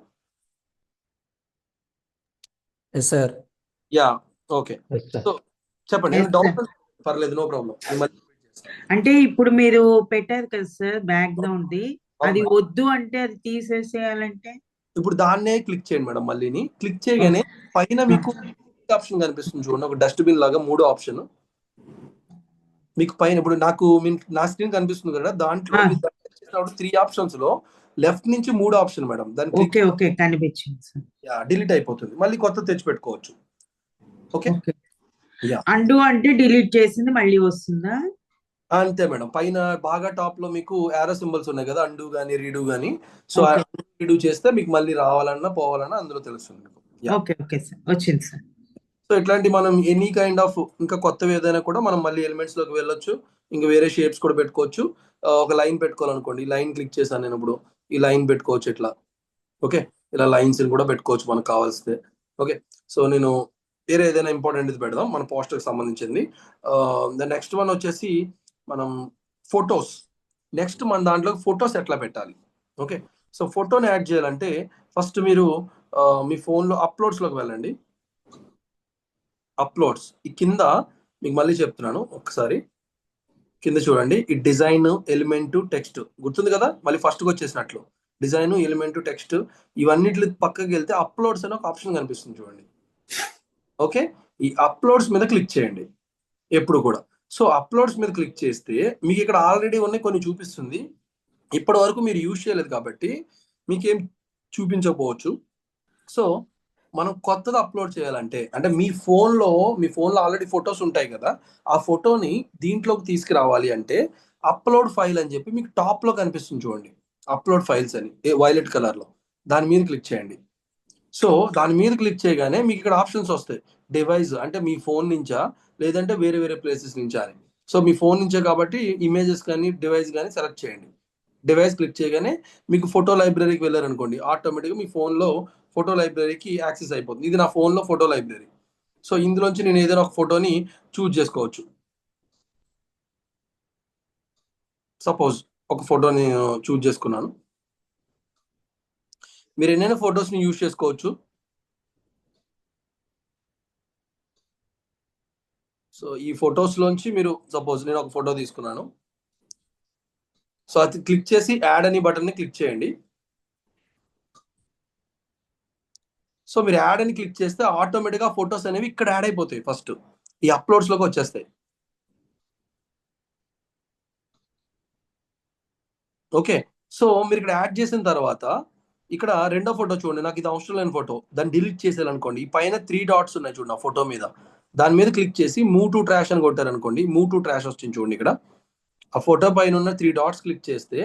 Yes sir. Yeah, okay. Yes, sir. So చెప్పండి, Yes, డౌట్ పర్లేదు, నో ప్రాబ్లం. అంటే ఇప్పుడు మీరు పెట్టారు కదా సార్ బ్యాక్గ్రౌండ్ ది, అది వద్దు అంటే అది తీసేసేయాలంటే ఇప్పుడు దాన్నే క్లిక్ చేయండి మేడం. మళ్ళీని క్లిక్ చేయగానే పైన మీకు ఆప్షన్ కనిపిస్తుంది చూడండి, ఒక డస్ట్బిన్ లాగా 3 ఆప్షన్ మీకు పైన. ఇప్పుడు నా స్క్రీన్ కనిపిస్తుంది కదా, దాంట్లో 3 ఆప్షన్స్ లో లెఫ్ట్ నుంచి 3 ఆప్షన్ మేడం. దాన్ని ఓకే ఓకే కనిపించింది సార్. డిలీట్ అయిపోతుంది, మళ్ళీ కొత్త తెచ్చి పెట్టుకోవచ్చు. ఓకే, అండు అంటే డిలీట్ చేసింది మళ్ళీ వస్తుందా? అంతే మేడం. పైన బాగా టాప్ లో మీకు యారో సింబల్స్ ఉన్నాయి కదా, అండు గానీ రీడు గానీ. సో రీడు చేస్తే మీకు మళ్ళీ రావాలన్నా పోవాలన్నా అందులో తెలుస్తుంది. ఓకే ఓకే సార్, వచ్చింది సార్. సో ఇట్లాంటి మనం ఎనీ కైండ్ ఆఫ్ ఇంకా కొత్తవి ఏదైనా కూడా మనం మళ్ళీ ఎలిమెంట్స్ లోకి వెళ్ళొచ్చు. ఇంకా వేరే షేప్స్ కూడా పెట్టుకోవచ్చు. ఒక లైన్ పెట్టుకోవాలనుకోండి, లైన్ క్లిక్ చేశాను నేను ఇప్పుడు, ఈ లైన్ పెట్టుకోవచ్చు ఇట్లా. ఓకే, ఇలా లైన్స్ కూడా పెట్టుకోవచ్చు మనకు కావాల్సితే. ఓకే, సో నేను వేరే ఏదైనా ఇంపార్టెంట్ ఇది పెడదాం మన పోస్టర్కి సంబంధించింది. ద నెక్స్ట్ వన్ వచ్చేసి మనం ఫొటోస్. నెక్స్ట్ మన దాంట్లో ఫొటోస్ ఎట్లా పెట్టాలి. ఓకే, సో ఫోటోని యాడ్ చేయాలంటే ఫస్ట్ మీరు మీ ఫోన్లో అప్లోడ్స్లోకి వెళ్ళండి. అప్లోడ్స్ ఈ కింద మీకు మళ్ళీ చెప్తున్నాను ఒకసారి, కింద చూడండి, ఈ డిజైన్, ఎలిమెంట్, టెక్స్ట్ గుర్తుంది కదా, మళ్ళీ ఫస్ట్కి వచ్చేసినట్లు డిజైన్, ఎలిమెంట్, టెక్స్ట్ ఇవన్నిటి పక్కకి వెళ్తే అప్లోడ్స్ అనే ఒక ఆప్షన్ కనిపిస్తుంది చూడండి. ఓకే, ఈ అప్లోడ్స్ మీద క్లిక్ చేయండి ఎప్పుడు కూడా. సో అప్లోడ్స్ మీద క్లిక్ చేస్తే మీకు ఇక్కడ ఆల్రెడీ ఉన్నాయి కొన్ని చూపిస్తుంది. ఇప్పటి వరకు మీరు యూజ్ చేయలేదు కాబట్టి మీకేం చూపించకపోవచ్చు. సో మనం కొత్తది అప్లోడ్ చేయాలంటే, అంటే మీ ఫోన్లో ఆల్రెడీ ఫొటోస్ ఉంటాయి కదా, ఆ ఫోటోని దీంట్లోకి తీసుకురావాలి అంటే అప్లోడ్ ఫైల్ అని చెప్పి మీకు టాప్లో కనిపిస్తుంది చూడండి, అప్లోడ్ ఫైల్స్ అని వైలెట్ కలర్లో, దాని మీద క్లిక్ చేయండి. సో దాని మీద క్లిక్ చేయగానే మీకు ఇక్కడ ఆప్షన్స్ వస్తాయి. డివైస్ అంటే మీ ఫోన్ నుంచా లేదంటే వేరే వేరే ప్లేసెస్ నుంచా అని. సో మీ ఫోన్ నుంచే కాబట్టి ఇమేజెస్ కానీ డివైస్ కానీ సెలెక్ట్ చేయండి. డివైస్ క్లిక్ చేయగానే మీకు ఫోటో లైబ్రరీకి వెళ్ళారనుకోండి, ఆటోమేటిక్గా మీ ఫోన్లో ఫోటో లైబ్రరీకి యాక్సెస్ అయిపోతుంది. ఇది నా ఫోన్లో ఫోటో లైబ్రరీ. సో ఇందులోంచి నేను ఏదైనా ఒక ఫోటోని చూజ్ చేసుకోవచ్చు. సపోజ్ ఒక ఫోటోని చూజ్ చేసుకున్నాను. మీరు ఎన్నైనా ఫొటోస్ని యూజ్ చేసుకోవచ్చు. సో ఈ ఫొటోస్లోంచి మీరు సపోజ్ నేను ఒక ఫోటో తీసుకున్నాను. సో అది క్లిక్ చేసి యాడ్ అని బటన్ని క్లిక్ చేయండి. సో మీరు యాడ్ అని క్లిక్ చేస్తే ఆటోమేటిక్గా ఫొటోస్ అనేవి ఇక్కడ యాడ్ అయిపోతాయి. ఫస్ట్ ఈ అప్లోడ్స్లోకి వచ్చేస్తాయి. ఓకే, సో మీరు ఇక్కడ యాడ్ చేసిన తర్వాత ఇక్కడ రెండో ఫోటో చూడండి, నాకు ఇది అవసరం లేని ఫోటో, దాన్ని డిలీట్ చేసేయాలనుకోండి, ఈ పైన 3 డాట్స్ ఉన్నాయి చూడండి ఆ ఫోటో మీద, దాని మీద క్లిక్ చేసి మూవ్ టు ట్రాష్ అని కొట్టారనుకోండి, మూవ్ టు ట్రాష్ వచ్చింది చూడండి. ఇక్కడ ఆ ఫోటో పైన ఉన్న 3 డాట్స్ క్లిక్ చేస్తే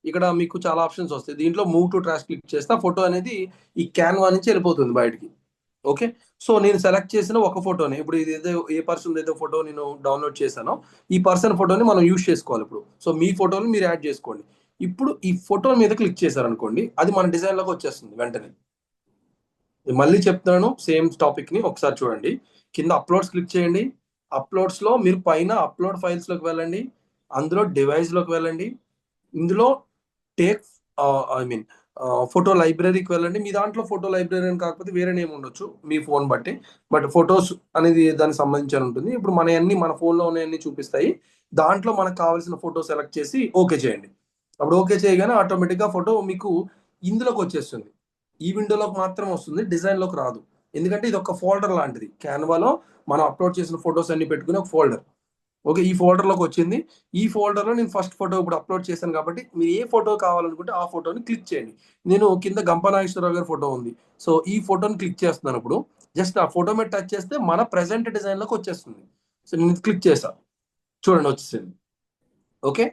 ఇక్కడ మీకు చాలా ఆప్షన్స్ వస్తాయి. దీంట్లో మూవ్ టు ట్రాష్ క్లిక్ చేస్తే ఆ ఫోటో అనేది ఈ క్యాన్వా నుంచి వెళ్ళిపోతుంది బయటికి. ఓకే, సో నేను సెలెక్ట్ చేసిన ఒక ఫోటోని, ఇప్పుడు ఇది ఏదో ఏ పర్సన్ ఏదో ఫోటో నేను డౌన్లోడ్ చేశానో ఈ పర్సన్ ఫోటోని మనం యూజ్ చేసుకోవాలి ఇప్పుడు. సో మీ ఫోటోని మీరు యాడ్ చేసుకోండి. ఇప్పుడు ఈ ఫోటో మీద క్లిక్ చేశారనుకోండి, అది మన డిజైన్లోకి వచ్చేస్తుంది వెంటనే. మళ్ళీ చెప్తున్నాను సేమ్ టాపిక్ని ఒకసారి చూడండి. కింద అప్లోడ్స్ క్లిక్ చేయండి. అప్లోడ్స్లో మీరు పైన అప్లోడ్ ఫైల్స్లోకి వెళ్ళండి, అందులో డివైస్లోకి వెళ్ళండి, ఇందులో టేక్ ఫోటో లైబ్రరీకి వెళ్ళండి. మీ దాంట్లో ఫోటో లైబ్రరీ అని కాకపోతే వేరే నేమ్ ఉండొచ్చు మీ ఫోన్ బట్టి, బట్ ఫొటోస్ అనేది దానికి సంబంధించి ఉంటుంది. ఇప్పుడు మన అన్ని మన ఫోన్లో ఉన్నాయన్నీ చూపిస్తాయి. దాంట్లో మనకు కావాల్సిన ఫోటో సెలెక్ట్ చేసి ఓకే చేయండి. అప్పుడు ఓకే చేయగానే ఆటోమేటిక్గా ఫోటో మీకు ఇందులోకి వచ్చేస్తుంది. ఈ విండోలోకి మాత్రం వస్తుంది, డిజైన్లోకి రాదు. ఎందుకంటే ఇది ఒక ఫోల్డర్ లాంటిది. క్యాన్వాలో మనం అప్లోడ్ చేసిన ఫొటోస్ అన్ని పెట్టుకుని ఒక ఫోల్డర్. ఓకే, ఈ ఫోల్డర్లోకి వచ్చింది. ఈ ఫోల్డర్లో నేను ఫస్ట్ ఫోటో ఇప్పుడు అప్లోడ్ చేశాను కాబట్టి మీరు ఏ ఫోటో కావాలనుకుంటే ఆ ఫోటోని క్లిక్ చేయండి. నేను కింద గంపనాగేశ్వరరావు గారి ఫోటో ఉంది. సో ఈ ఫోటోని క్లిక్ చేస్తున్నాను. ఇప్పుడు జస్ట్ ఆ ఫోటో మీద టచ్ చేస్తే మన ప్రెసెంట్ డిజైన్లోకి వచ్చేస్తుంది. సో నేను క్లిక్ చేసా, చూడండి వచ్చేసింది. ఓకే,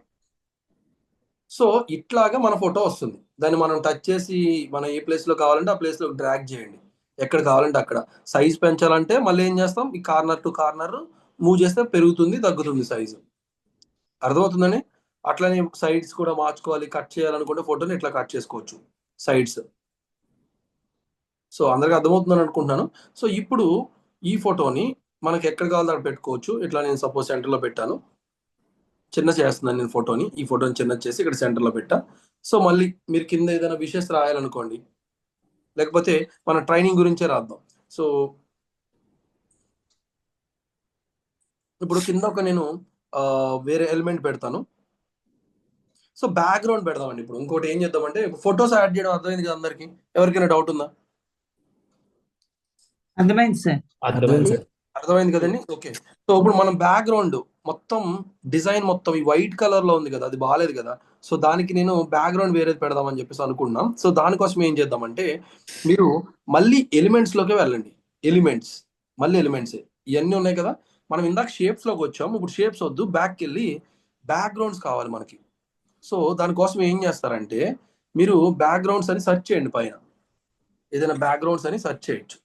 సో ఇట్లాగా మన ఫోటో వస్తుంది. దాన్ని మనం టచ్ చేసి మనం ఏ ప్లేస్లో కావాలంటే ఆ ప్లేస్లో డ్రాగ్ చేయండి, ఎక్కడ కావాలంటే అక్కడ. సైజ్ పెంచాలంటే మళ్ళీ ఏం చేస్తాం, ఈ కార్నర్ టు కార్నర్ మూవ్ చేస్తే పెరుగుతుంది తగ్గుతుంది సైజు. అర్థమవుతుందని. అట్లనే సైడ్స్ కూడా మార్చుకోవాలి, కట్ చేయాలనుకుంటే ఫోటోని ఇట్లా కట్ చేసుకోవచ్చు సైడ్స్. సో అందరికి అర్థమవుతుందని అనుకుంటున్నాను. సో ఇప్పుడు ఈ ఫోటోని మనకి ఎక్కడ కావాలో అక్కడ పెట్టుకోవచ్చు. ఇట్లా నేను సపోజ్ సెంటర్లో పెట్టాను, చిన్న చేస్తున్నాను నేను ఫోటోని. ఈ ఫోటోని చిన్న చేసి ఇక్కడ సెంటర్లో పెట్టా. సో మళ్ళీ మీరు కింద ఏదైనా విషెస్ రాయాలనుకోండి, లేకపోతే మన ట్రైనింగ్ గురించే రాద్దాం. సో ఇప్పుడు కింద ఒక నేను వేరే ఎలిమెంట్ పెడతాను. సో బ్యాక్గ్రౌండ్ పెడదామండి. ఇప్పుడు ఇంకోటి ఏం చేద్దామంటే, ఫొటోస్ యాడ్ చేయడం అర్థమైంది కదా అందరికి, ఎవరికైనా డౌట్ ఉందా? అర్థమైంది సార్. అర్థమైంది కదండి. ఓకే, సో ఇప్పుడు మనం బ్యాక్గ్రౌండ్ మొత్తం డిజైన్ మొత్తం ఈ వైట్ కలర్ లో ఉంది కదా, అది బాగాలేదు కదా. సో దానికి నేను బ్యాక్గ్రౌండ్ వేరేది పెడదామని చెప్పేసి అనుకున్నాం. సో దానికోసం ఏం చేద్దామంటే, మీరు మళ్ళీ ఎలిమెంట్స్ లోకి వెళ్ళండి. ఎలిమెంట్స్, మళ్ళీ ఎలిమెంట్స్ ఇవన్నీ ఉన్నాయి కదా. మనం ఇందాక షేప్స్ లోకి వచ్చాము, ఇప్పుడు షేప్స్ వద్దు, బ్యాక్కి వెళ్ళి బ్యాక్గ్రౌండ్స్ కావాలి మనకి. సో దానికోసం ఏం చేస్తారంటే, మీరు బ్యాక్గ్రౌండ్స్ అని సెర్చ్ చేయండి. పైన ఏదైనా బ్యాక్గ్రౌండ్స్ అని సెర్చ్ చేయొచ్చు.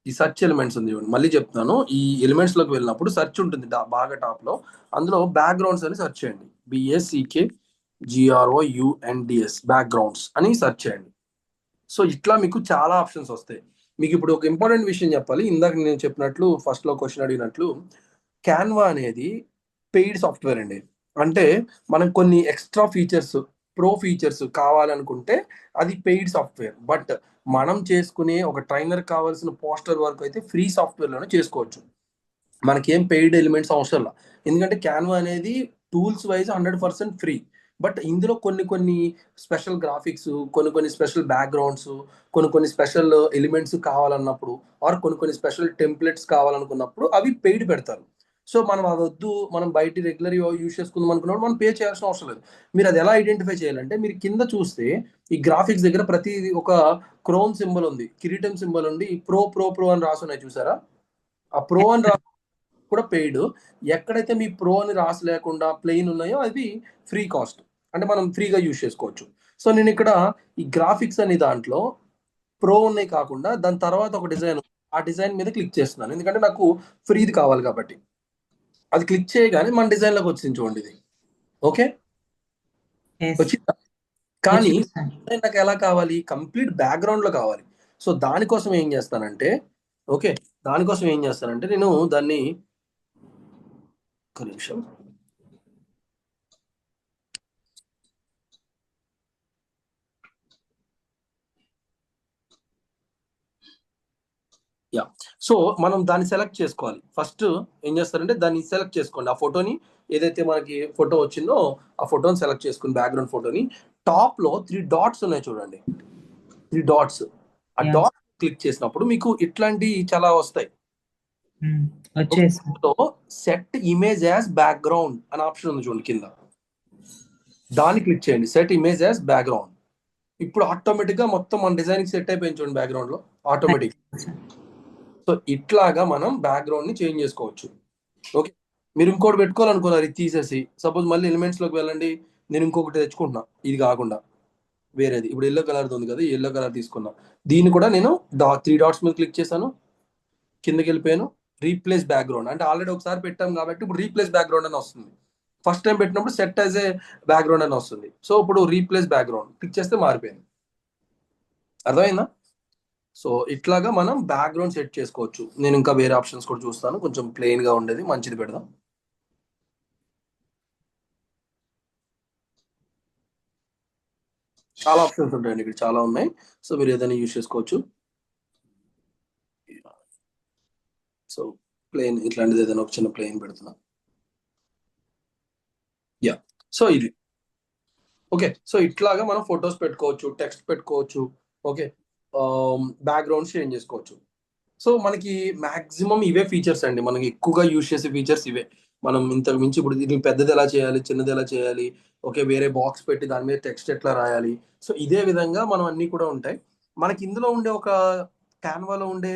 ఈ సెర్చ్ ఎలిమెంట్స్ ఉంది చూడండి, మళ్ళీ చెప్తాను. ఈ ఎలిమెంట్స్ లోకి వెళ్ళినప్పుడు సెర్చ్ ఉంటుంది బాగా టాప్ లో. అందులో బ్యాక్గ్రౌండ్స్ అని సెర్చ్ చేయండి. BACKGROUNDS బ్యాక్గ్రౌండ్స్ అని సెర్చ్ చేయండి. సో ఇట్లా మీకు చాలా ఆప్షన్స్ వస్తాయి. మీకు ఇప్పుడు ఒక ఇంపార్టెంట్ విషయం చెప్పాలి. ఇందాక నేను చెప్పినట్లు ఫస్ట్ లో క్వశ్చన్ అడిగినట్లు, క్యాన్వా అనేది పెయిడ్ సాఫ్ట్వేర్ అండి. అంటే మనం కొన్ని ఎక్స్ట్రా ఫీచర్స్, ప్రో ఫీచర్స్ కావాలనుకుంటే అది పెయిడ్ సాఫ్ట్వేర్. బట్ మనం చేసుకునే ఒక ట్రైనర్ కావాల్సిన పోస్టర్ వర్క్ అయితే ఫ్రీ సాఫ్ట్వేర్ లోనే చేసుకోవచ్చు. మనకేం పెయిడ్ ఎలిమెంట్స్ అవసరం లేదు. ఎందుకంటే క్యాన్వా అనేది టూల్స్ వైజ్ 100% ఫ్రీ. బట్ ఇందులో కొన్ని స్పెషల్ గ్రాఫిక్స్, కొన్ని స్పెషల్ బ్యాక్గ్రౌండ్స్, కొన్ని స్పెషల్ ఎలిమెంట్స్ కావాలన్నప్పుడు, ఆర్ కొన్ని స్పెషల్ టెంప్లెట్స్ కావాలనుకున్నప్పుడు అవి పెయిడ్ పెడతారు. సో మనం అది వద్దు, మనం బయట రెగ్యులర్ యూజ్ చేసుకుందాం అనుకున్నప్పుడు మనం పే చేయాల్సిన అవసరం లేదు. మీరు అది ఎలా ఐడెంటిఫై చేయాలంటే, మీరు కింద చూస్తే ఈ గ్రాఫిక్స్ దగ్గర ప్రతి ఒక క్రోమ్ సింబల్ ఉంది, కిరీటం సింబల్ ఉంది, ప్రో అని రాసున్నాయి చూసారా? ఆ ప్రో అని కూడా పెయిడ్. ఎక్కడైతే మీ ప్రో అని రాసి లేకుండా ప్లెయిన్ ఉన్నాయో అది ఫ్రీ కాస్ట్, అంటే మనం ఫ్రీగా యూజ్ చేసుకోవచ్చు. సో నేను ఇక్కడ ఈ గ్రాఫిక్స్ అనే దాంట్లో ప్రో ఉన్నాయి కాకుండా దాని తర్వాత ఒక డిజైన్, ఆ డిజైన్ మీద క్లిక్ చేస్తున్నాను, ఎందుకంటే నాకు ఫ్రీది కావాలి కాబట్టి. అది క్లిక్ చేయగానే మన డిజైన్ లోకి వచ్చింది చూడండి ఇది. ఓకే, వచ్చిందా? కానీ నాకు ఎలా కావాలి? కంప్లీట్ బ్యాక్గ్రౌండ్ లో కావాలి. సో దానికోసం ఏం చేస్తానంటే నేను దాన్ని ఒక నిమిషం, సో మనం దాన్ని సెలెక్ట్ చేసుకోవాలి. ఫస్ట్ ఏం చేస్తారంటే దాన్ని సెలెక్ట్ చేసుకోండి. ఆ ఫోటోని, ఏదైతే మనకి ఫోటో వచ్చిందో ఆ ఫోటోని సెలెక్ట్ చేసుకుని, బ్యాక్గ్రౌండ్ ఫోటోని టాప్ లో 3 డాట్స్ ఉన్నాయి చూడండి, 3 డాట్స్. ఆ డాట్ క్లిక్ చేసినప్పుడు మీకు ఇట్లాంటి చాలా వస్తాయి. సెట్ ఇమేజ్ యాజ్ బ్యాక్గ్రౌండ్ అనే ఆప్షన్ ఉంది చూడండి కింద, దాన్ని క్లిక్ చేయండి. Set image as background. ఇప్పుడు ఆటోమేటిక్ గా మొత్తం మన డిజైన్ సెట్ అయిపోయింది చూడండి బ్యాక్గ్రౌండ్ లో ఆటోమేటిక్. సో ఇట్లాగా మనం బ్యాక్గ్రౌండ్ ని చేంజ్ చేసుకోవచ్చు. ఓకే, మీరు ఇంకోటి పెట్టుకోవాలనుకున్నారు, ఇది తీసేసి సపోజ్ మళ్ళీ ఎలిమెంట్స్ లోకి వెళ్ళండి, నేను ఇంకొకటి తెచ్చుకుంటున్నా ఇది కాకుండా వేరేది. ఇప్పుడు ఎల్లో కలర్ ఉంది కదా, ఎల్లో కలర్ తీసుకున్నా. దీన్ని కూడా నేను 3 డాట్స్ మీద క్లిక్ చేశాను, కిందకి వెళ్ళిపోయాను, రీప్లేస్ బ్యాక్గ్రౌండ్ అంటే ఆల్రెడీ ఒకసారి పెట్టాం కాబట్టి ఇప్పుడు రీప్లేస్ బ్యాక్గ్రౌండ్ అని వస్తుంది. ఫస్ట్ టైం పెట్టినప్పుడు సెట్ యాజ్ ఏ బ్యాక్గ్రౌండ్ అని వస్తుంది. సో ఇప్పుడు రీప్లేస్ బ్యాక్గ్రౌండ్ క్లిక్ చేస్తే మారిపోయింది. అర్థమైందా? సో ఇట్లాగా మనం బ్యాక్గ్రౌండ్ సెట్ చేసుకోవచ్చు. నేను ఇంకా వేరే ఆప్షన్స్ కూడా చూస్తాను, కొంచెం ప్లెయిన్ గా ఉండేది మంచిది పెడదాం. చాలా ఆప్షన్స్ ఉంటాయండి ఇక్కడ, చాలా ఉన్నాయి. సో మీరు ఏదైనా యూజ్ చేసుకోవచ్చు. సో ప్లెయిన్ ఇట్లాంటిది ఏదైనా ఒక చిన్న ప్లెయిన్ పెడుతున్నా. సో ఇది ఓకే. సో ఇట్లాగా మనం ఫొటోస్ పెట్టుకోవచ్చు, టెక్స్ట్ పెట్టుకోవచ్చు. ఓకే, బ్యాక్గ్రౌండ్స్ చేంజ్ చేసుకోవచ్చు. సో మనకి మాక్సిమం ఇవే ఫీచర్స్ అండి, మనకి ఎక్కువగా యూజ్ చేసే ఫీచర్స్ ఇవే. మనం ఇంతకు మించి ఇప్పుడు దీన్ని పెద్దది ఎలా చేయాలి, చిన్నది ఎలా చేయాలి, ఓకే, వేరే బాక్స్ పెట్టి దాని మీద టెక్స్ట్ ఎట్లా రాయాలి, సో ఇదే విధంగా మనం అన్ని కూడా ఉంటాయి. మనకి ఇందులో ఉండే ఒక క్యాన్వాలో ఉండే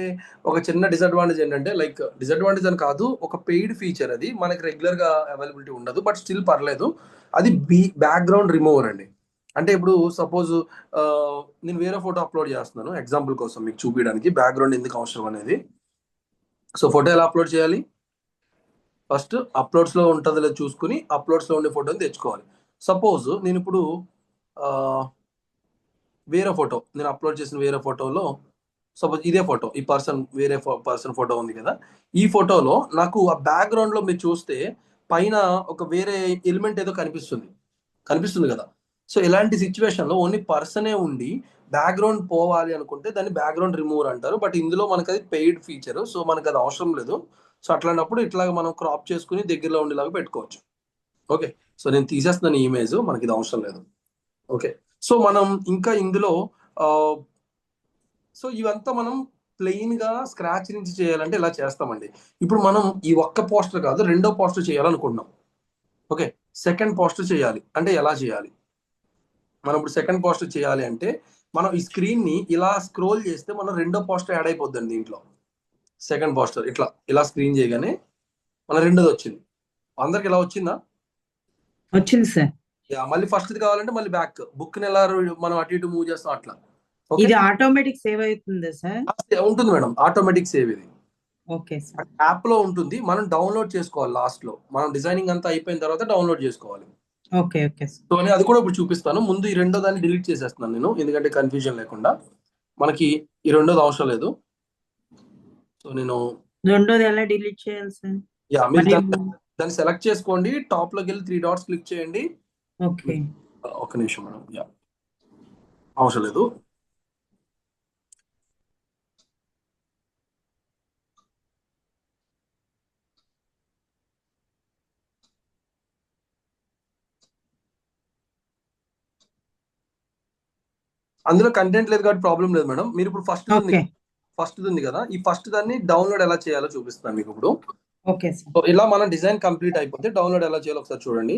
ఒక చిన్న డిసడ్వాంటేజ్ ఏంటంటే, లైక్ డిసడ్వాంటేజ్ అని కాదు, ఒక పెయిడ్ ఫీచర్ అది మనకి రెగ్యులర్ గా అవైలబిలిటీ ఉండదు, బట్ స్టిల్ పర్లేదు. అది బ్యాక్గ్రౌండ్ రిమూవర్ అండి. అంటే ఇప్పుడు సపోజ్ నేను వేరే ఫోటో అప్లోడ్ చేస్తున్నాను ఎగ్జాంపుల్ కోసం మీకు చూపించడానికి బ్యాక్గ్రౌండ్ ఎందుకు అవసరం అనేది. సో ఫోటో ఎలా అప్లోడ్ చేయాలి? ఫస్ట్ అప్లోడ్స్ లో ఉంటుందో లేదో చూసుకుని అప్లోడ్స్ లో ఉండే ఫోటోని తెచ్చుకోవాలి. సపోజ్ నేను ఇప్పుడు వేరే ఫోటో, నేను అప్లోడ్ చేసిన వేరే ఫోటోలో సపోజ్ ఇదే ఫోటో, ఈ వేరే పర్సన్ ఫోటో ఉంది కదా, ఈ ఫోటోలో నాకు ఆ బ్యాక్గ్రౌండ్ లో మీరు చూస్తే పైన ఒక వేరే ఎలిమెంట్ ఏదో కనిపిస్తుంది కదా. సో ఇలాంటి సిచ్యువేషన్ లో ఓన్లీ పర్సనే ఉండి బ్యాక్గ్రౌండ్ పోవాలి అనుకుంటే దాన్ని బ్యాక్గ్రౌండ్ రిమూవర్ అంటారు. బట్ ఇందులో మనకు అది పెయిడ్ ఫీచర్, సో మనకు అది అవసరం లేదు. సో అట్లాంటప్పుడు ఇట్లాగా మనం క్రాప్ చేసుకుని దగ్గరలో ఉండేలాగా పెట్టుకోవచ్చు. ఓకే, సో నేను తీసేస్తున్నాను ఈ ఇమేజ్, మనకి ఇది అవసరం లేదు. ఓకే, సో మనం ఇంకా ఇందులో సో ఇవంతా మనం ప్లెయిన్ గా స్క్రాచ్ నుంచి చేయాలంటే ఇలా చేస్తామండి. ఇప్పుడు మనం ఈ ఒక్క పోస్టర్ కాదు, రెండో పోస్టర్ చేయాలనుకుంటున్నాం. ఓకే, సెకండ్ పోస్టర్ చేయాలి అంటే ఎలా చేయాలి? మనం ఇప్పుడు సెకండ్ పోస్టర్ చేయాలి అంటే మనం ఈ స్క్రీన్ ని ఇలా స్క్రోల్ చేస్తే మనం రెండో పోస్టర్ యాడ్ అయిపోద్దండి దీంట్లో. సెకండ్ పోస్టర్ ఇలా స్క్రీన్ చేయగానే మన రెండోది వచ్చింది. అందరికి ఇలా వచ్చిందా? వచ్చింది సార్. మళ్ళీ ఫస్ట్ కావాలంటే మళ్ళీ బ్యాక్, బుక్ ని ఎలా మనం అటు ఇటు మూవ్ చేస్తాం అట్లా. ఓకే, ఇది ఆటోమేటిక్ సేవ్ అవుతుందా సార్? ఉంటుంది మేడం ఆటోమేటిక్ సేవ్ ఇది ఓకే సార్. యాప్ లో ఉంటుంది. మనం డౌన్లోడ్ చేసుకోవాలి. లాస్ట్ లో మనం డిజైనింగ్ అంతా అయిపోయిన తర్వాత డౌన్లోడ్ చేసుకోవాలి. Okay okay sir. సో నేను అది కూడా ఇప్పుడు చూపిస్తాను. ముందు ఈ రెండో దాన్ని డిలీట్ చేసేస్తున్నాను నేను, ఎందుకంటే కన్ఫ్యూజన్ లేకుండా. మనకి ఈ రెండోది అవసరం లేదు. సో నేను రెండోది ఎలా డిలీట్ చేయాలి సార్? మీరు మరి దాన్ని సెలెక్ట్ చేసుకోండి. టాప్ లోకి వెళ్ళి 3 డాట్స్ క్లిక్ చేయండి. ఓకే ఒక్క నిమిషం మేడం. అవసరం లేదు. అందులో కంటెంట్ లేదు కాబట్టి ప్రాబ్లం లేదు మేడం. మీరు ఇప్పుడు ఫస్ట్ ఓకే ఉంది కదా, ఈ ఫస్ట్ దాన్ని డౌన్లోడ్ ఎలా చేయాలో చూపిస్తాను మీకు ఇప్పుడు. Okay sir. సో ఇలా మన డిజైన్ కంప్లీట్ అయిపోతే డౌన్లోడ్ ఎలా చేయాలో ఒకసారి చూడండి.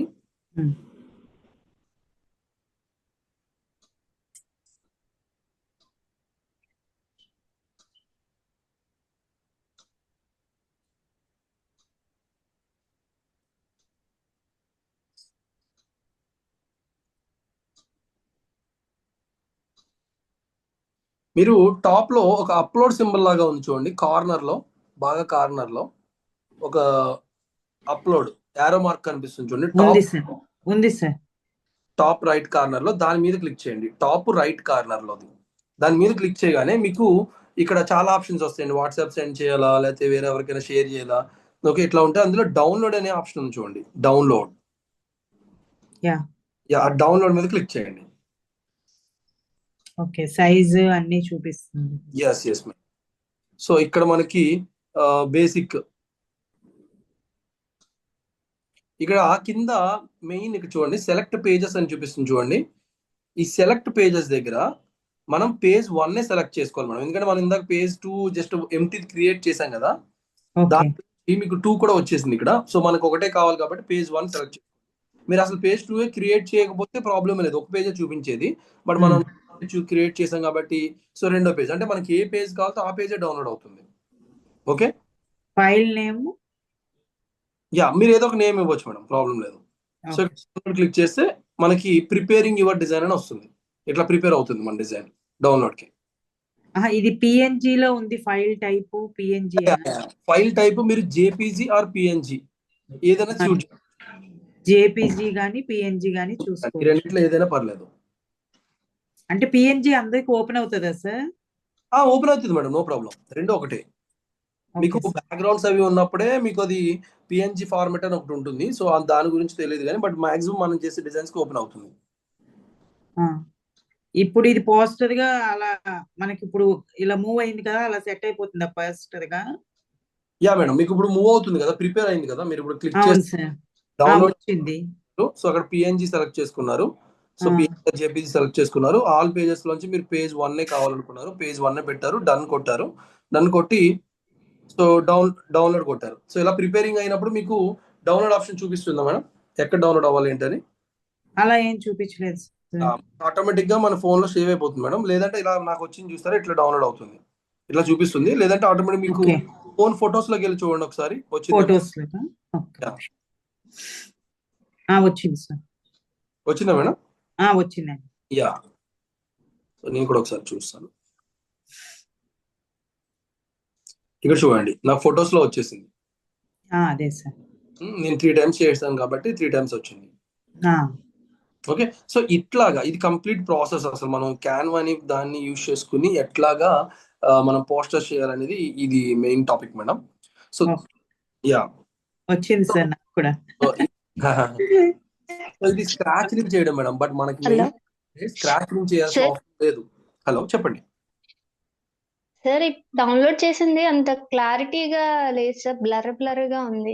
మీరు టాప్ లో ఒక అప్లోడ్ సింబల్ లాగా ఉంది చూడండి, కార్నర్ లో, బాగా కార్నర్ లో ఒక అప్లోడ్ యారో మార్క్ కనిపిస్తుంది చూడండి. ఉంది సార్, ఉంది సార్. టాప్ రైట్ కార్నర్ లో దాని మీద క్లిక్ చేయండి. టాప్ రైట్ కార్నర్ లో దాని మీద క్లిక్ చేయగానే మీకు ఇక్కడ చాలా ఆప్షన్స్ వస్తాయండి. వాట్సాప్ సెండ్ చేయాలా, లేకపోతే వేరే ఎవరికైనా షేర్ చేయాలా, ఓకే, ఇట్లా ఉంటే అందులో డౌన్లోడ్ అనే ఆప్షన్ ఉంది చూడండి. డౌన్లోడ్, డౌన్లోడ్ మీద క్లిక్ చేయండి. ఓకే, సైజ్ అన్ని చూపిస్తుంది. Yes madam. సో ఇక్కడ మనకి బేసిక్, ఇక్కడ కింద మెయిన్ ఇక్కడ చూడండి సెలెక్ట్ పేజెస్ అని చూపిస్తుంది చూడండి. ఈ సెలెక్ట్ పేజెస్ దగ్గర మనం పేజ్ 1 సెలెక్ట్ చేసుకోవాలి మేడం, ఎందుకంటే మనం ఇందాక పేజ్ 2 జస్ట్ ఎంటీ క్రియేట్ చేసాం కదా, దానికి మీకు 2 కూడా వచ్చేసింది ఇక్కడ. సో మనకు ఒకటే కావాలి కాబట్టి పేజ్ 1 సెలెక్ట్ చేసుకోవాలి. మీరు అసలు పేజ్ 2 క్రియేట్ చేయకపోతే ప్రాబ్లం లేదు, ఒక పేజే చూపించేది. బట్ మనం క్రియేట్ చేసాం కాబట్టి సో రెండో పేజ్, అంటే మనకి ఏ పేజ్ కావాలో ఆ పేజే డౌన్లోడ్ అవుతుంది. ఓకే, ఫైల్ నేమ్ మీరు ఏదో ఒక నేమ్ ఇవ్వచ్చు మేడం, ప్రాబ్లం లేదు. సో క్లిక్ చేస్తే మనకి ప్రిపేరింగ్ యువర్ డిజైన్ అని వస్తుంది. ఇట్లా ప్రిపేర్ అవుతుంది మన డిజైన్ డౌన్లోడ్ కి. ఇది PNG లో ఉంది. File type PNG. File type మీరు జేపీజీ ఆర్ పిఎన్జీ ఏదైనా చూడండి. JPG గానీ PNG గానీ చూసుకోవచ్చు. రెండిట్లో ఏదైనా పర్లేదు. అంటే PNG అందరికి ఓపెన్ అవుతుందా సార్? ఓపెన్ అవుతుంది మేడం, నో ప్రాబ్లం. రెండు ఒకటే. మీకు బ్యాక్గ్రౌండ్స్ అవి ఉన్నప్పుడే మీకు అది పిఎన్జి ఫార్మెట్ అని ఒకటి ఉంటుంది. సో దాని గురించి తెలియదు కానీ బట్ మాక్సిమం మనం చేసే డిజైన్స్ కి ఓపెన్ అవుతుంది. ఇప్పుడు ఇది పోస్టర్ గా అలా మనకి ఇప్పుడు ఇలా మూవ్ అయింది కదా, అలా సెట్ అయిపోతుందా పోస్టర్ గా? మేడం మీకు ఇప్పుడు మూవ్ అవుతుంది కదా, ప్రిపేర్ అయింది కదా, మీరు ఇప్పుడు క్లిక్ చేసి డౌన్లోడ్ వచ్చింది. సో అక్కడ పిఎన్జి సెలెక్ట్ చేసుకున్నారు. సో జేపీజీ సెలెక్ట్ చేసుకున్నారు. ఆల్ పేజెస్ లోంచి మీరు పేజ్ 1 కావాలనుకున్నారు, పేజ్ 1 పెట్టారు, డన్ కొట్టారు. డన్ కొట్టి సో డౌన్లోడ్ కొట్టారు. సో ఇలా ప్రిపేరింగ్ అయినప్పుడు మీకు డౌన్లోడ్ ఆప్షన్ చూపిస్తుందా మేడం, ఎక్కడ డౌన్లోడ్ అవ్వాలి ఏంటని? అలా ఏం చూపించలేదు. ఆటోమేటిక్ గా మన ఫోన్ లో సేవ్ అయిపోతుంది మేడం. లేదంటే ఇలా నాకు వచ్చింది చూస్తారా, ఇట్లా డౌన్లోడ్ అవుతుంది, ఇట్లా చూపిస్తుంది. లేదంటే ఆటోమేటిక్ మీకు ఫోన్ ఫొటోస్ లోకి వెళ్ళి చూడండి ఒకసారి. వచ్చింది సార్. వచ్చిందా మేడం? వచ్చిందండి. సో నేను కూడా ఒకసారి చూస్తాను. ఇక్కడ చూడండి నా ఫొటోస్ లో వచ్చేసింది. అదే సార్, నేను 3 టైమ్స్ చేస్తాను కాబట్టి 3 టైమ్స్ వచ్చింది. ఓకే, సో ఇట్లాగా ఇది కంప్లీట్ ప్రాసెస్. అసలు మనం క్యాన్వాని దాన్ని యూజ్ చేసుకుని ఎట్లాగా మనం పోస్టర్ చేయాలనేది ఇది మెయిన్ టాపిక్ మేడం. సో వచ్చింది సార్ నాకు కూడా. ఇది స్క్రాచ్ నుంచి చేయడం మేడం, బట్ మనకి స్క్రాచ్ నుంచి చేయాల్సిన అవసరం లేదు. హలో చెప్పండి సార్. డౌన్లోడ్ చేసింది అంత క్లారిటీగా లేదు సార్, బ్లర్ గా ఉంది.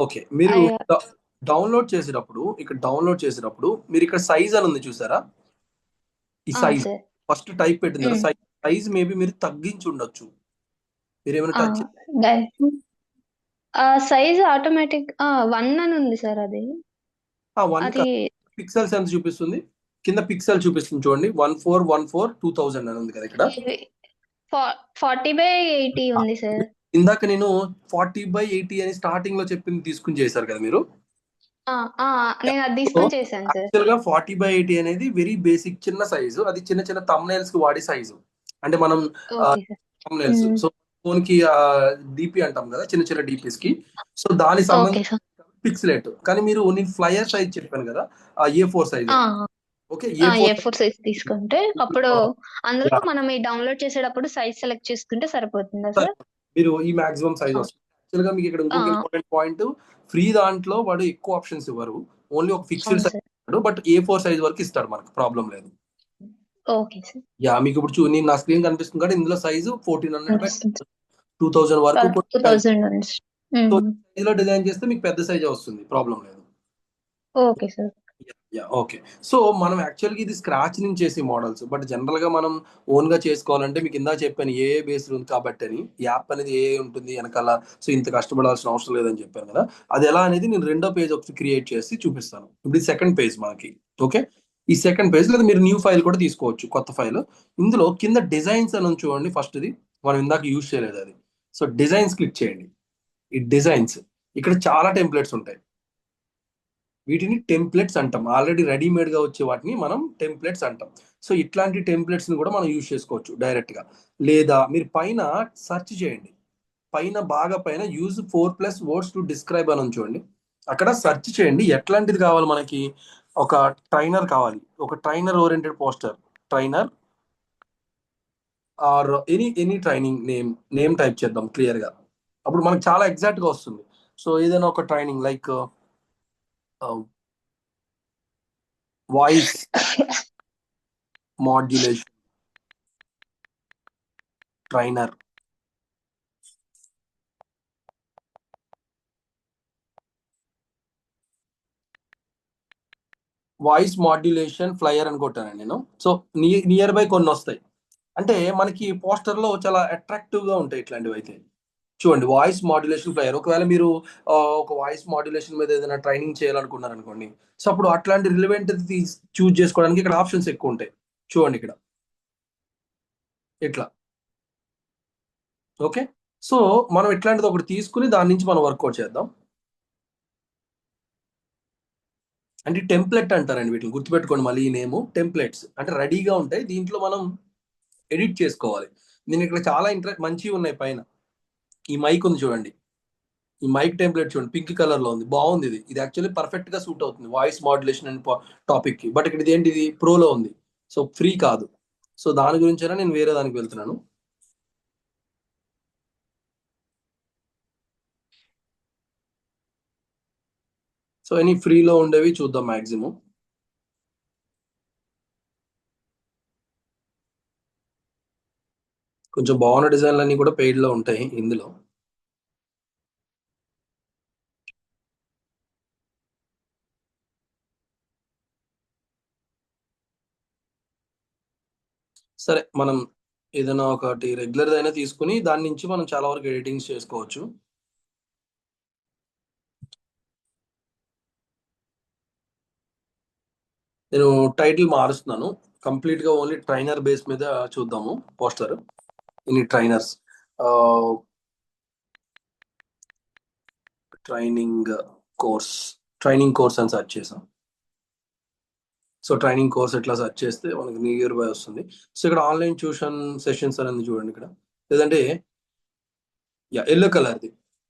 ఓకే, మీరు డౌన్లోడ్ చేసేటప్పుడు మీరు ఇక్కడ సైజ్ అని ఉంది చూసారా, ఈ సైజ్ ఫస్ట్ టైప్ పెట్టింది కదా, సైజ్ మేబీ మీరు తగ్గించి ఉండొచ్చు. మీరు ఏమైనా టచ్ సైజ్ ఆటోమేటిక్ 1 అని ఉంది సార్. అది 1 పిక్సెల్స్ ఎంత చూపిస్తుంది? కింద పిక్సెల్ చూపిస్తుంది చూడండి, 1414 2000 అని ఉంది కదా. ఇక్కడ 40/80 ఉంది సార్. ఇందాక నేను 40/80 అని స్టార్టింగ్ లో చెప్పింది తీసుకుని చేశారు కదా మీరు. నేను అది తీసుకొని చేశాను సార్. యాక్చువల్ గా 40/80 అనేది వెరీ బేసిక్ చిన్న సైజు. అది చిన్న చిన్న thumbnails కి వాడే సైజు. అంటే మనం okay sir. thumbnails so phone కి డిపి అంటాం కదా, చిన్న చిన్న డిపిస్ కి. సో దానికి ఓకే సంబంధించి సార్. పిక్సెలేట్. కానీ మీరు నేను ఫ్లయర్ సైజ్ చెప్పాను కదా, ఆ A4 size. Okay, A4 A4 size తీసుకుంటే అప్పుడు అందులో మనం ఈ డౌన్లోడ్ చేసేటప్పుడు సైజ్ సెలెక్ట్ చేసుకుంటే సరిపోతుందా సార్? మీరు ఈ మాక్సిమం సైజ్ వస్తుంది. యాక్చువల్ గా మీకు ఇక్కడ ఇంకొక ఇంపార్టెంట్ పాయింట్, ఫ్రీ దాంట్లో వాడు ఎక్కువ ఆప్షన్స్ ఇవ్వరు, ఓన్లీ ఒక ఫిక్స్డ్ అవును సైజ్ సార్. ఇస్తాడు. బట్ A4 సైజ్ వరకు ఇస్తాడు, మనకు ప్రాబ్లం లేదు. Okay sir. యా, మీకు ఇప్పుడు నేను నా స్క్రీన్ కనిపిస్తుంది కాబట్టి ఇందులో సైజు 1400 2000 వరకు 2000 సైజ్ లో డిజైన్ చేస్తే మీకు పెద్ద సైజ్ వస్తుంది, ప్రాబ్లం లేదు. Okay sir. ఓకే. సో మనం యాక్చువల్గా ఇది స్క్రాచ్ నుంచి చేసే మోడల్స్, బట్ జనరల్ గా మనం ఓన్ గా చేసుకోవాలంటే మీకు ఇందా చెప్పాను ఏ బేస్డ్ ఉంది కాబట్టి అని, యాప్ అనేది ఏ ఉంటుంది వెనకాల, సో ఇంత కష్టపడాల్సిన అవసరం లేదని చెప్పాను కదా. అది ఎలా అనేది నేను రెండో పేజ్ ఒకటి క్రియేట్ చేసి చూపిస్తాను. ఇప్పుడు ఈ సెకండ్ పేజ్ మనకి. ఓకే, ఈ సెకండ్ పేజ్ లేదా మీరు న్యూ ఫైల్ కూడా తీసుకోవచ్చు, కొత్త ఫైల్. ఇందులో కింద డిజైన్స్ అని చూడండి, ఫస్ట్ ఇది మనం ఇందాక యూజ్ చేయలేదు అది. సో డిజైన్స్ క్లిక్ చేయండి. ఈ డిజైన్స్ ఇక్కడ చాలా టెంప్లెట్స్ ఉంటాయి, వీటిని టెంప్లెట్స్ అంటాం. ఆల్రెడీ రెడీమేడ్ గా వచ్చే వాటిని మనం టెంప్లెట్స్ అంటాం. సో ఇట్లాంటి టెంప్లెట్స్ ని కూడా మనం యూజ్ చేసుకోవచ్చు డైరెక్ట్ గా. లేదా మీరు పైన సెర్చ్ చేయండి, పైన బాగా పైన యూజ్ 4+ words టు డిస్క్రైబ్ అని చూడండి, అక్కడ సెర్చ్ చేయండి. ఎట్లాంటిది కావాలి మనకి? ఒక ట్రైనర్ కావాలి, ఒక trainer oriented poster, trainer or any training name type చేద్దాం క్లియర్ గా. అప్పుడు మనకు చాలా ఎగ్జాక్ట్ గా వస్తుంది. సో ఏదైనా ఒక training like voice modulation trainer, voice modulation flyer అని కొట్టాను నేను. సో నియర్ బై కొన్ని వస్తాయి. అంటే మనకి పోస్టర్ లో చాలా అట్రాక్టివ్ గా ఉంటాయి ఇట్లాంటివి. అయితే చూడండి, వాయిస్ మాడ్యులేషన్ ఫ్లయర్. ఒకవేళ మీరు ఒక వాయిస్ మాడ్యులేషన్ మీద ఏదైనా ట్రైనింగ్ చేయాలనుకున్నారు అనుకోండి, సో అప్పుడు అట్లాంటి రిలవెంట్ చూజ్ చేసుకోవడానికి ఇక్కడ ఆప్షన్స్ ఎక్కువ ఉంటాయి. చూడండి ఇక్కడ ఇట్లా. ఓకే, సో మనం ఇట్లాంటిది ఒకటి తీసుకుని దాని నుంచి మనం వర్కౌట్ చేద్దాం. అంటే టెంప్లెట్ అంటారండి వీటిని, గుర్తుపెట్టుకోండి. మళ్ళీ ఈ నేమ్ టెంప్లెట్స్ అంటే రెడీగా ఉంటాయి, దీంట్లో మనం ఎడిట్ చేసుకోవాలి. నేను ఇక్కడ చాలా మంచివి ఉన్నాయి. పైన ఈ మైక్ ఉంది చూడండి, ఈ మైక్ టెంప్లెట్ చూడండి, పింక్ కలర్ లో ఉంది, బాగుంది. ఇది యాక్చువల్లీ పర్ఫెక్ట్ గా సూట్ అవుతుంది వాయిస్ మాడ్యులేషన్ అండ్ టాపిక్ కి. బట్ ఇక్కడ ఇది ఏంటి, ఇది ప్రోలో ఉంది, సో ఫ్రీ కాదు. సో దాని గురించైనా నేను వేరే దానికి వెళ్తున్నాను. సో ఎనీ ఫ్రీలో ఉండేవి చూద్దాం మాక్సిమం. కొంచెం బాగున్న డిజైన్లు అన్ని కూడా పెయిడ్ లో ఉంటాయి ఇందులో. సరే, మనం ఏదైనా ఒకటి రెగ్యులర్ అయినా తీసుకుని దాని నుంచి మనం చాలా వరకు ఎడిటింగ్స్ చేసుకోవచ్చు. నేను టైటిల్ మారుస్తున్నాను, కంప్లీట్ గా ఓన్లీ ట్రైనర్ బేస్ మీద చూద్దాము పోస్టర్. ఇన్ని ట్రైనర్స్ ట్రైనింగ్ కోర్స్ అని సెర్చ్ చేసాం. సో ట్రైనింగ్ కోర్స్ ఎట్లా సెర్చ్ చేస్తే మనకి నియర్ బై వస్తుంది. సో ఇక్కడ ఆన్లైన్ ట్యూషన్ సెషన్స్ అనేది చూడండి ఇక్కడ, లేదంటే ఎల్లో కలర్ది.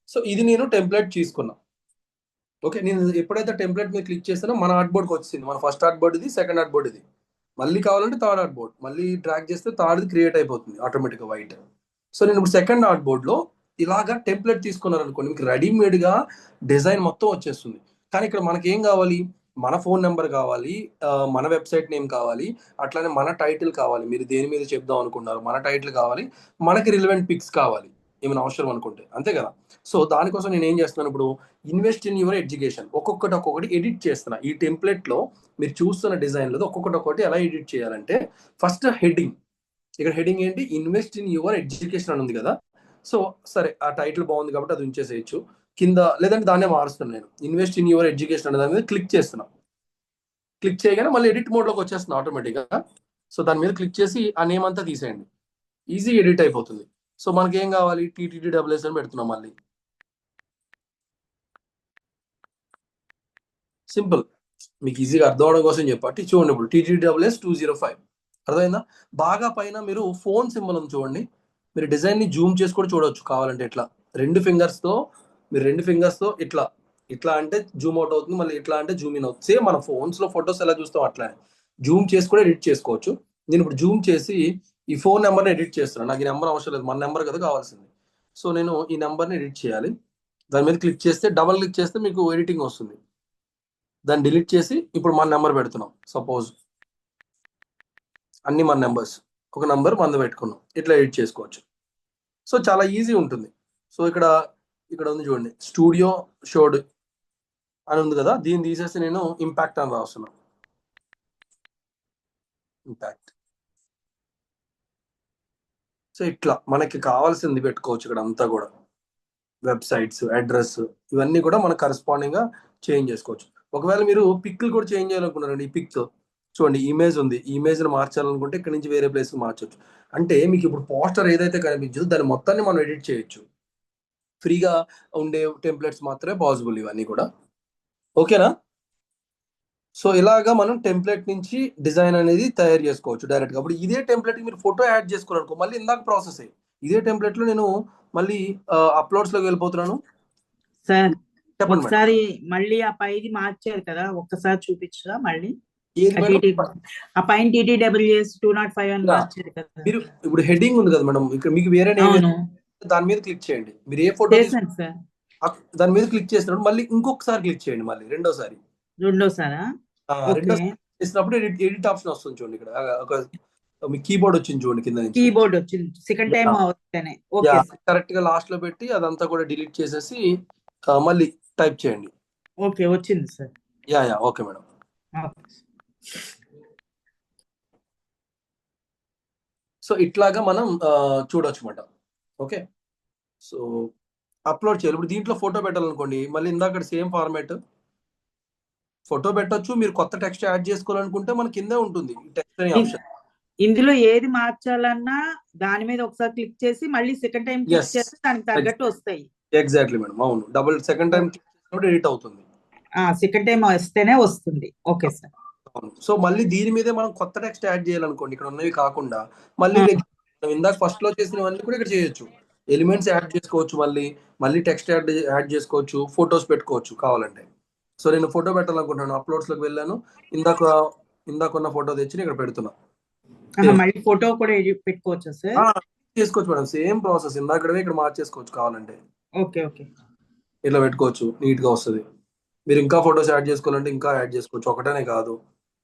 సో ఇది నేను టెంప్లెట్ తీసుకున్నా. ఓకే, నేను ఎప్పుడైతే టెంప్లెట్ మీద క్లిక్ చేస్తానో మన ఆర్ట్ బోర్డ్కి వచ్చింది. మన ఫస్ట్ ఆర్ట్ బోర్డ్ ఇది, సెకండ్ ఆర్ట్ బోర్డ్ ఇది. మళ్ళీ కావాలంటే థర్డ్ ఆర్ట్ బోర్డ్, మళ్ళీ డ్రాగ్ చేస్తే థర్డ్ది క్రియేట్ అయిపోతుంది ఆటోమేటిక్గా వైట్. సో నేను ఇప్పుడు సెకండ్ ఆర్ట్ బోర్డ్లో ఇలాగా టెంప్లెట్ తీసుకున్నారు అనుకోండి, మీకు రెడీమేడ్గా డిజైన్ మొత్తం వచ్చేస్తుంది. కానీ ఇక్కడ మనకి ఏం కావాలి, మన ఫోన్ నెంబర్ కావాలి, మన వెబ్సైట్ నేమ్ కావాలి, అట్లానే మన టైటిల్ కావాలి. మీరు దేని మీద చెప్దాం అనుకున్నారు మన టైటిల్ కావాలి, మనకి రిలవెంట్ పిక్స్ కావాలి ఏమైనా అవసరం అనుకుంటే, అంతే కదా. సో దానికోసం నేను ఏం చేస్తున్నాను, ఇప్పుడు ఇన్వెస్ట్ ఇన్ యువర్ ఎడ్యుకేషన్ ఒక్కొక్కటి ఎడిట్ చేస్తున్నా. ఈ టెంప్లెట్లో మీరు చూస్తున్న డిజైన్లో ఒక్కొక్కటి ఎలా ఎడిట్ చేయాలంటే, ఫస్ట్ హెడ్డింగ్. ఇక్కడ హెడ్డింగ్ ఏంటి, ఇన్వెస్ట్ ఇన్ యువర్ ఎడ్యుకేషన్ అని ఉంది కదా. సో సరే, ఆ టైటిల్ బాగుంది కాబట్టి అది ఉంచేసేయచ్చు. కింద లేదంటే దాన్నే మారుస్తున్నాను నేను, ఇన్వెస్ట్ ఇన్ యువర్ ఎడ్యుకేషన్ అనే దాని మీద క్లిక్ చేస్తున్నా. క్లిక్ చేయగానే మళ్ళీ ఎడిట్ మోడ్లోకి వచ్చేస్తున్నా ఆటోమేటిక్గా. సో దాని మీద క్లిక్ చేసి ఆ నేమ్ అంతా తీసేయండి, ఈజీ ఎడిట్ అయిపోతుంది. సో మనకి ఏం కావాలి, TTTWS అని పెడుతున్నాం. మళ్ళీ సింపుల్, మీకు ఈజీగా అర్థం అవడం కోసం చెప్పట్టి చూడండి. ఇప్పుడు TTWS 205 అర్థమైందా? బాగా పైన మీరు ఫోన్ సింబల్ ఉంది చూడండి. మీరు డిజైన్ ని జూమ్ చేసి కూడా చూడవచ్చు కావాలంటే. ఇట్లా రెండు ఫింగర్స్ తో ఇట్లా ఇట్లా అంటే జూమ్ అవుట్ అవుతుంది, మళ్ళీ ఇట్లా అంటే జూమ్ ఇన్ అవుతుంది. సేమ్ మన ఫోన్స్ లో ఫొటోస్ ఎలా చూస్తాం అట్లానే జూమ్ చేసి కూడా ఎడిట్ చేసుకోవచ్చు. నేను ఇప్పుడు జూమ్ చేసి ఈ ఫోన్ నెంబర్ని ఎడిట్ చేస్తున్నాను. నాకు ఈ నెంబర్ అవసరం లేదు, మన నెంబర్ కదా కావాల్సింది. సో నేను ఈ నెంబర్ని ఎడిట్ చేయాలి. దాని మీద క్లిక్ చేస్తే, డబల్ క్లిక్ చేస్తే మీకు ఎడిటింగ్ వస్తుంది. దాన్ని డిలీట్ చేసి ఇప్పుడు మన నెంబర్ పెడుతున్నాం. సపోజ్ అన్ని మన నెంబర్స్, ఒక నెంబర్ మంద పెట్టుకున్నాం. ఇట్లా ఎడిట్ చేసుకోవచ్చు. సో చాలా ఈజీ ఉంటుంది. సో ఇక్కడ ఉంది చూడండి, స్టూడియో షోడ్ అని ఉంది కదా, దీన్ని తీసేసి నేను ఇంపాక్ట్ అని రాస్తున్నాను. ఇంపాక్ట్. సో ఇట్లా మనకి కావాల్సింది పెట్టుకోవచ్చు. ఇక్కడ అంతా కూడా వెబ్సైట్స్, అడ్రస్, ఇవన్నీ కూడా మనకు కరెస్పాండింగ్ గా చేంజ్ చేసుకోవచ్చు. ఒకవేళ మీరు పిక్లు కూడా చేంజ్ చేయాలనుకున్నారండి, ఈ పిక్ చూడండి, ఇమేజ్ ఉంది, ఈ ఇమేజ్ ని మార్చాలనుకుంటే ఇక్కడ నుంచి వేరే ప్లేస్ కి మార్చవచ్చు. అంటే మీకు ఇప్పుడు పోస్టర్ ఏదైతే కనిపించదో దాని మొత్తాన్ని మనం ఎడిట్ చేయొచ్చు. ఫ్రీగా ఉండే టెంప్లెట్స్ మాత్రమే పాసిబుల్ ఇవన్నీ కూడా. ఓకేనా? సో ఇలాగా మనం టెంప్లెట్ నుంచి డిజైన్ అనేది తయారు చేసుకోవచ్చు డైరెక్ట్గా. అప్పుడు ఇదే టెంప్లెట్ మీరు ఫోటో యాడ్ చేసుకోవాలనుకో, మళ్ళీ ఇందాక ప్రాసెస్ అయ్యి ఇదే టెంప్లెట్ లో నేను మళ్ళీ అప్లోడ్స్ లోకి వెళ్ళిపోతున్నాను. సార్ చెప్పండి మేడం. ఒకసారి మళ్ళీ ఆ పైది మార్చారు కదా, ఒక్కసారి చూపించరా మళ్ళీ? ఏది మేడం? ఆ పైన TTWS 205 అని మార్చారు కదా. మీరు ఇప్పుడు హెడ్డింగ్ ఉంది కదా మేడం, ఇక్కడ మీకు వేరే name అవును, దాని మీద క్లిక్ చేయండి. మీరు ఏ ఫోటో చేశాను సార్. దాని మీద క్లిక్ చేసినప్పుడు మళ్ళీ ఇంకొకసారి క్లిక్ చేయండి, మళ్ళీ రెండోసారి. రెండోసారా? రెండోసారి చేసినప్పుడు ఎడిట్ ఆప్షన్ వస్తుంది చూడండి. ఇక్కడ ఒక మీ కీబోర్డ్ వచ్చింది చూడండి కింద నుంచి. కీబోర్డ్ వచ్చింది సెకండ్ టైం అవుతానే. Okay sir. కరెక్ట్ గా లాస్ట్ లో పెట్టి అదంతా కూడా డిలీట్ చేసేసి మళ్ళీ టైప్ చేయండి. ఓకే, వచ్చింది sir. Yeah okay madam. So ఇట్లాగా మనం చూడొచ్చు అన్నమాట. ఓకే, సో అప్లోడ్ చేయాలి. ఇప్పుడు దీంట్లో ఫోటో పెట్టాలనుకోండి, మళ్ళీ ఇందాక సేమ్ ఫార్మాట్ ఫోటో పెట్టొచ్చు. మీరు కొత్త టెక్స్ట్ యాడ్ చేసుకోవాలనుకుంటే మన కిందే ఉంటుంది టెక్స్ట్ అనే ఆప్షన్. ఇందులో ఏది మార్చాలన్నా దాని మీద ఒకసారి క్లిక్ చేసి మళ్ళీ సెకండ్ టైం క్లిక్ చేస్తే దానికి తగ్గట్టు వస్తాయి. ఎగ్జాక్ట్లీ మేడం, అవును. డబుల్ సెకండ్ టైం క్లిక్ చేసినప్పుడు ఎడిట్ అవుతుంది. సెకండ్ టైం వస్తేనే వస్తుంది. Okay sir. సో మళ్ళీ దీని మీదే మనం కొత్త టెక్స్ట్ యాడ్ చేయాలనుకోండి, ఇక్కడ ఉన్నవి కాకుండా మళ్ళీ ఇందాక ఫస్ట్ లో చేసినవన్నీ కూడా ఇక్కడ చేయొచ్చు. ఎలిమెంట్స్ యాడ్ చేసుకోవచ్చు, మళ్ళీ టెక్స్ట్ యాడ్ చేసుకోవచ్చు, ఫొటోస్ పెట్టుకోవచ్చు కావాలంటే. సో నేను ఫోటో పెట్టాలనుకుంటున్నాను, అప్లోడ్స్ లోకి వెళ్ళాను, ఇందాక ఉన్న ఫోటో తెచ్చి ఇక్కడ పెడుతున్నా. మళ్ళీ ఫోటో కూడా పెట్టుకోవచ్చా సార్? చేసుకోవచ్చు మేడం, సేమ్ ప్రాసెస్ ఇందాకడే ఇక్కడ మార్చేసుకోవచ్చు కావాలంటే. ఓకే ఓకే, ఇట్లా పెట్టుకోవచ్చు, నీట్ గా వస్తుంది. మీరు ఇంకా ఫొటోస్ యాడ్ చేసుకోవాలంటే ఇంకా యాడ్ చేసుకోవచ్చు, ఒకటనే కాదు,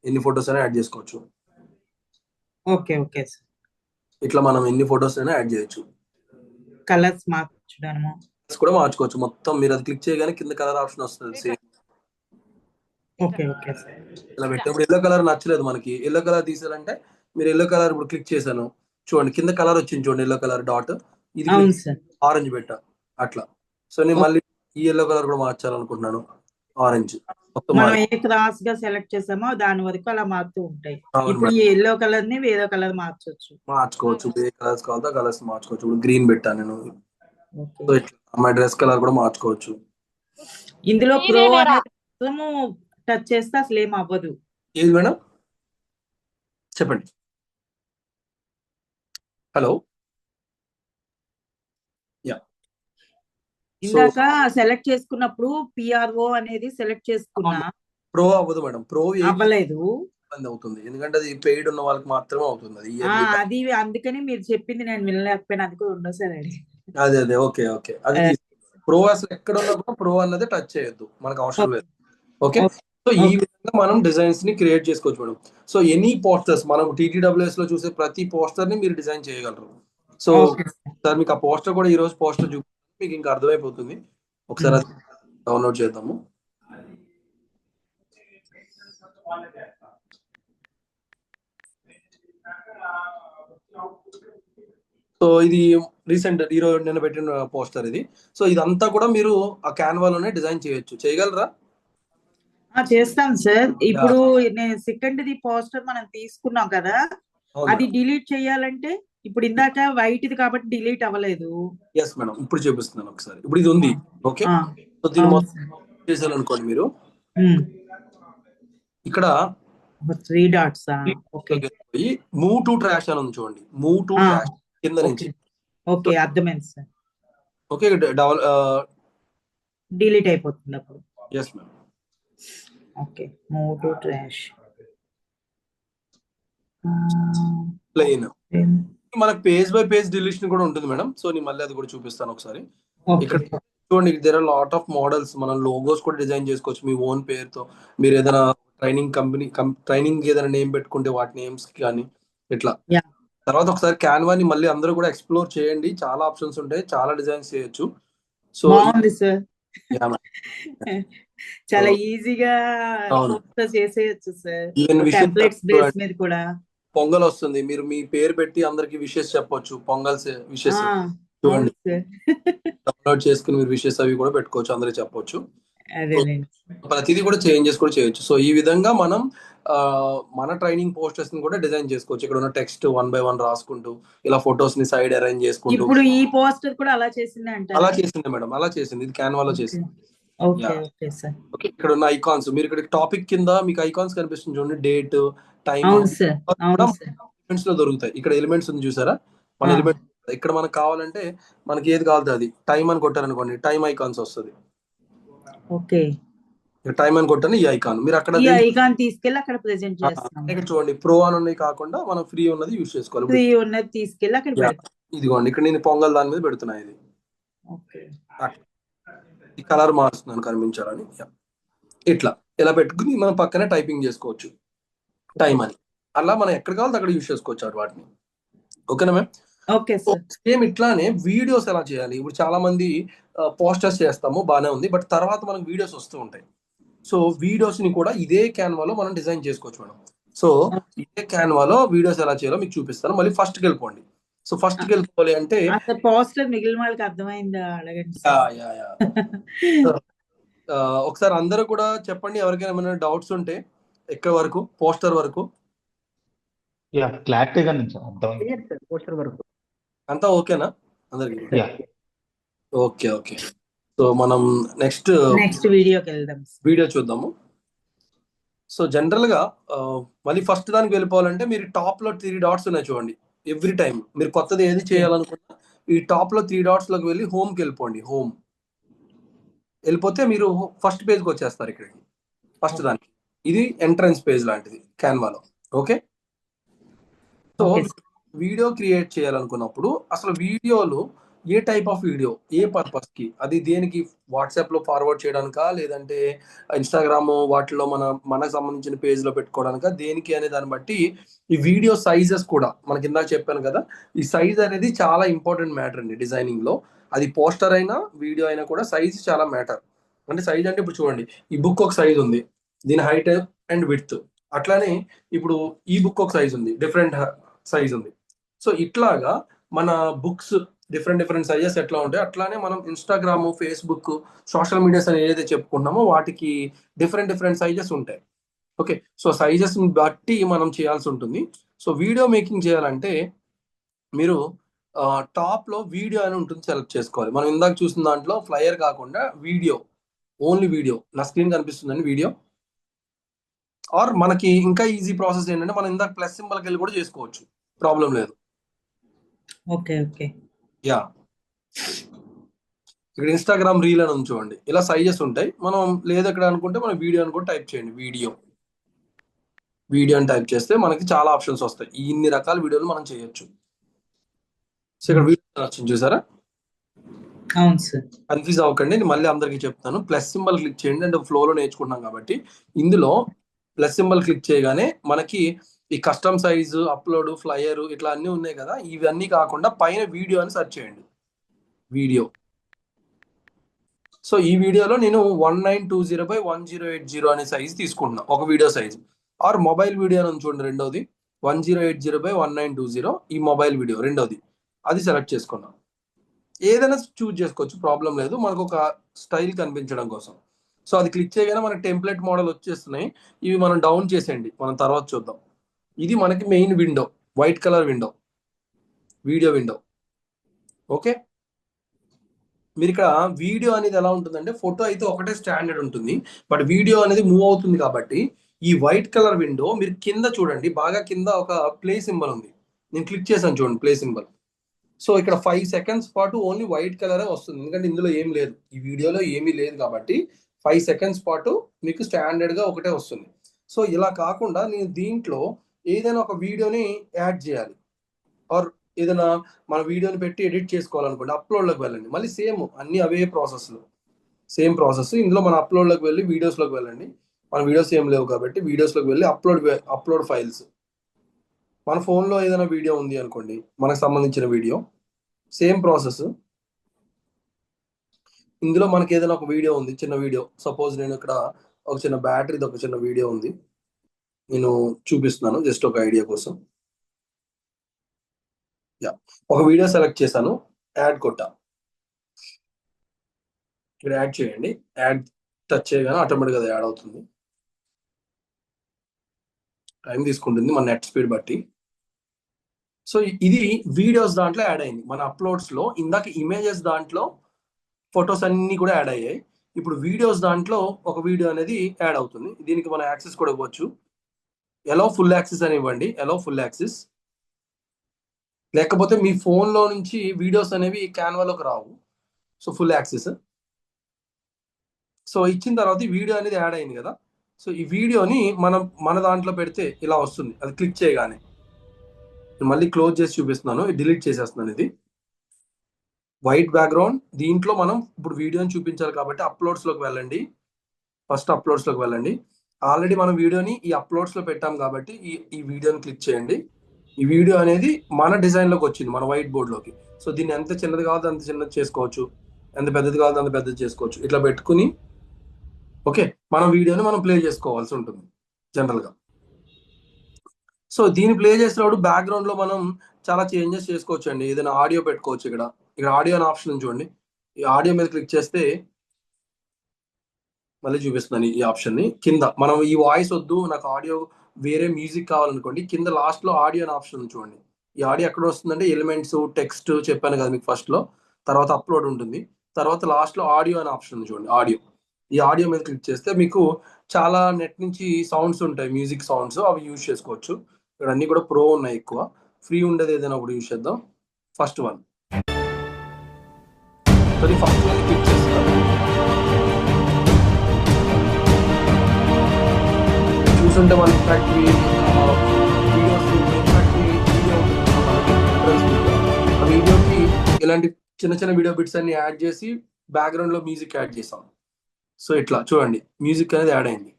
ఎన్ని ఫొటోస్ అయినా యాడ్ చేసుకోవచ్చు. Okay okay sir. ఇట్లా మనం ఎన్ని ఫొటోస్ అయినా యాడ్ చేయొచ్చు. కలర్స్ మార్చడము కూడా మార్చుకోవచ్చు. మొత్తం మీరు అది క్లిక్ చేయగానే కింద కలర్ ఆప్షన్ వస్తుంది సేమ్. Okay okay sir. ఇలా పెట్టినప్పుడు ఎల్లో కలర్ నచ్చలేదు మనకి, ఎల్లో కలర్ తీసారంటే మీరు ఎల్లో కలర్ ఇప్పుడు క్లిక్ చేశాను చూడండి, కింద కలర్ వచ్చింది చూడండి, ఎల్లో కలర్ డాట్, ఇది ఆరెంజ్ పెట్టా అట్లా. సో నేను మళ్ళీ ఈ ఎల్లో కలర్ కూడా మార్చాలనుకుంటున్నాను, ఆరెంజ్. మనం ఏ క్రాస్ గా సెలెక్ట్ చేసామో దాని వరకు అలా మారుతూ ఉంటాయి. ఇప్పుడు ఈ ఎల్లో కలర్ ని వేరే కలర్ మార్చుకోవచ్చు. ఏ కలర్స్ కావాలో కలర్స్ మార్చుకోవచ్చు. ఇప్పుడు గ్రీన్ పెట్టాను నేను, మా డ్రెస్ కలర్ కూడా మార్చుకోవచ్చు. ఇందులో ప్రో అనేది టచ్ చేస్తే అసలు ఏం అవ్వదు. ఏది మేడం చెప్పండి. హలో, ఇందాక సెలెక్ట్ చేసుకున్నప్పుడు PRO అనేది సెలెక్ట్ చేసుకున్నా, ప్రో అవ్వదు మేడం. ప్రో అవ్వలేదు, ఇబ్బంది అవుతుంది, ఎందుకంటే అది పెయిడ్ ఉన్న వాళ్ళకి మాత్రమే అవుతుంది అది అందుకని మీరు చెప్పింది నేను వినలేకపోయినా, అది కూడా ఉండదు. అదే ఓకే అది ప్రో అసలు ఎక్కడ ఉన్నా కూడా ప్రో అన్నది టచ్ చేయొద్దు, మనకు అవసరం లేదు. ఓకే, సో ఈ విధంగా మనం డిజైన్స్ ని క్రియేట్ చేసుకోవచ్చు మేడం. సో ఎనీ పోస్టర్స్ మనం TTWS లో చూసే ప్రతి పోస్టర్ ని మీరు డిజైన్ చేయగలరు. సో సార్ మీకు ఆ పోస్టర్ కూడా ఈ రోజు పోస్టర్ చూపి మీకు ఇంకా అర్థమైపోతుంది. ఒకసారి అది డౌన్లోడ్ చేద్దాము. సో ఇది రీసెంట్ ఈరోజు నేను పెట్టిన పోస్టర్ ఇది. సో ఇదంతా కూడా మీరు ఆ క్యాన్వాలోనే డిజైన్ చేయొచ్చు. చేయగలరా? చేస్తాం సార్. ఇప్పుడు నేను సెకండ్ ది పోస్టర్ మనం తీసుకున్నాం కదా, అది డిలీట్ చేయాలంటే ఇప్పుడు ఇందాక వైట్ ఇది కాబట్టి డిలీట్ అవ్వలేదు. ఎస్ మేడం, ఇప్పుడు చూపిస్తున్నాను ఒకసారి. ఇప్పుడు ఇది ఉంది. ఓకే, సో దీన్ని మొత్తం చేయాలనుకోండి మీరు. ఇక్కడ 3 dots. ఓకే పోయి మూవ్ టు ట్రాష్ అని ఉంది చూడండి. మూవ్ టు ట్రాష్ కింద ఓకే నుంచి. ఓకే అర్థమైంది సార్. ఓకే డబల్ డిలీట్ అయిపోతుంది అప్పుడు. Yes ma'am. Okay move to trash. Plain మనకు పేజ్ బై పేజ్ డిలీషన్ కూడా ఉంటుంది మేడం. సో నేను మళ్ళీ అది కూడా చూపిస్తాను ఒకసారి. ఇక్కడ చూడండి, there are lot of models. మనం లోగోస్ కూడా డిజైన్ చేసుకోవచ్చు మీ ఓన్ పేరుతో. మీరు ఏదైనా ట్రైనింగ్ ఏదైనా నేమ్ పెట్టుకుంటే వాటి నేమ్స్ కానీ ఇట్లా. తర్వాత ఒకసారి క్యాన్వాని మళ్ళీ అందరూ కూడా ఎక్స్ప్లోర్ చేయండి. చాలా ఆప్షన్స్ ఉంటాయి, చాలా డిజైన్స్ చేయొచ్చు. సో బాగుంది సార్, చాలా ఈజీగా చేసేయచ్చు సార్. టెంప్లెట్స్ బేస్ మీద కూడా. పొంగల్ వస్తుంది, మీరు మీ పేరు పెట్టి అందరికి విషెస్ చెప్పొచ్చు. పొంగల్ విషెస్ చూడండి, డౌన్లోడ్ చేసుకుని మీరు విషెస్ అవి కూడా పెట్టుకోవచ్చు, అందరికి చెప్పొచ్చు. ప్రతిదీ కూడా చేంజెస్ కూడా చేయొచ్చు. సో ఈ విధంగా మనం మన ట్రైనింగ్ పోస్టర్స్ ని కూడా డిజైన్ చేసుకోవచ్చు. ఇక్కడ ఉన్న టెక్స్ట్ 1 by 1 రాసుకుంటూ ఇలా ఫొటోస్ ని సైడ్ అరేంజ్ చేసుకుంటూ. ఇప్పుడు ఈ పోస్టర్ కూడా అలా చేసింది అంటే అలా చేసింది మేడం, అలా చేసింది. ఇది క్యాన్వాలో చేసింది. ఓకే ఇక్కడ ఉన్న ఐకాన్స్, మీరు ఇక్కడ టాపిక్ కింద మీకు ఐకాన్స్ కనిపిస్తుంది చూడండి, డేట్, టైం ఎలిమెంట్స్ లో దొరుకుతాయి. ఇక్కడ ఎలిమెంట్స్ ఉంది చూసారా, మన ఎలిమెంట్. ఇక్కడ మనకు కావాలంటే మనకి ఏది కావాలంటే అది టైం అని కొట్టారనుకోండి, టైం ఐకాన్స్ వస్తుంది. ఓకే టైం అని కొట్టని ఈ ఐకాన్ మీరు అక్కడ తీసుకెళ్ళి అక్కడ ప్రెజెంట్ చేస్తాం. ఇక్కడ చూడండి, ప్రో అని ఉన్నాయి కాకుండా మనం ఫ్రీ ఉన్నది యూజ్ చేసుకోవాలి. ఫ్రీ ఉన్నది తీసుకెళ్ళి అక్కడ ఇదిగోండి, ఇక్కడ నేను పొంగల్ దాని మీద పెడుతున్నా. ఇది ఈ కలర్ మారుస్తున్నాను కనిపించాలని. ఇట్లా ఇలా పెట్టుకుని మనం పక్కనే టైపింగ్ చేసుకోవచ్చు టైం అని. అలా మనం ఎక్కడ కావాలో అక్కడ యూజ్ చేసుకోవచ్చు వాటిని. ఓకేనా మ్యామ్? Okay sir. సేమ్ ఇట్లానే వీడియోస్ ఎలా చేయాలి. ఇప్పుడు చాలా మంది పోస్టర్స్ చేస్తాము, బాగానే ఉంది, బట్ తర్వాత మనకు వీడియోస్ వస్తూ ఉంటాయి. సో వీడియోస్ ని కూడా ఇదే క్యాన్వాలో మనం డిజైన్ చేసుకోవచ్చు మేడం. సో ఇదే క్యాన్వాలో వీడియోస్ ఎలా చేయాలో మీకు చూపిస్తాను. మళ్ళీ ఫస్ట్ కి వెళ్ళిపోండి. సో ఫస్ట్ కి వెళ్ళిపోవాలి అంటే పోస్టర్ మిగిలిన వాళ్ళకి అర్థమైందా అడగండి. ఒకసారి అందరూ కూడా చెప్పండి, ఎవరికైనా ఏమైనా డౌట్స్ ఉంటే. ఎక్కడ వరకు? పోస్టర్ వరకు క్లారిటీగా పోస్టర్ వరకు అంతా ఓకేనా అందరికి? Okay okay. సో మనం నెక్స్ట్ వీడియో చూద్దాము. సో జనరల్ గా మళ్ళీ ఫస్ట్ దానికి వెళ్ళిపోవాలంటే మీరు టాప్ లో 3 dots ఉన్నాయి చూడండి. ఎవ్రీ టైం మీరు కొత్తది ఏది చేయాలనుకున్నా ఈ టాప్ లో 3 dots లోకి వెళ్ళి హోమ్ కి వెళ్ళిపోండి. హోమ్ వెళ్ళిపోతే మీరు ఫస్ట్ పేజ్ కి వచ్చేస్తారు. ఇక్కడికి ఫస్ట్ దానికి ఇది ఎంట్రన్స్ పేజ్ లాంటిది క్యాన్వాలో. ఓకే. సో వీడియో క్రియేట్ చేయాలనుకున్నప్పుడు అసలు వీడియోలు ఏ టైప్ ఆఫ్ వీడియో, ఏ పర్పస్ కి, అది దేనికి, వాట్సాప్ లో ఫార్వర్డ్ చేయడానికా, లేదంటే ఇన్స్టాగ్రామ్ వాటిలో మనకు సంబంధించిన పేజ్ లో పెట్టుకోవడానికా, దేనికి అనే దాన్ని బట్టి ఈ వీడియో సైజెస్ కూడా మనకి ఇందాక చెప్పాను కదా, ఈ సైజ్ అనేది చాలా ఇంపార్టెంట్ మ్యాటర్ అండి డిజైనింగ్ లో. అది పోస్టర్ అయినా వీడియో అయినా కూడా సైజ్ చాలా మ్యాటర్. అంటే సైజ్ అంటే ఇప్పుడు చూడండి, ఈ బుక్ ఒక సైజ్ ఉంది, దీని హైట్ అండ్ విడ్త్. అట్లానే ఇప్పుడు ఈ బుక్ ఒక సైజ్ ఉంది, డిఫరెంట్ సైజ్ ఉంది. సో ఇట్లాగా మన బుక్స్ డిఫరెంట్ సైజెస్ ఎట్లా ఉంటాయి, అట్లానే మనం ఇన్స్టాగ్రామ్, ఫేస్బుక్, సోషల్ మీడియాస్ అని ఏదైతే చెప్పుకుంటున్నామో వాటికి డిఫరెంట్ సైజెస్ ఉంటాయి. ఓకే. సో సైజెస్ బట్టి మనం చేయాల్సి ఉంటుంది. సో వీడియో మేకింగ్ చేయాలంటే మీరు టాప్ లో వీడియో అని ఉంటుంది, సెలెక్ట్ చేసుకోవాలి. మనం ఇందాక చూసిన దాంట్లో ఫ్లయర్ కాకుండా వీడియో, ఓన్లీ వీడియో. నా స్క్రీన్ కనిపిస్తుందండి వీడియో. ఆర్ మనకి ఇంకా ఈజీ ప్రాసెస్ ఏంటంటే మనం ఇందాక ప్లస్ సింబల్కి వెళ్ళి కూడా చేసుకోవచ్చు, ప్రాబ్లం లేదు. Okay okay. యా, ఇక్కడ ఇన్స్టాగ్రామ్ రీల్ అని చూడండి, ఇలా సైజెస్ ఉంటాయి. మనం లేదు ఇక్కడ అనుకుంటే మనం వీడియో అని కూడా టైప్ చేయండి. వీడియో అని టైప్ చేస్తే మనకి చాలా ఆప్షన్స్ వస్తాయి. ఇన్ని రకాల వీడియోలు మనం చేయొచ్చు. సో ఇక్కడ వీడియో వచ్చింది చూసారా? అవును సార్. కన్ఫ్యూజ్ అవ్వకండి, నేను మళ్ళీ అందరికీ చెప్తాను. ప్లస్ సింబల్ క్లిక్ చేయండి. అంటే ఫ్లోలో నేర్చుకుంటున్నాం కాబట్టి ఇందులో ప్లస్ సింబల్ క్లిక్ చేయగానే మనకి ఈ కస్టమ్ సైజు, అప్లోడ్, ఫ్లయర్ ఇట్లా అన్నీ ఉన్నాయి కదా. ఇవన్నీ కాకుండా పైన వీడియో అని సెర్చ్ చేయండి, వీడియో. సో ఈ వీడియోలో నేను 1920x1080 అనే సైజ్ తీసుకుంటున్నా, ఒక video size. Or mobile video అని చూడండి, రెండోది 1080x1920 ఈ మొబైల్ వీడియో రెండోది, అది సెలెక్ట్ చేసుకున్నాం. ఏదైనా చూజ్ చేసుకోవచ్చు, ప్రాబ్లం లేదు, మనకు ఒక స్టైల్ కనిపించడం కోసం. సో అది క్లిక్ చేయగానే మనకి టెంప్లెట్ మోడల్ వచ్చేస్తున్నాయి. ఇవి మనం డౌన్ చేసేయండి, మనం తర్వాత చూద్దాం. ఇది మనకి main window, white colour window, video window. Okay. మీరు ఇక్కడ వీడియో అనేది ఎలా ఉంటుందంటే, ఫోటో అయితే ఒకటే స్టాండర్డ్ ఉంటుంది, బట్ వీడియో అనేది మూవ్ అవుతుంది కాబట్టి ఈ వైట్ కలర్ విండో మీరు కింద చూడండి, బాగా కింద ఒక ప్లే సింబల్ ఉంది. నేను క్లిక్ చేశాను చూడండి, ప్లే సింబల్. సో ఇక్కడ 5 seconds పాటు ఓన్లీ వైట్ కలరే వస్తుంది, ఎందుకంటే ఇందులో ఏం లేదు, ఈ వీడియోలో ఏమీ లేదు కాబట్టి 5 seconds పాటు మీకు స్టాండర్డ్ గా ఒకటే వస్తుంది. సో ఇలా కాకుండా నేను దీంట్లో ఏదైనా ఒక వీడియోని యాడ్ చేయాలి, ఆర్ ఏదైనా మన వీడియోని పెట్టి ఎడిట్ చేసుకోవాలనుకోండి, అప్లోడ్లోకి వెళ్ళండి. మళ్ళీ సేమ్ అన్ని అవే ప్రాసెస్లు, సేమ్ ప్రాసెస్. ఇందులో మన అప్లోడ్లోకి వెళ్ళి వీడియోస్లోకి వెళ్ళండి. మన వీడియోస్ ఏం లేవు కాబట్టి వీడియోస్లోకి వెళ్ళి అప్లోడ్ ఫైల్స్. మన ఫోన్లో ఏదైనా వీడియో ఉంది అనుకోండి, మనకు సంబంధించిన వీడియో, సేమ్ ప్రాసెస్. ఇందులో మనకి ఏదైనా ఒక వీడియో ఉంది, చిన్న వీడియో. సపోజ్ నేను ఇక్కడ ఒక చిన్న బ్యాటరీది ఒక చిన్న వీడియో ఉంది, నేను చూపిస్తున్నాను జస్ట్ ఒక ఐడియా కోసం. యా, ఒక వీడియో సెలెక్ట్ చేశాను, యాడ్ కొట్టా. ఇక్కడ యాడ్ చేయండి, యాడ్ టచ్ చేయగానే ఆటోమేటిక్గా అది యాడ్ అవుతుంది. టైం తీసుకుంటుంది మన నెట్ స్పీడ్ బట్టి. సో ఇది వీడియోస్ దాంట్లో యాడ్ అయింది. మన అప్లోడ్స్ లో ఇందాక ఇమేజెస్ దాంట్లో ఫొటోస్ అన్ని కూడా యాడ్ అయ్యాయి. ఇప్పుడు వీడియోస్ దాంట్లో ఒక వీడియో అనేది యాడ్ అవుతుంది. దీనికి మనం యాక్సెస్ కూడా ఇవ్వచ్చు. ఎలో ఫుల్ యాక్సెస్ అని ఇవ్వండి, ఎలో ఫుల్ యాక్సెస్. లేకపోతే మీ ఫోన్లో నుంచి వీడియోస్ అనేవి క్యాన్వాలోకి రావు, సో ఫుల్ యాక్సెస్. సో ఇచ్చిన తర్వాత ఈ వీడియో అనేది యాడ్ అయింది కదా. సో ఈ వీడియోని మనం మన దాంట్లో పెడితే ఇలా వస్తుంది, అది క్లిక్ చేయగానే. మళ్ళీ క్లోజ్ చేసి చూపిస్తున్నాను, డిలీట్ చేసేస్తున్నాను. ఇది వైట్ బ్యాక్గ్రౌండ్. దీంట్లో మనం ఇప్పుడు వీడియోని చూపించాలి కాబట్టి అప్లోడ్స్లోకి వెళ్ళండి, ఫస్ట్ అప్లోడ్స్లోకి వెళ్ళండి. ఆల్రెడీ మనం వీడియోని ఈ అప్లోడ్స్లో పెట్టాం కాబట్టి ఈ వీడియోని క్లిక్ చేయండి. ఈ వీడియో అనేది మన డిజైన్లోకి వచ్చింది, మన వైట్ బోర్డ్లోకి. సో దీన్ని ఎంత చిన్నది కావాలో అంత చిన్నది చేసుకోవచ్చు, ఎంత పెద్దది కావాలో అంత పెద్దది చేసుకోవచ్చు. ఇట్లా పెట్టుకుని ఓకే, మన వీడియోని మనం ప్లే చేసుకోవాల్సి ఉంటుంది జనరల్గా. సో దీన్ని ప్లే చేసినప్పుడు బ్యాక్గ్రౌండ్లో మనం చాలా చేంజెస్ చేసుకోవచ్చు అండి. ఏదైనా ఆడియో పెట్టుకోవచ్చు. ఇక్కడ ఆడియో అనే ఆప్షన్ చూడండి. ఈ ఆడియో మీద క్లిక్ చేస్తే మళ్ళీ చూపిస్తున్నాను ఈ ఆప్షన్ని. కింద మనం ఈ వాయిస్ వద్దు, నాకు ఆడియో వేరే మ్యూజిక్ కావాలనుకోండి, కింద లాస్ట్లో ఆడియో అనే ఆప్షన్ చూడండి. ఈ ఆడియో ఎక్కడ వస్తుందంటే ఎలిమెంట్స్, టెక్స్ట్ చెప్పాను కదా మీకు ఫస్ట్లో, తర్వాత అప్లోడ్ ఉంటుంది, తర్వాత లాస్ట్లో ఆడియో అనే ఆప్షన్ చూడండి, ఆడియో. ఈ ఆడియో మీద క్లిక్ చేస్తే మీకు చాలా నెట్ నుంచి సౌండ్స్ ఉంటాయి, మ్యూజిక్ సౌండ్స్, అవి యూజ్ చేసుకోవచ్చు. ఇక్కడ అన్ని కూడా ప్రో ఉన్నాయి, ఎక్కువ ఫ్రీ ఉండేది ఏదైనా ఒకటి యూజ్ చేద్దాం. First one, first one click చేస్తాను. చూసుంటే మన ఇన్ఫాక్ట్ వీడియోస్, ఆ వీడియోకి ఇలాంటి చిన్న చిన్న వీడియో బిట్స్ అన్ని యాడ్ చేసి బ్యాక్గ్రౌండ్ లో మ్యూజిక్ యాడ్ చేసాం. సో ఇట్లా చూడండి, మ్యూజిక్ అనేది యాడ్ అయింది.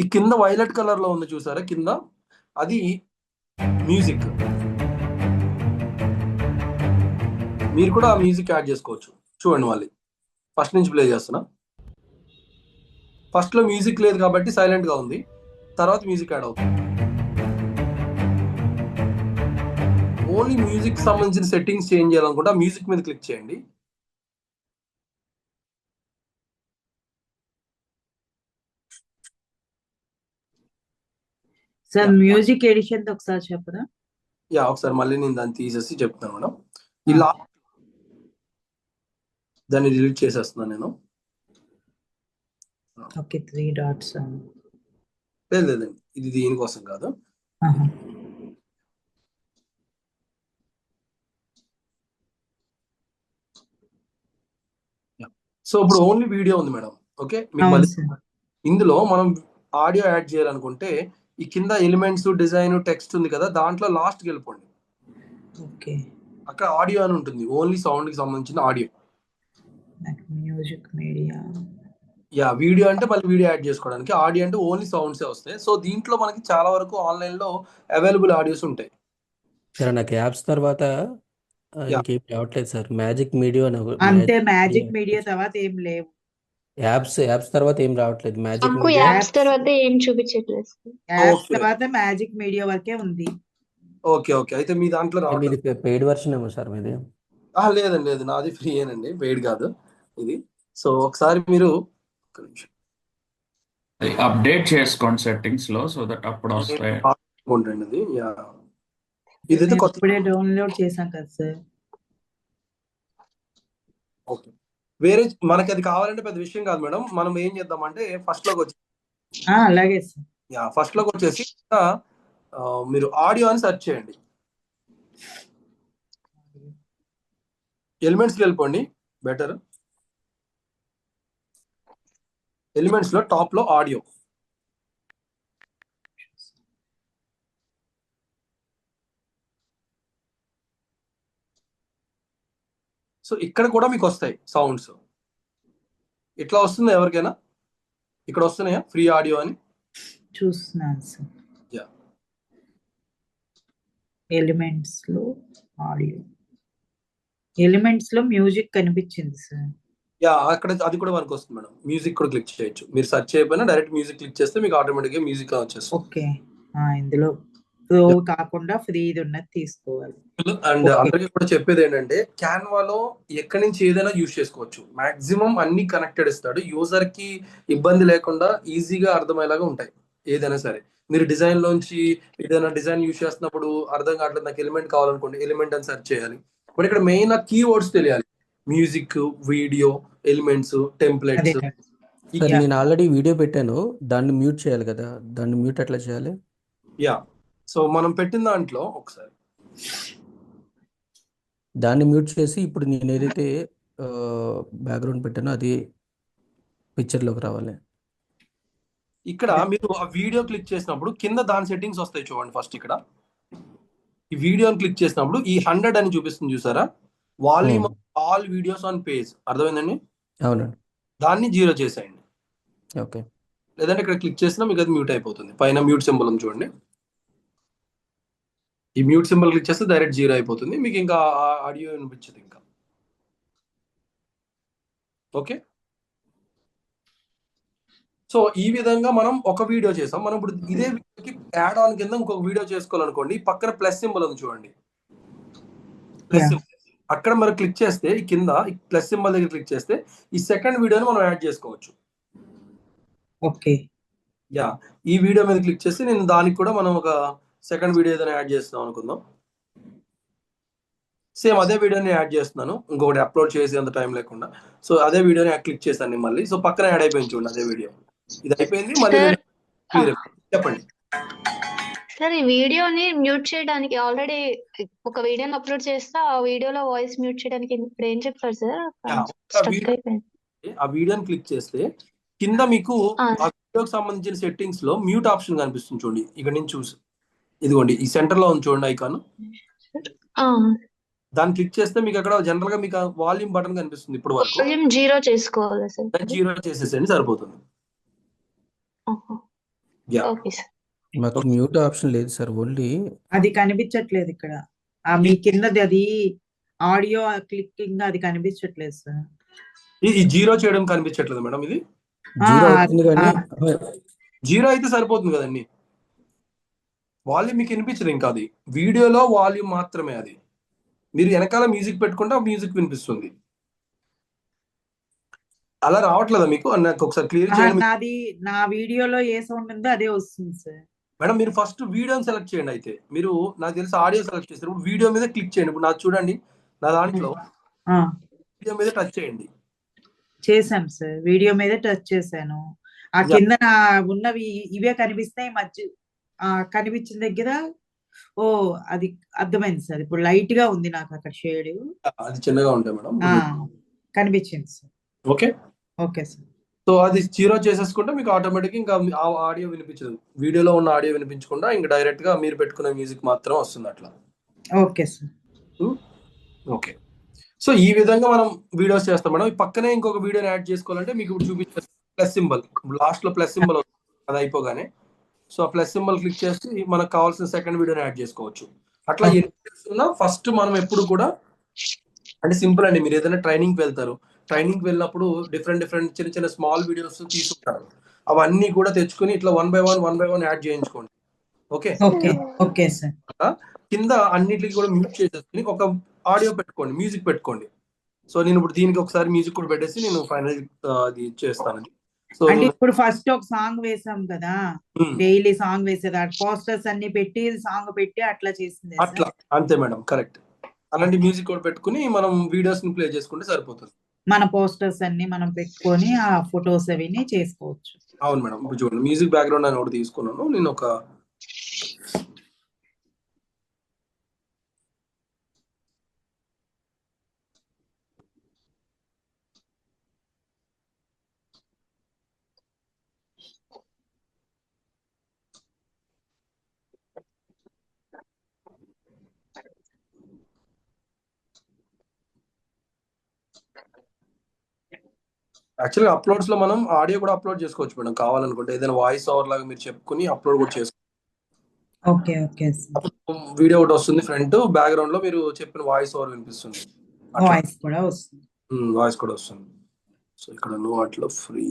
ఈ కింద వైలెట్ కలర్ లో ఉంది చూసారా, కింద అది మ్యూజిక్. మీరు కూడా ఆ మ్యూజిక్ యాడ్ చేసుకోవచ్చు. చూడండి, మళ్ళీ ఫస్ట్ నుంచి ప్లే చేస్తున్నా. ఫస్ట్ లో మ్యూజిక్ లేదు కాబట్టి సైలెంట్ గా ఉంది, తర్వాత మ్యూజిక్ యాడ్ అవుతుంది. ఓన్లీ మ్యూజిక్ సంబంధించిన సెట్టింగ్స్ చేంజ్ చేయాలనుకుంటే మ్యూజిక్ మీద క్లిక్ చేయండి. సార్ మ్యూజిక్ ఎడిషన్ ఒకసారి చెప్పరా? యా, ఒకసారి మళ్ళీ నేను దాన్ని తీసేసి చెప్తాను మేడం. ఇలా దాన్ని డిలీట్ చేసేస్తున్నాను నేను. Okay, 3 dots. లేదండి, ఇది దీనికోసం కాదు. సో ఇప్పుడు ఓన్లీ వీడియో ఉంది మేడం. ఓకే, ఇందులో మనం ఆడియో యాడ్ చేయాలనుకుంటే ఈ కింద ఎలిమెంట్స్, డిజైన్, టెక్స్ట్ ఉంది కదా, దాంట్లో లాస్ట్కి వెళ్ళిపోండి. ఓకే, అక్కడ ఆడియో అని ఉంటుంది, ఓన్లీ సౌండ్ కి సంబంధించిన audio. Music media. Yeah, video అంటే మళ్ళీ వీడియో యాడ్ చేసుకోవడానికి, ఆడియో అంటే ఓన్లీ సౌండ్సే వస్తాయి. సో దీంట్లో మనకి చాలా వరకు ఆన్లైన్ లో అవైలబుల్ ఆడియోస్ ఉంటాయి. సార్ నాకు యాప్స్ తర్వాత ఇంకేం రావట్లేదు సార్. మ్యాజిక్ మీడియా అంతే, మ్యాజిక్ మీడియా తర్వాత ఏం లేవు. యాప్స్ తర్వాత ఏం రావట్లేదు. మ్యాజిక్ నాకు మీడియా యాప్స్ తర్వాత ఏం చూపించట్లేదు. యాప్స్ తర్వాత మ్యాజిక్ మీడియా వరకే ఉంది. ఓకే ఓకే, అయితే మీ దాంట్లో మీది పెయిడ్ వర్షన్ ఏమో సార్ మీది? లేదండి, లేదు, నాది ఫ్రీ ఏనండి, పెయిడ్ కాదు ఇది. సో ఒకసారి మీరు అప్డేట్ చేసుకోండి సెట్టింగ్స్ లో, సో దట్ అప్పుడు వస్తాయి. ఇదైతే ఇప్పుడే డౌన్లోడ్ చేశాం కదా సార్. ఓకే. వేరే మనకి అది కావాలంటే పెద్ద విషయం కాదు మేడం. మనం ఏం చేద్దామంటే ఫస్ట్ లోకి వచ్చి అలాగే సార్. ఫస్ట్ లోకి వచ్చేసి మీరు ఆడియో అని సెర్చ్ చేయండి. ఎలిమెంట్స్కి వెళ్ళిపోండి. బెటర్ ఎలిమెంట్స్ లో టాప్ లో ఆడియో. సో ఇక్కడ కూడా మీకు వస్తాయి సౌండ్స్. ఇట్లా వస్తుంది ఎవరికైనా? ఇక్కడ వస్తున్నాయా ఫ్రీ ఆడియో అని? చూస్తున్నాను సార్. యా ఎలిమెంట్స్ లో ఆడియో, ఎలిమెంట్స్ లో మ్యూజిక్ కనిపించింది సార్. యా అక్కడ అది కూడా మనకు వస్తుంది మేడం. మ్యూజిక్ కూడా క్లిక్ చేయొచ్చు. మీరు సెర్చ్ చేయకపోయినా డైరెక్ట్ మ్యూజిక్ క్లిక్ చేస్తే మీకు ఆటోమేటిక్ గా మ్యూజిక్ వచ్చేస్తుంది. ఓకే. ఇందులో ప్రో కాకుండా ఫ్రీది ఉన్నది తీసుకోవాలి. And okay. అందరికీ కూడా చెప్పేది ఏంటంటే క్యాన్వాలో ఎక్కడి నుంచి ఏదైనా యూజ్ చేసుకోవచ్చు. మాక్సిమం అన్ని కనెక్టెడ్ ఇస్తాడు. యూజర్ కి ఇబ్బంది లేకుండా ఈజీగా అర్థమయ్యేలాగా ఉంటాయి ఏదైనా సరే. మీరు డిజైన్ లోంచి ఏదైనా డిజైన్ యూజ్ చేస్తున్నప్పుడు అర్థం కావట్లేదు, నాకు ఎలిమెంట్ కావాలనుకోండి, ఎలిమెంట్ అని సెర్చ్ చేయాలి. బట్ ఇక్కడ మెయిన్ కీవర్డ్స్ తెలియాలి. మ్యూజిక్, వీడియో, ఎలిమెంట్స్, అదే టెంప్లెట్స్. సార్ నేను ఆల్రెడీ వీడియో పెట్టాను, దాన్ని మ్యూట్ చేయాలి కదా, దాన్ని మ్యూట్ ఎట్లా చేయాలి? యా సో మనం పెట్టిన దాంట్లో ఒకసారి దాన్ని మ్యూట్ చేసి ఇప్పుడు నేను ఏదైతే బ్యాక్గ్రౌండ్ పెట్టానో అది పిక్చర్లోకి రావాలి. ఇక్కడ మీరు ఆ వీడియో క్లిక్ చేసినప్పుడు కింద దాని సెట్టింగ్స్ వస్తాయి చూడండి. ఫస్ట్ ఇక్కడ ఈ వీడియోని క్లిక్ చేసినప్పుడు ఈ 100 అని చూపిస్తుంది చూసారా? Volume all videos on page. అర్థమైందండి? అవునండి. దాన్ని 0 చేసేయండి. ఓకే. లేదంటే ఇక్కడ క్లిక్ చేసినా మీకు అది మ్యూట్ అయిపోతుంది. పైన మ్యూట్ సింబల్ ఉంది చూడండి. ఈ మ్యూట్ సింబల్ క్లిక్ చేస్తే డైరెక్ట్ 0 అయిపోతుంది. మీకు ఇంకా ఆడియో వినిపించదు ఇంకా. ఓకే. సో ఈ విధంగా మనం ఒక వీడియో చేసాం. మనం ఇప్పుడు ఇదే వీడియోకి యాడ్ ఆన్ కింద ఇంకొక వీడియో చేసుకోవాలనుకోండి. పక్కన ప్లస్ సింబల్ ఉంది చూడండి. ప్లస్ సింబల్ అక్కడ మనం క్లిక్ చేస్తే ఈ కింద ప్లస్ సింబల్ దగ్గర క్లిక్ చేస్తే ఈ సెకండ్ వీడియోని మనం యాడ్ చేసుకోవచ్చు. ఓకే. యా ఈ వీడియో మీద క్లిక్ చేస్తే నేను దానికి కూడా మనం ఒక సెకండ్ వీడియో ఏదైనా యాడ్ చేస్తున్నాం అనుకుందాం. సేమ్ అదే వీడియోని యాడ్ చేస్తున్నాను, ఇంకొకటి అప్లోడ్ చేసి అంత టైం లేకుండా. సో అదే వీడియోని క్లిక్ చేశాను మళ్ళీ. సో పక్కన యాడ్ అయిపోయింది చూడండి అదే వీడియో. ఇది అయిపోయింది. మళ్ళీ చెప్పండి సార్. ఈ వీడియోని మ్యూట్ చేయడానికి ఆల్రెడీ ఒక వీడియోని అప్లోడ్ చేస్తే ఆ వీడియోలో వాయిస్ మ్యూట్ చేయడానికి ఇప్పుడు ఏం చెప్పారు సార్? స్టక్ అయిపోయింది. ఆ వీడియోని క్లిక్ చేస్తే కింద మీకు ఆ వీడియోకి సంబంధించిన సెట్టింగ్స్ లో మ్యూట్ ఆప్షన్ కనిపిస్తుంది చూడండి. ఇక్కడ నుంచి చూసి ఇదిగోండి ఈ సెంటర్ లో ఉంది చూడండి ఐకాన్. దాన్ని క్లిక్ చేస్తే మీకు అక్కడ జనరల్ గా మీకు వాల్యూమ్ బటన్ కనిపిస్తుంది. ఇప్పుడు వరకు వాల్యూమ్ 0 చేసుకోవాలి సార్. 0 చేసేసండి సరిపోతుంది. Okay sir. మాకు మ్యూట్ ఆప్షన్ లేదు సార్, ఓన్లీ అది కనిపించట్లేదు ఇక్కడ. మీ కిందది అది ఆడియో క్లిక్కింగ్ అది కనిపించట్లేదు సార్. ఈ 0 చేయడం కనిపించట్లేదు మేడం. ఇది 0 అవుతుంది కానీ 0 అయితే సరిపోతుంది కదండి. వాల్యూమ్ మీకు వినిపించదు ఇంకా. అది వీడియోలో వాల్యూమ్ మాత్రమే. అది మీరు వెనకాల మ్యూజిక్ పెట్టుకుంటే ఆ మ్యూజిక్ వినిపిస్తుంది. అలా రావట్లేదా మీకు? నాకు ఒకసారి క్లియర్ చేయండి. నా వీడియోలో ఏ సౌండ్ ఉందో అదే వస్తుంది సార్. మేడం మీరు ఫస్ట్ వీడియోని సెలెక్ట్ చేయండి. అయితే మీరు నాకు తెలిసి ఆడియో సెలెక్ట్ చేస్తారు. ఇప్పుడు వీడియో మీద క్లిక్ చేయండి. ఇప్పుడు నాకు చూడండి, నా దాంట్లో వీడియో మీద టచ్ చేయండి. చేశాను సార్, వీడియో మీద టచ్ చేశాను. ఆ కింద ఉన్నవి ఇవే కనిపిస్తాయి. మధ్య కనిపించిన దగ్గర అది అర్థమైంది సార్. ఇప్పుడు లైట్ గా ఉంది నాకు అక్కడ షేడ్. అది చిన్నగా ఉంటాయి మేడం. కనిపించింది sir. Okay okay sir. So అది 0 చేసేసుకుంటే మీకు ఆటోమేటిక్ ఇంకా ఆడియో వినిపించదు. వీడియోలో ఉన్న ఆడియో వినిపించకుండా ఇంకా డైరెక్ట్ గా మీరు పెట్టుకున్న మ్యూజిక్ మాత్రం వస్తుంది అట్లా. Okay sir. ఓకే. సో ఈ విధంగా మనం వీడియోస్ చేస్తాం మేడం. పక్కనే ఇంకొక వీడియోని యాడ్ చేసుకోవాలంటే మీకు ఇప్పుడు చూపించే ప్లస్ సింబల్, లాస్ట్ లో ప్లస్ సింబల్ అది అయిపోగానే సో ఆ ప్లస్ సింబల్ క్లిక్ చేసి మనకు కావాల్సిన సెకండ్ వీడియోని యాడ్ చేసుకోవచ్చు. అట్లా ఎన్ని ఫస్ట్ మనం ఎప్పుడు కూడా అంటే సింపుల్ అండి. మీరు ఏదైనా ట్రైనింగ్ వెళ్తారు, ట్రైనింగ్ వెళ్ళినప్పుడు డిఫరెంట్ చిన్న చిన్న స్మాల్ వీడియోస్ తీసుకుంటారు. అవన్నీ కూడా తెచ్చుకుని ఇట్లా 1 by 1 యాడ్ చేయించుకోండి. Okay okay sir. కింద అన్నిటికి కూడా మ్యూట్ చేసేసుకుని ఒక ఆడియో పెట్టుకోండి, మ్యూజిక్ పెట్టుకోండి. సో నేను ఇప్పుడు దీనికి ఒకసారి మ్యూజిక్ కూడా పెట్టేసి నేను ఫైనల్ అది చేస్తాను. సో అంటే ఇప్పుడు ఫస్ట్ ఒక సాంగ్ వేసాం కదా, డైలీ సాంగ్ వేసేది, పోస్టర్స్ అన్ని పెట్టి సాంగ్ పెట్టి అట్లా చేసింది అట్లా అంతే మేడం. కరెక్ట్. అలాంటి మ్యూజిక్ కూడా పెట్టుకుని మనం వీడియోస్ ని ప్లే చేసుకుంటే సరిపోతుంది. మన పోస్టర్స్ అన్ని మనం పెట్టుకొని ఆ ఫొటోస్ అవిని చేసుకోవచ్చు. అవును మేడం. ఇప్పుడు చూడండి మ్యూజిక్ బ్యాక్గ్రౌండ్ అని ఒకటి తీసుకున్నాను నేను. ఒక యాక్చువల్గా అప్లోడ్స్ లో మనం ఆడియో కూడా అప్లోడ్ చేసుకోవచ్చు మేడం కావాలనుకుంటే. ఏదైనా వాయిస్ ఓవర్ లాగా మీరు చెప్పుకుని అప్లోడ్ కూడా చేసుకోవచ్చు. Okay okay sir. వీడియో ఒకటి వస్తుంది ఫ్రంట్, బ్యాక్గ్రౌండ్ లో మీరు చెప్పిన వాయిస్ ఓవర్ వినిపిస్తుంది. అట్లా వాయిస్ కూడా వస్తుంది. వాయిస్ కూడా వస్తుంది. సో ఇక్కడ నువ్వు అట్లా ఫ్రీ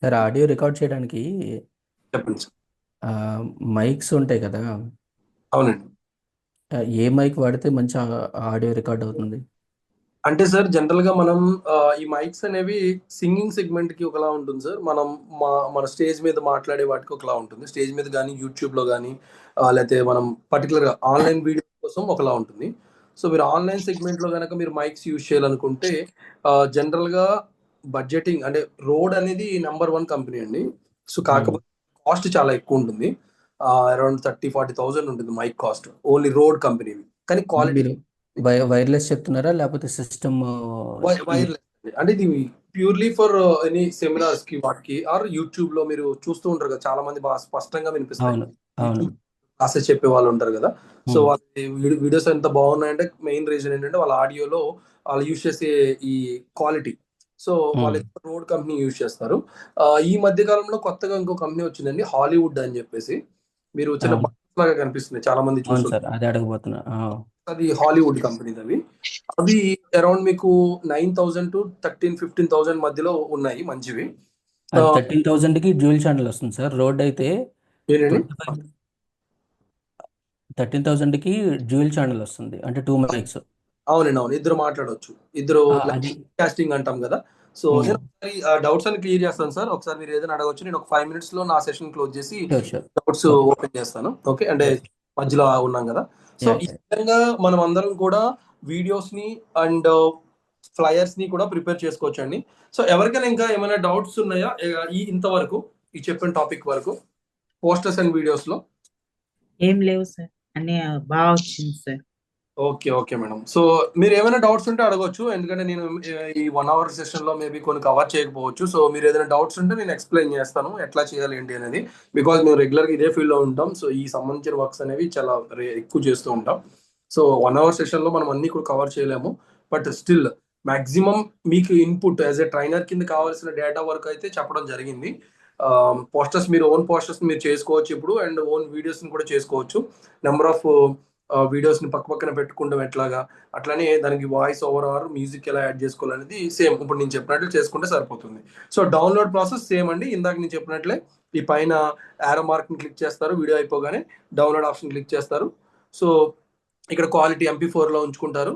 సార్ ఆడియో రికార్డ్ చేయడానికి చెప్పండి సార్. మైక్స్ ఉంటాయి కదా, అవునండి. ఏ మైక్ వాడితే మంచి ఆడియో రికార్డ్ అవుతుంది? అంటే సార్ జనరల్ గా మనం ఈ మైక్స్ అనేవి సింగింగ్ సెగ్మెంట్ కి ఒకలా ఉంటుంది సార్. మనం మన స్టేజ్ మీద మాట్లాడే వాటికి ఒకలా ఉంటుంది. స్టేజ్ మీద కానీ యూట్యూబ్ లో కానీ లేకపోతే మనం పర్టికులర్ గా ఆన్లైన్ వీడియో కోసం ఒకలా ఉంటుంది. సో మీరు ఆన్లైన్ సెగ్మెంట్ లో కనుక మీరు మైక్స్ యూజ్ చేయాలనుకుంటే జనరల్ గా బడ్జెటింగ్ అంటే రోడ్ అనేది #1 కంపెనీ అండి. సో కాకపోతే కాస్ట్ చాలా ఎక్కువ ఉంటుంది. అరౌండ్ 30-40,000 ఉంటుంది mic cost, only road company. కానీ క్వాలిటీ మీరు వైర్లెస్ చెప్తున్నారా లేకపోతే సిస్టమ్? వైర్లెస్ అంటే ఇది ప్యూర్లీ ఫర్ ఎనీ సెమినార్స్ కి వాటికి ఆర్ యూట్యూబ్ లో మీరు చూస్తూ ఉంటారు కదా, చాలా మంది బాగా స్పష్టంగా వినిపిస్తారు. అవును అవును. క్లాసెస్ చెప్పే వాళ్ళు ఉంటారు కదా. సో వాళ్ళ వీడియోస్ ఎంత బాగున్నాయంటే మెయిన్ రీజన్ ఏంటంటే వాళ్ళ ఆడియోలో వాళ్ళు యూజ్ చేసే ఈ క్వాలిటీ. సో వాళ్ళు రోడ్ కంపెనీ యూజ్ చేస్తారు. ఈ మధ్య కాలంలో కొత్తగా ఇంకో కంపెనీ వచ్చిందండి, హాలీవుడ్ అని చెప్పేసి. మీరు చిన్న బాక్స్ లాగా కనిపిస్తుంది, చాలా మంది అవును చూస్తారు. సార్, అదే అడగబోతున్నా. అది హాలీవుడ్ కంపెనీ. అవి అరౌండ్ మీకు 9,000 to 13,000-15,000 మధ్యలో ఉన్నాయి మంచివి. 13,000 కి డ్యూయల్ ఛానల్ వస్తుంది సార్. రోడ్ అయితే ఏంటండి 13,000 కి డ్యూయల్ ఛానల్ వస్తుంది, అంటే 2 మైక్స్. అవునండి అవును, ఇద్దరు మాట్లాడవచ్చు. ఇద్దరు అది కాస్టింగ్ అంటాం కదా. సో నేను ఒకసారి డౌట్స్ అని క్లియర్ చేస్తాను సార్. ఒకసారి మీరు ఏదైనా అడగవచ్చు. నేను ఒక 5 minutes లో నా సెషన్ క్లోజ్ చేసి డౌట్స్ ఓపెన్ చేస్తాను. ఓకే, అంటే మధ్యలో ఉన్నాం కదా. సో ఈ విధంగా మనం అందరం కూడా వీడియోస్ ని అండ్ ఫ్లయర్స్ ని కూడా ప్రిపేర్ చేసుకోవచ్చు అండి. సో ఎవరికైనా ఇంకా ఏమైనా డౌట్స్ ఉన్నాయా ఇంతవరకు ఈ చెప్పిన టాపిక్ వరకు పోస్టర్స్ అండ్ వీడియోస్ లో? ఏం లేవు సార్, అన్ని బాగా వచ్చింది sir. Okay okay madam. So మీరు ఏమైనా డౌట్స్ ఉంటే అడగవచ్చు, ఎందుకంటే నేను ఈ 1 hour సెషన్ లో మేబీ కొన్ని కవర్ చేయకపోవచ్చు. సో మీరు ఏదైనా డౌట్స్ ఉంటే నేను ఎక్స్ప్లెయిన్ చేస్తాను ఎట్లా చేయాలి ఏంటి అనేది. బికాజ్ మేము రెగ్యులర్గా ఇదే ఫీల్డ్ లో ఉంటాం. సో ఈ సంబంధించిన వర్క్స్ అనేవి చాలా ఎక్కువ చేస్తూ ఉంటాం. సో 1 hour సెషన్ లో మనం అన్ని కూడా కవర్ చేయలేము. బట్ స్టిల్ మాక్సిమం మీకు ఇన్పుట్ యాజ్ ఎ ట్రైనర్ కింద కావాల్సిన డేటా వర్క్ అయితే చెప్పడం జరిగింది. పోస్టర్స్ మీరు ఓన్ పోస్టర్స్ మీరు చేసుకోవచ్చు ఇప్పుడు, అండ్ ఓన్ వీడియోస్ కూడా చేసుకోవచ్చు. నెంబర్ ఆఫ్ వీడియోస్ ని పక్కన పెట్టుకుంటాం ఎట్లాగా, అట్లానే దానికి వాయిస్ ఓవర్ ఆర్ మ్యూజిక్ ఎలా యాడ్ చేసుకోవాలనేది సేమ్ ఇప్పుడు నేను చెప్పినట్లు చేసుకుంటే సరిపోతుంది. సో డౌన్లోడ్ ప్రాసెస్ సేమ్ అండి. ఇందాక నేను చెప్పినట్లే ఈ పైన యారో మార్క్ ని క్లిక్ చేస్తారు, వీడియో అయిపోగానే డౌన్లోడ్ ఆప్షన్ క్లిక్ చేస్తారు. సో ఇక్కడ క్వాలిటీ MP4 లో ఉంచుకుంటారు.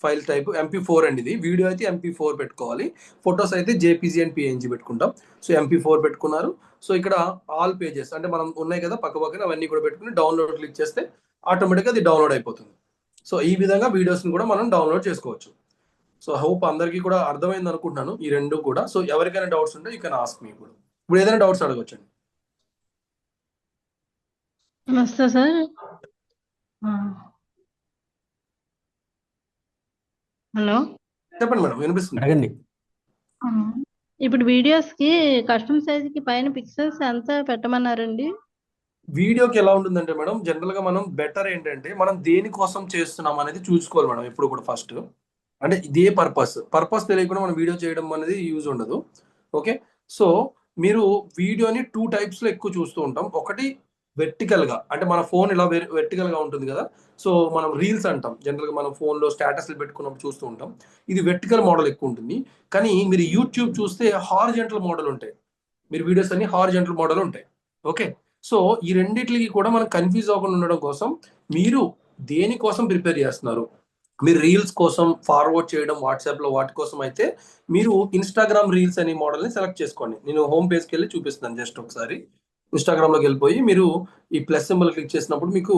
ఫైల్ టైప్ MP4 అండి. ఇది వీడియో అయితే MP4 పెట్టుకోవాలి, ఫొటోస్ అయితే JPG అండ్ PNG పెట్టుకుంటాం. సో MP4 పెట్టుకున్నారు. సో ఇక్కడ ఆల్ పేజెస్ అంటే మనం ఉన్నాయి కదా పక్కన, అవన్నీ కూడా పెట్టుకుని డౌన్లోడ్ క్లిక్ చేస్తే ఆటోమేటిక్గా అది డౌన్లోడ్ అయిపోతుంది. సో ఈ విధంగా వీడియోస్ని కూడా మనం డౌన్లోడ్ చేసుకోవచ్చు. సో హోప్ అందరికీ కూడా అర్థమైంది అనుకుంటున్నాను ఈ రెండు కూడా. సో ఎవరికైనా డౌట్స్ ఉంటే యూ కెన్ ఆస్క్ మీ. ఇప్పుడు ఏదైనా డౌట్స్ అడగొచ్చండి. నమస్తే సార్. హలో, చెప్పండి మేడం, వినిపిస్తుంది. అడగండి. ఇప్పుడు వీడియోస్ కి కస్టమ్ సైజ్ కి పైన పిక్సెల్స్ ఎంత పెట్టమన్నారండి? వీడియోకి ఎలా ఉంటుందంటే మేడం, జనరల్ గా మనం బెటర్ ఏంటంటే మనం దేనికోసం చేస్తున్నాం అనేది చూసుకోవాలి మేడం ఎప్పుడు కూడా. ఫస్ట్ అంటే ఇదే పర్పస్ తెలియకుండా మనం వీడియో చేయడం అనేది యూజ్ ఉండదు. ఓకే, సో మీరు వీడియోని 2 types లో ఎక్కువ చూస్తూ ఉంటాం. ఒకటి వెర్టికల్ గా, అంటే మన ఫోన్ ఇలా వెర్టికల్ గా ఉంటుంది కదా. సో మనం రీల్స్ అంటాం జనరల్ గా, మనం ఫోన్ లో స్టేటస్లు పెట్టుకున్నప్పుడు చూస్తూ ఉంటాం. ఇది వెర్టికల్ మోడల్ ఎక్కువ ఉంటుంది. కానీ మీరు యూట్యూబ్ చూస్తే హారిజాంటల్ మోడల్ ఉంటాయి. మీరు వీడియోస్ అన్ని హారిజాంటల్ మోడల్ ఉంటాయి. ఓకే, సో ఈ రెండిట్లకి కూడా మనం కన్ఫ్యూజ్ అవ్వకుండా ఉండడం కోసం మీరు దేనికోసం ప్రిపేర్ చేస్తున్నారు. మీరు రీల్స్ కోసం ఫార్వర్డ్ చేయడం వాట్సాప్ లో వాటి కోసం అయితే మీరు ఇన్స్టాగ్రామ్ రీల్స్ అనే మోడల్ని సెలెక్ట్ చేసుకోండి. నేను హోమ్ పేజ్కి వెళ్ళి చూపిస్తాను జస్ట్ ఒకసారి. ఇన్స్టాగ్రామ్లోకి వెళ్ళిపోయి మీరు ఈ ప్లస్ సింబల్ క్లిక్ చేసినప్పుడు మీకు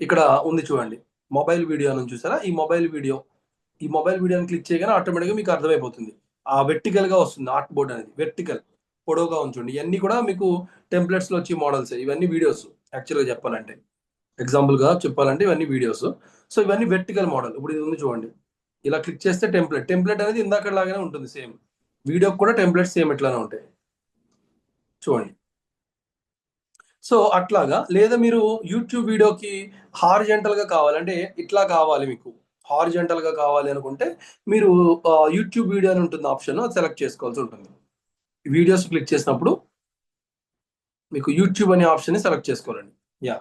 ఇక్కడ ఉంది చూడండి, మొబైల్ వీడియో అని చూసారా, ఈ మొబైల్ వీడియోని క్లిక్ చేయగానే ఆటోమేటిక్గా మీకు అర్థమైపోతుంది. ఆ వెర్టికల్గా వస్తుంది ఆర్ట్ బోర్డ్ అనేది, వెర్టికల్ పొడవుగా ఉంచండి. ఇవన్నీ కూడా మీకు టెంప్లెట్స్లో వచ్చి మోడల్స్, ఇవన్నీ వీడియోస్. యాక్చువల్గా చెప్పాలంటే, ఎగ్జాంపుల్గా చెప్పాలంటే ఇవన్నీ వీడియోస్. సో ఇవన్నీ వెర్టికల్ మోడల్. ఇప్పుడు ఇది ఉంది చూడండి, ఇలా క్లిక్ చేస్తే టెంప్లెట్ అనేది ఇందాక లాగానే ఉంటుంది సేమ్. వీడియోకి కూడా టెంప్లెట్స్ సేమ్ ఇట్లానే ఉంటాయి చూడండి. సో అట్లాగా. లేదా మీరు యూట్యూబ్ వీడియోకి హారిజంటల్గా కావాలంటే ఇట్లా కావాలి, మీకు హారిజంటల్గా కావాలి అనుకుంటే మీరు యూట్యూబ్ వీడియో అని ఉంటుంది ఆప్షన్, అది సెలెక్ట్ చేసుకోవాల్సి ఉంటుంది. వీడియోస్ క్లిక్ చేసినప్పుడు మీకు యూట్యూబ్ అనే ఆప్షన్ సెలెక్ట్ చేసుకోవాలండి. Yeah.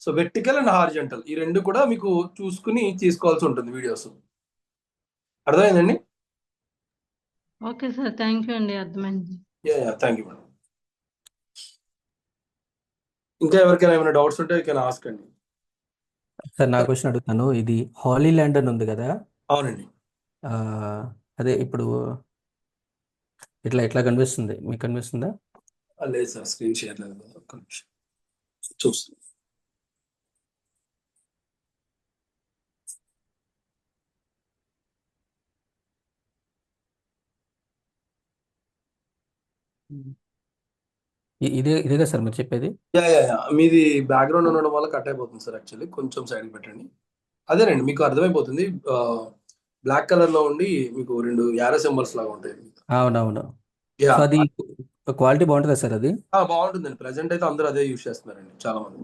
So vertical and horizontal ఈ రెండు కూడా మీకు చూసుకుని తీసుకోవాల్సి ఉంటుంది వీడియోస్. అర్థమైందండి? ఓకే సార్, థ్యాంక్ యూ అండి, అర్థమైంది. Yeah thank you madam. ఇంకా ఎవరికైనా ఏమైనా డౌట్స్ ఉంటే కెన్ ఆస్క్ అండి. సార్ నా క్వశ్చన్ అడుగుతాను. ఇది హాలీ ల్యాండ్ అని ఉంది కదా, అవునండి. ఆ, అదే ఇప్పుడు ఇట్లా కనిపిస్తుంది, మీకు కనిపిస్తుందా? లేదు సార్, స్క్రీన్ షేర్ లేదు కదా, ఒక్క నిమిషం చూస్తాను. ఇదేగా సార్ మీరు చెప్పేది? యా మీది బ్యాక్గ్రౌండ్ ఉండడం వల్ల కట్ అయిపోతుంది సార్. యాక్చువల్లీ కొంచెం సైడ్కి పెట్టండి. అదేనండి, మీకు అర్థమైపోతుంది. బ్లాక్ కలర్ లో ఉండి మీకు రెండు యారో సింబల్స్ లాగా ఉంటాయి. అవునవును. యా, సో అది క్వాలిటీ బాగుంటుందా సార్ అది? బాగుంటుందండి. ప్రెసెంట్ అయితే అందరూ అదే యూజ్ చేస్తున్నారండి చాలా మంది.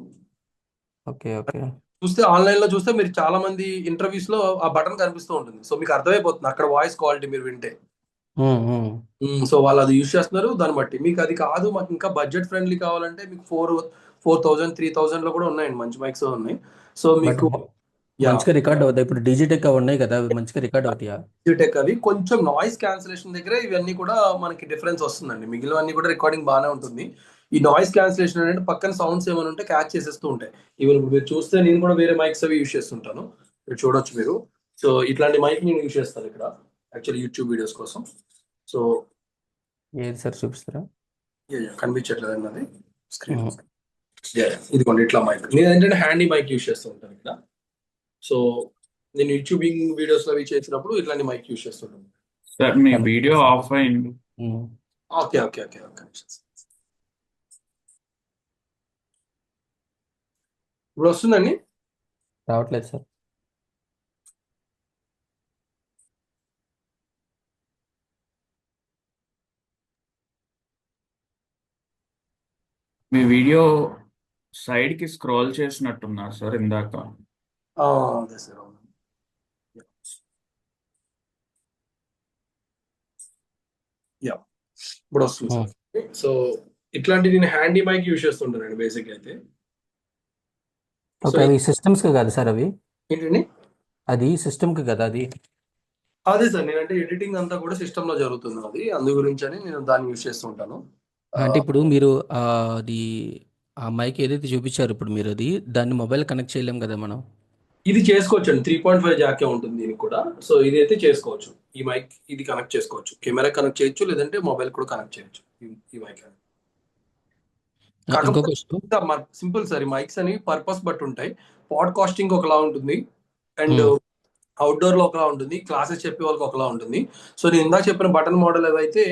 Okay okay. చూస్తే ఆన్లైన్ లో చూస్తే మీరు చాలా మంది ఇంటర్వ్యూస్ లో ఆ బటన్ కనిపిస్తూ ఉంటుంది. సో మీకు అర్థమైపోతుంది అక్కడ వాయిస్ క్వాలిటీ మీరు వింటే. సో వాళ్ళు అది యూజ్ చేస్తున్నారు. దాన్ని బట్టి మీకు అది కాదు, మాకు ఇంకా బడ్జెట్ ఫ్రెండ్లీ కావాలంటే మీకు 4,000 3,000 లో కూడా ఉన్నాయండి, మంచి మైక్స్ ఉన్నాయి. సో బట్ మీకు మంచిగా రికార్డ్ అవుతాయి. ఇప్పుడు డిజిటెక్ అవి ఉన్నాయి కదా, అవి మంచిగా రికార్డ్ అవుతాయా? టెక్ అవి కొంచెం నాయిస్ క్యాన్సిలేషన్ దగ్గర ఇవన్నీ కూడా మనకి డిఫరెన్స్ వస్తుందండి. మిగిలినవన్నీ కూడా రికార్డింగ్ బాగానే ఉంటుంది. ఈ నాయిస్ క్యాన్సిలేషన్ అంటే పక్కన సౌండ్స్ ఏమైనా ఉంటే క్యాచ్ చేసేస్తూ ఉంటాయి. ఈవెన్ ఇప్పుడు మీరు చూస్తే నేను కూడా వేరే మైక్స్ అవి యూజ్ చేస్తుంటాను, మీరు చూడొచ్చు మీరు. సో ఇట్లాంటి మైక్ నేను యూజ్ చేస్తాను ఇక్కడ యాక్చువల్లీ యూట్యూబ్ వీడియోస్ కోసం. సో ఏది సార్ చూపిస్తారా? కనిపించట్లేదండి అది స్క్రీన్. ఇదిగోండి ఇట్లా మైక్. నేను ఏంటంటే హ్యాండీ మైక్ యూజ్ చేస్తూ ఉంటాను ఇక్కడ. సో నేను యూట్యూబింగ్ వీడియోస్ అవి చేసినప్పుడు ఇట్లాంటి మైక్ యూజ్ చేస్తుంటాను. సార్ మీ వీడియో ఆఫ్ అయింది. Okay okay okay okay. ఇప్పుడు వస్తుందండి? రావట్లేదు సార్. మీ వీడియో సైడ్ కి స్క్రోల్ చేసినట్టున్నారు సార్ ఇందాక. అదే సార్, అవును. యా, ఇప్పుడు వస్తుంది సార్. సో ఇట్లాంటి నేను హ్యాండీ మైక్ యూజ్ చేస్తుంటానండి బేసిక్ అయితే. ఓకే, అవి సిస్టమ్స్ కి కాదు సార్ అవి? ఏంటండి? అది సిస్టమ్ కి కదా అది? అదే సార్, నేనంటే ఎడిటింగ్ అంతా కూడా సిస్టమ్ లో జరుగుతుంది అది, అందు గురించి అని నేను దాన్ని యూజ్ చేస్తూ ఉంటాను. అంటే ఇప్పుడు మీరు అది ఆ మైక్ ఏదైతే చూపించారు ఇప్పుడు మీరు, అది దాన్ని మొబైల్ కనెక్ట్ చేయలేం కదా మనం? ఇది చేసుకోవచ్చు అండి, 3.5 జాకే ఉంటుంది దీనికి కూడా. సో ఇది అయితే చేసుకోవచ్చు, ఈ మైక్ ఇది కనెక్ట్ చేసుకోవచ్చు, కెమెరా కనెక్ట్ చేయొచ్చు, లేదంటే మొబైల్ కూడా కనెక్ట్ చేయొచ్చు ఈ మైక్. ఇంకో క్వశ్చన్. సింపుల్ సార్, ఈ మైక్స్ అని పర్పస్ బట్టి ఉంటాయి. పాడ్కాస్టింగ్ ఒకలా ఉంటుంది, అండ్ అవుట్డోర్ లో ఒకలా ఉంటుంది, క్లాసెస్ చెప్పే వాళ్ళకి ఒకలా ఉంటుంది. సో నేను ఇందాక చెప్పిన బటన్ మోడల్ ఏవైతే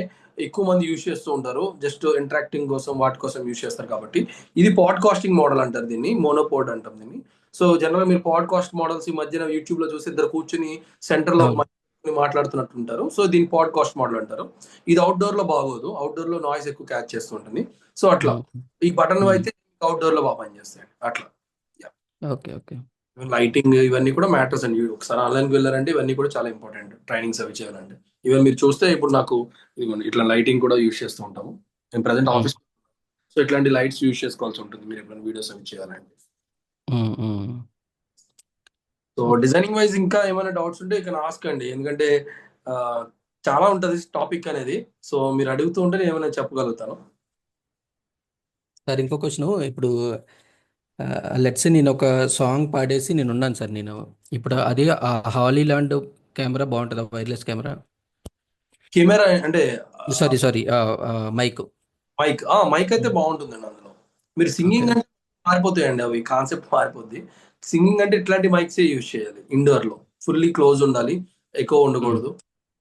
ఎక్కువ మంది యూజ్ చేస్తూ ఉంటారు, జస్ట్ ఇంటరాక్టింగ్ కోసం వాటి కోసం యూజ్ చేస్తారు కాబట్టి ఇది పాడ్కాస్టింగ్ మోడల్ అంటారు, దీన్ని మోనోపోడ్ అంటాం దీన్ని. సో జనరల్ మీరు పాడ్కాస్ట్ మోడల్స్ ఈ మధ్యన యూట్యూబ్ లో చూసి ఇద్దరు కూర్చుని సెంటర్ లో మాట్లాడుతున్నట్టు ఉంటారు. సో దీన్ని పాడ్కాస్ట్ మోడల్ అంటారు. ఇది అవుట్డోర్ లో బాగోదు, అవుట్డోర్ లో నాయిస్ ఎక్కువ క్యాచ్ చేస్తూ ఉంటుంది. సో అట్లా ఈ బటన్ అయితే అవుట్డోర్ లో బాగా పనిచేస్తాయి అట్లా. Okay okay. లైటింగ్ ఇవన్నీ కూడా మ్యాటర్స్ అండి. ఒకసారి ఆన్లైన్కి వెళ్ళారంటే ఇవన్నీ కూడా చాలా ఇంపార్టెంట్, ట్రైనింగ్స్ అవి చేయాలంటే. ఈవెన్ మీరు చూస్తే ఇప్పుడు నాకు ఇట్లా లైటింగ్ కూడా యూజ్ చేస్తూ ఉంటాము. నేను ప్రజెంట్ ఆఫీస్, సో ఇట్లాంటి లైట్స్ యూజ్ చేసుకోవాల్సి ఉంటుంది మీరు ఎప్పుడైనా వీడియోస్ అవి చేయాలంటే. సో డిజైనింగ్ వైజ్ ఇంకా ఏమైనా డౌట్స్ ఉంటే ఇక్కడ ఆస్క్ అండి, ఎందుకంటే చాలా ఉంటుంది టాపిక్ అనేది. సో మీరు అడుగుతూ ఉంటే నేను ఏమైనా చెప్పగలుగుతాను. సార్ ఇంకో క్వశ్చన్. ఇప్పుడు లెట్స్ నేను ఒక సాంగ్ పాడేసి నేను ఉన్నాను సార్, నేను ఇప్పుడు అది హాలీ ల్యాండ్ కెమెరా బాగుంటుందా, వైర్లెస్ కెమెరా? కెమెరా అంటే సారీ మైక్. మైక్ అయితే బాగుంటుందండి అందులో. మీరు ఓకే సింగింగ్ అంటే మారిపోతాయండి, అవి కాన్సెప్ట్ మారిపోద్ది. సింగింగ్ అంటే ఇట్లాంటి మైక్సే యూజ్ చేయాలి. ఇండోర్ లో ఫుల్లీ క్లోజ్ ఉండాలి, ఎక్కువ ఉండకూడదు.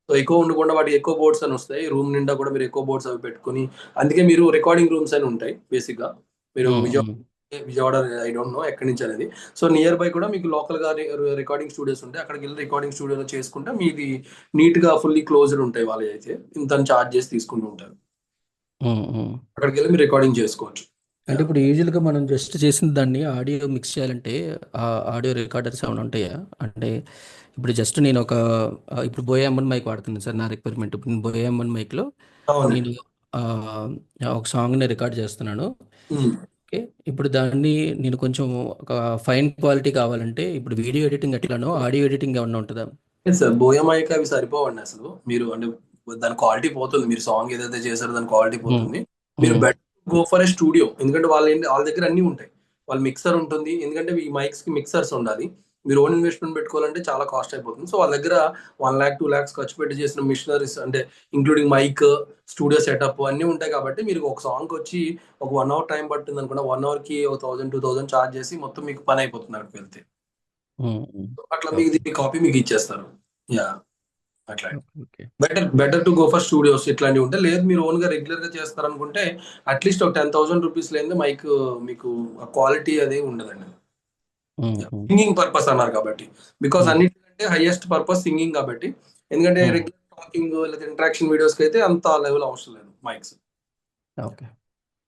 సో ఎక్కువ ఉండకుండా వాటికి ఎక్కువ బోర్డ్స్ అని వస్తాయి. రూమ్ నిండా కూడా మీరు ఎక్కువ బోర్డ్స్ అవి పెట్టుకుని, అందుకే మీరు రికార్డింగ్ రూమ్స్ అని ఉంటాయి బేసిక్ గా. మీరు విజయవాడ ఐ డోంట్ నో ఎక్కడి నుంచి అనేది. సో నియర్ బై కూడా మీకు లోకల్ గా రికార్డింగ్ స్టూడియోస్ ఉంటాయి. అక్కడికి వెళ్ళి రికార్డింగ్ స్టూడియోలో చేసుకుంటే మీది నీట్ గా ఫుల్లీ క్లోజ్డ్ ఉంటాయి. వాళ్ళు అయితే ఇంత చార్జ్ చేసి తీసుకుంటూ ఉంటారు. అక్కడికి వెళ్ళి మీరు రికార్డింగ్ చేసుకోవచ్చు. అంటే ఇప్పుడు యూజువల్గా మనం జస్ట్ చేసిన దాన్ని ఆడియో మిక్స్ చేయాలంటే ఆ ఆడియో రికార్డర్స్ ఏమైనా ఉంటాయా? అంటే ఇప్పుడు జస్ట్ నేను ఇప్పుడు బోయమ్మన్ మైక్ వాడుతున్నాను సార్ నా రిక్వైర్మెంట్. ఇప్పుడు నేను బోయమ్మన్ మైక్లో అవునండి. నేను ఆ, ఒక సాంగ్ని రికార్డ్ చేస్తున్నాను. ఉమ్. ఓకే, ఇప్పుడు దాన్ని నేను కొంచెం ఒక ఫైన్ క్వాలిటీ కావాలంటే ఇప్పుడు వీడియో ఎడిటింగ్ ఎట్లానో ఆడియో ఎడిటింగ్ ఏమన్నా ఉంటుందా? లేదు సార్, బోయమాయికి అవి సరిపోవండి అసలు. మీరు అంటే దాని క్వాలిటీ పోతుంది. మీరు సాంగ్ ఏదైతే చేశారో దాని క్వాలిటీ పోతుంది. మీరు better go for a studio. ఎందుకంటే వాళ్ళ దగ్గర అన్ని ఉంటాయి. వాళ్ళ మిక్సర్ ఉంటుంది. ఎందుకంటే ఈ మైక్స్ కి మిక్సర్స్ ఉండాలి. మీరు ఓన్ ఇన్వెస్ట్మెంట్ పెట్టుకోవాలంటే చాలా కాస్ట్ అయిపోతుంది. సో వాళ్ళ దగ్గర 1 lakh 2 lakhs ఖర్చు పెట్టి చేసిన మిషనరీస్ అంటే ఇంక్లూడింగ్ మైక్, స్టూడియో సెటప్ అన్ని ఉంటాయి. కాబట్టి మీరు ఒక సాంగ్ వచ్చి ఒక 1 hour టైం పడుతుంది అనుకున్నా, 1 hour కి 1000-2000 చార్జ్ చేసి మొత్తం మీకు పని అయిపోతుంది అక్కడికి వెళ్తే. అట్లా మీకు దీని కాపీ మీకు ఇచ్చేస్తారు. యా, అట్లా okay better to go for studios ఇట్లాంటివి ఉంటే. లేదు మీరు ఓన్ గా రెగ్యులర్ గా చేస్తారనుకుంటే అట్లీస్ట్ ఒక 10,000 రూపీస్ లేని మైక్ మీకు క్వాలిటీ అది ఉండదండి. సింగింగ్ పర్పస్ అన్నారు కాబట్టి, బికాస్ అన్నిటికంటే హైయెస్ట్ పర్పస్ సింగింగ్ కాబట్టి. ఎందుకంటే రెగ్యులర్ టాకింగ్ లేదా ఇంటరాక్షన్ వీడియోస్ కి అయితే అంత లెవెల్ అవసరం లేదు మైక్స్. ఓకే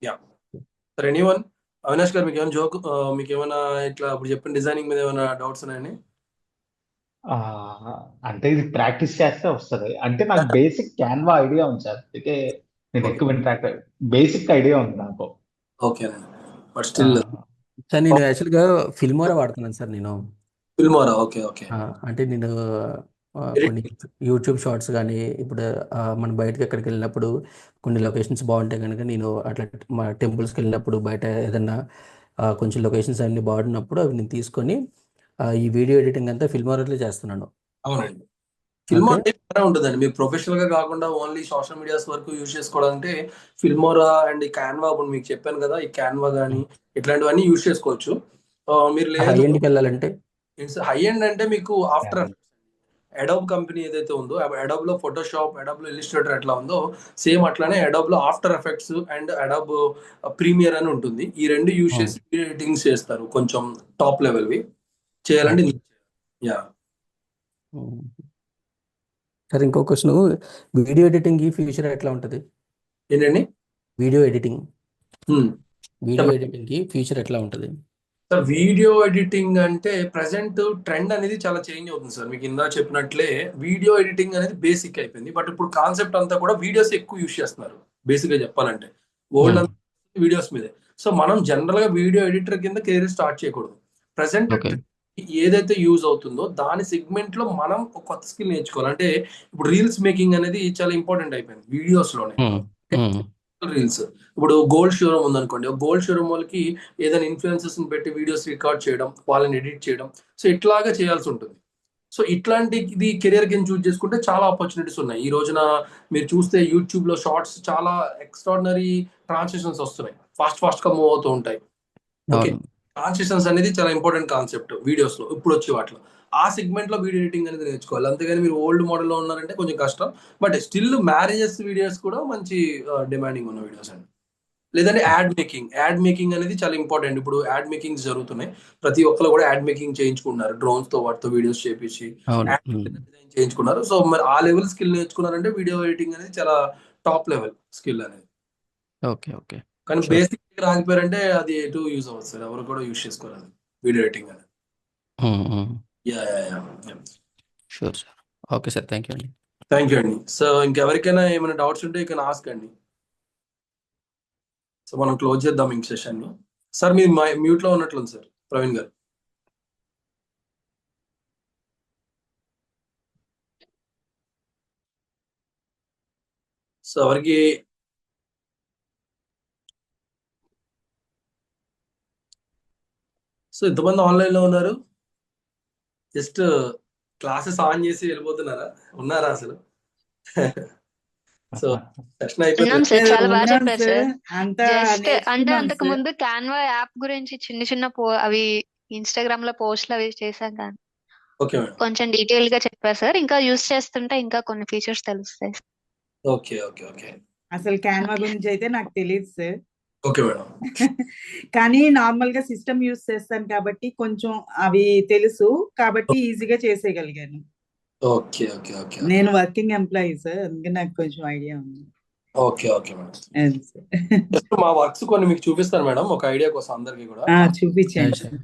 యా సరే, ఎనీవన్ అవినాష్ గారు, మీకు ఏమైనా జోక్, మీకు ఏమైనా ఇట్లా ఇప్పుడు చెప్పిన డిజైనింగ్ మీద ఏమైనా డౌట్స్ ఉన్నాయండి? ఆ, అంటే ఇది ప్రాక్టీస్ చేస్తే వస్తుంది. అంటే నాకు బేసిక్ క్యాన్వా ఐడియా ఉంది సార్, అందుకే నేను ఎక్కువ ఇంట్రాక్ట్. బేసిక్ ఐడియా ఉంది నాకు. ఓకేనండి, బట్ స్టిల్ సార్ నేను యాక్చువల్గా ఫిల్మోరా వాడుతున్నాను సార్ నేను. ఫిల్మోరా. Okay okay. అంటే నేను కొన్ని యూట్యూబ్ షార్ట్స్ కానీ ఇప్పుడు మనం బయటకి ఎక్కడికి వెళ్ళినప్పుడు కొన్ని లొకేషన్స్ బాగుంటాయి కనుక నేను అట్లా మా టెంపుల్స్కి వెళ్ళినప్పుడు బయట ఏదన్నా కొంచెం లొకేషన్స్ అన్ని బాగున్నప్పుడు అవి నేను తీసుకొని ఈ వీడియో ఎడిటింగ్ అంతా ఫిల్మోరాలో చేస్తున్నాను. అవునండి, ఫిల్మోరా బాగా ఉంటుందండి. మీరు ప్రొఫెషనల్ గా కాకుండా ఓన్లీ సోషల్ మీడియాస్ వరకు యూజ్ చేసుకోవాలంటే ఫిల్మోరా అండ్ ఈ క్యాన్వా, ఇప్పుడు మీకు చెప్పాను కదా, ఈ క్యాన్వా కానీ ఇట్లాంటివన్నీ యూజ్ చేసుకోవచ్చు. మీరు హై లేదు ఎండ్కి వెళ్ళాలంటే హై ఎండ్ అంటే మీకు ఆఫ్టర్ ఎఫెక్ట్స్, అడోబ్ కంపెనీ ఏదైతే ఉందో, అడోబ్ లో ఫోటోషాప్, అడోబ్ లో ఇలిస్ట్రేటర్ ఎట్లా ఉందో సేమ్ అట్లానే అడోబ్ లో After Effects and Adobe Premiere అని ఉంటుంది. ఈ రెండు యూజ్ చేసి ఎడిటింగ్స్ చేస్తారు, కొంచెం టాప్ లెవెల్వి చేయాలంటే. యా సార్ ఇంకో క్వశ్చన్, వీడియో ఎడిటింగ్ ఈ ఫ్యూచర్ ఎట్లా ఉంటుంది? ఏంటండి? Video editing Hmm. కి ఫ్యూచర్ ఎట్లా ఉంటుంది? సార్ వీడియో ఎడిటింగ్ అంటే ప్రెసెంట్ ట్రెండ్ అనేది చాలా చేంజ్ అవుతుంది సార్. మీకు ఇందా చెప్పినట్లే వీడియో ఎడిటింగ్ అనేది బేసిక్ అయిపోయింది. బట్ ఇప్పుడు కాన్సెప్ట్ అంతా కూడా వీడియోస్ ఎక్కువ యూజ్ చేస్తున్నారు. బేసిక్ గా చెప్పాలంటే ఓల్డ్ అంతా వీడియోస్ మీదే. సో మనం జనరల్ గా వీడియో ఎడిటర్ కింద కెరీర్ స్టార్ట్ చేయకూడదు. ప్రెసెంట్ ఓకే ఏదైతే యూజ్ అవుతుందో దాని సెగ్మెంట్ లో మనం ఒక కొత్త స్కిల్ నేర్చుకోవాలి. అంటే ఇప్పుడు రీల్స్ మేకింగ్ అనేది చాలా ఇంపార్టెంట్ అయిపోయింది వీడియోస్ లోనే. రీల్స్, ఇప్పుడు గోల్డ్ షోరూమ్ ఉందనుకోండి, గోల్డ్ షోరూమ్ వాళ్ళకి ఏదైనా ఇన్ఫ్లుయెన్సర్స్ పెట్టి వీడియోస్ రికార్డ్ చేయడం, వాళ్ళని ఎడిట్ చేయడం, సో ఇట్లాగా చేయాల్సి ఉంటుంది. సో ఇట్లాంటి ఇది కెరియర్ కింద చూస్ చేసుకుంటే చాలా ఆపర్చునిటీస్ ఉన్నాయి. ఈ రోజున మీరు చూస్తే యూట్యూబ్ లో షార్ట్స్ చాలా ఎక్స్ట్రాడినరీ ట్రాన్సిషన్స్ వస్తున్నాయి, ఫాస్ట్ గా మూవ్ అవుతూ ఉంటాయి. ఓకే, ట్రాన్సిషన్స్ అనేది చాలా ఇంపార్టెంట్ కాన్సెప్ట్ వీడియోస్ లో ఇప్పుడు వచ్చే వాటిలో. ఆ సెగ్మెంట్ లో వీడియో ఎడిటింగ్ అనేది నేర్చుకోవాలి. అంతేగాని మీరు ఓల్డ్ మోడల్లో ఉన్నారంటే కొంచెం కష్టం. బట్ స్టిల్ మ్యారేజెస్ వీడియోస్ కూడా మంచి డిమాండింగ్ ఉన్న వీడియోస్ అండి. లేదంటే యాడ్ మేకింగ్ అనేది చాలా ఇంపార్టెంట్. ఇప్పుడు యాడ్ మేకింగ్ జరుగుతున్నాయి, ప్రతి ఒక్కరు కూడా యాడ్ మేకింగ్ చేయించుకున్నారు, డ్రోన్స్ తో వాటితో వీడియోస్ చేపించి డిజైన్ చేయించుకున్నారు. సో మరి ఆ లెవెల్ స్కిల్ నేర్చుకున్నారంటే వీడియో ఎడిటింగ్ అనేది చాలా టాప్ లెవెల్ స్కిల్ అనేది. ఓకే ఓకే కానీ బేసిక్ రాకపోయారంటే అది ఎటు యూజ్ అవ్వదు సార్, ఎవరు కూడా యూజ్ చేసుకోవాలి వీడియో ఎడిటింగ్ అనేది. Sure sir. Okay sir, thank you అండి. థ్యాంక్ యూ అండి. సో ఇంకెవరికైనా ఏమైనా డౌట్స్ ఉంటే ఇక ఆస్క్ అండి. సో మనం క్లోజ్ చేద్దాం ఇంక సెషన్ ని. సార్ మీరు మ్యూట్ లో ఉన్నట్లుంది సార్, ప్రవీణ్ గారు. సో ఎవరికి సో ఇంతమంది ఆన్లైన్ లో ఉన్నారు, జస్ట్ క్లాసెస్ ఆన్ చేసి వెళ్ళిపోతున్నారా, ఉన్నారా అసలు? సో సెషన్ ఉన్నాం అయిపోయింది. సార్, చాలా బాగా ఉన్నాం చెప్పారు సార్, సార్. అంతా జస్ట్ అంటే నేర్చుకున్నాం అంతకు సార్. ముందు క్యాన్వా యాప్ గురించి చిన్న చిన్న అవి ఇన్స్టాగ్రామ్ లో పోస్ట్లు అవి చేశాం కానీ ఓకే మేడం. కొంచెం డీటెయిల్ గా చెప్పారు సార్. ఇంకా యూస్ చేస్తుంటే ఇంకా కొన్ని ఫీచర్స్ తెలుస్తాయి. ఓకే ఓకే ఓకే అసలు క్యాన్వా ఓకే. గురించి అయితే నాకు తెలియదు సార్. Okay madam. కానీ నార్మల్ గా సిస్టమ్ యూస్ చేస్తాను కాబట్టి కొంచెం అవి తెలుసు, కాబట్టి ఈజీగా చేసేయగలిగాను. ఓకే ఓకే ఓకే ఓకే నేను వర్కింగ్ ఎంప్లాయీ సార్, అందుకే నాకు కొంచెం ఐడియా ఉంది. Okay okay madam. అది సార్. జస్ట్ మా వర్క్స్ కొన్ని మీకు చూపిస్తాను మేడం, ఒక ఐడియా కోసం అందరికీ కూడా. చూపించండి సార్. సార్.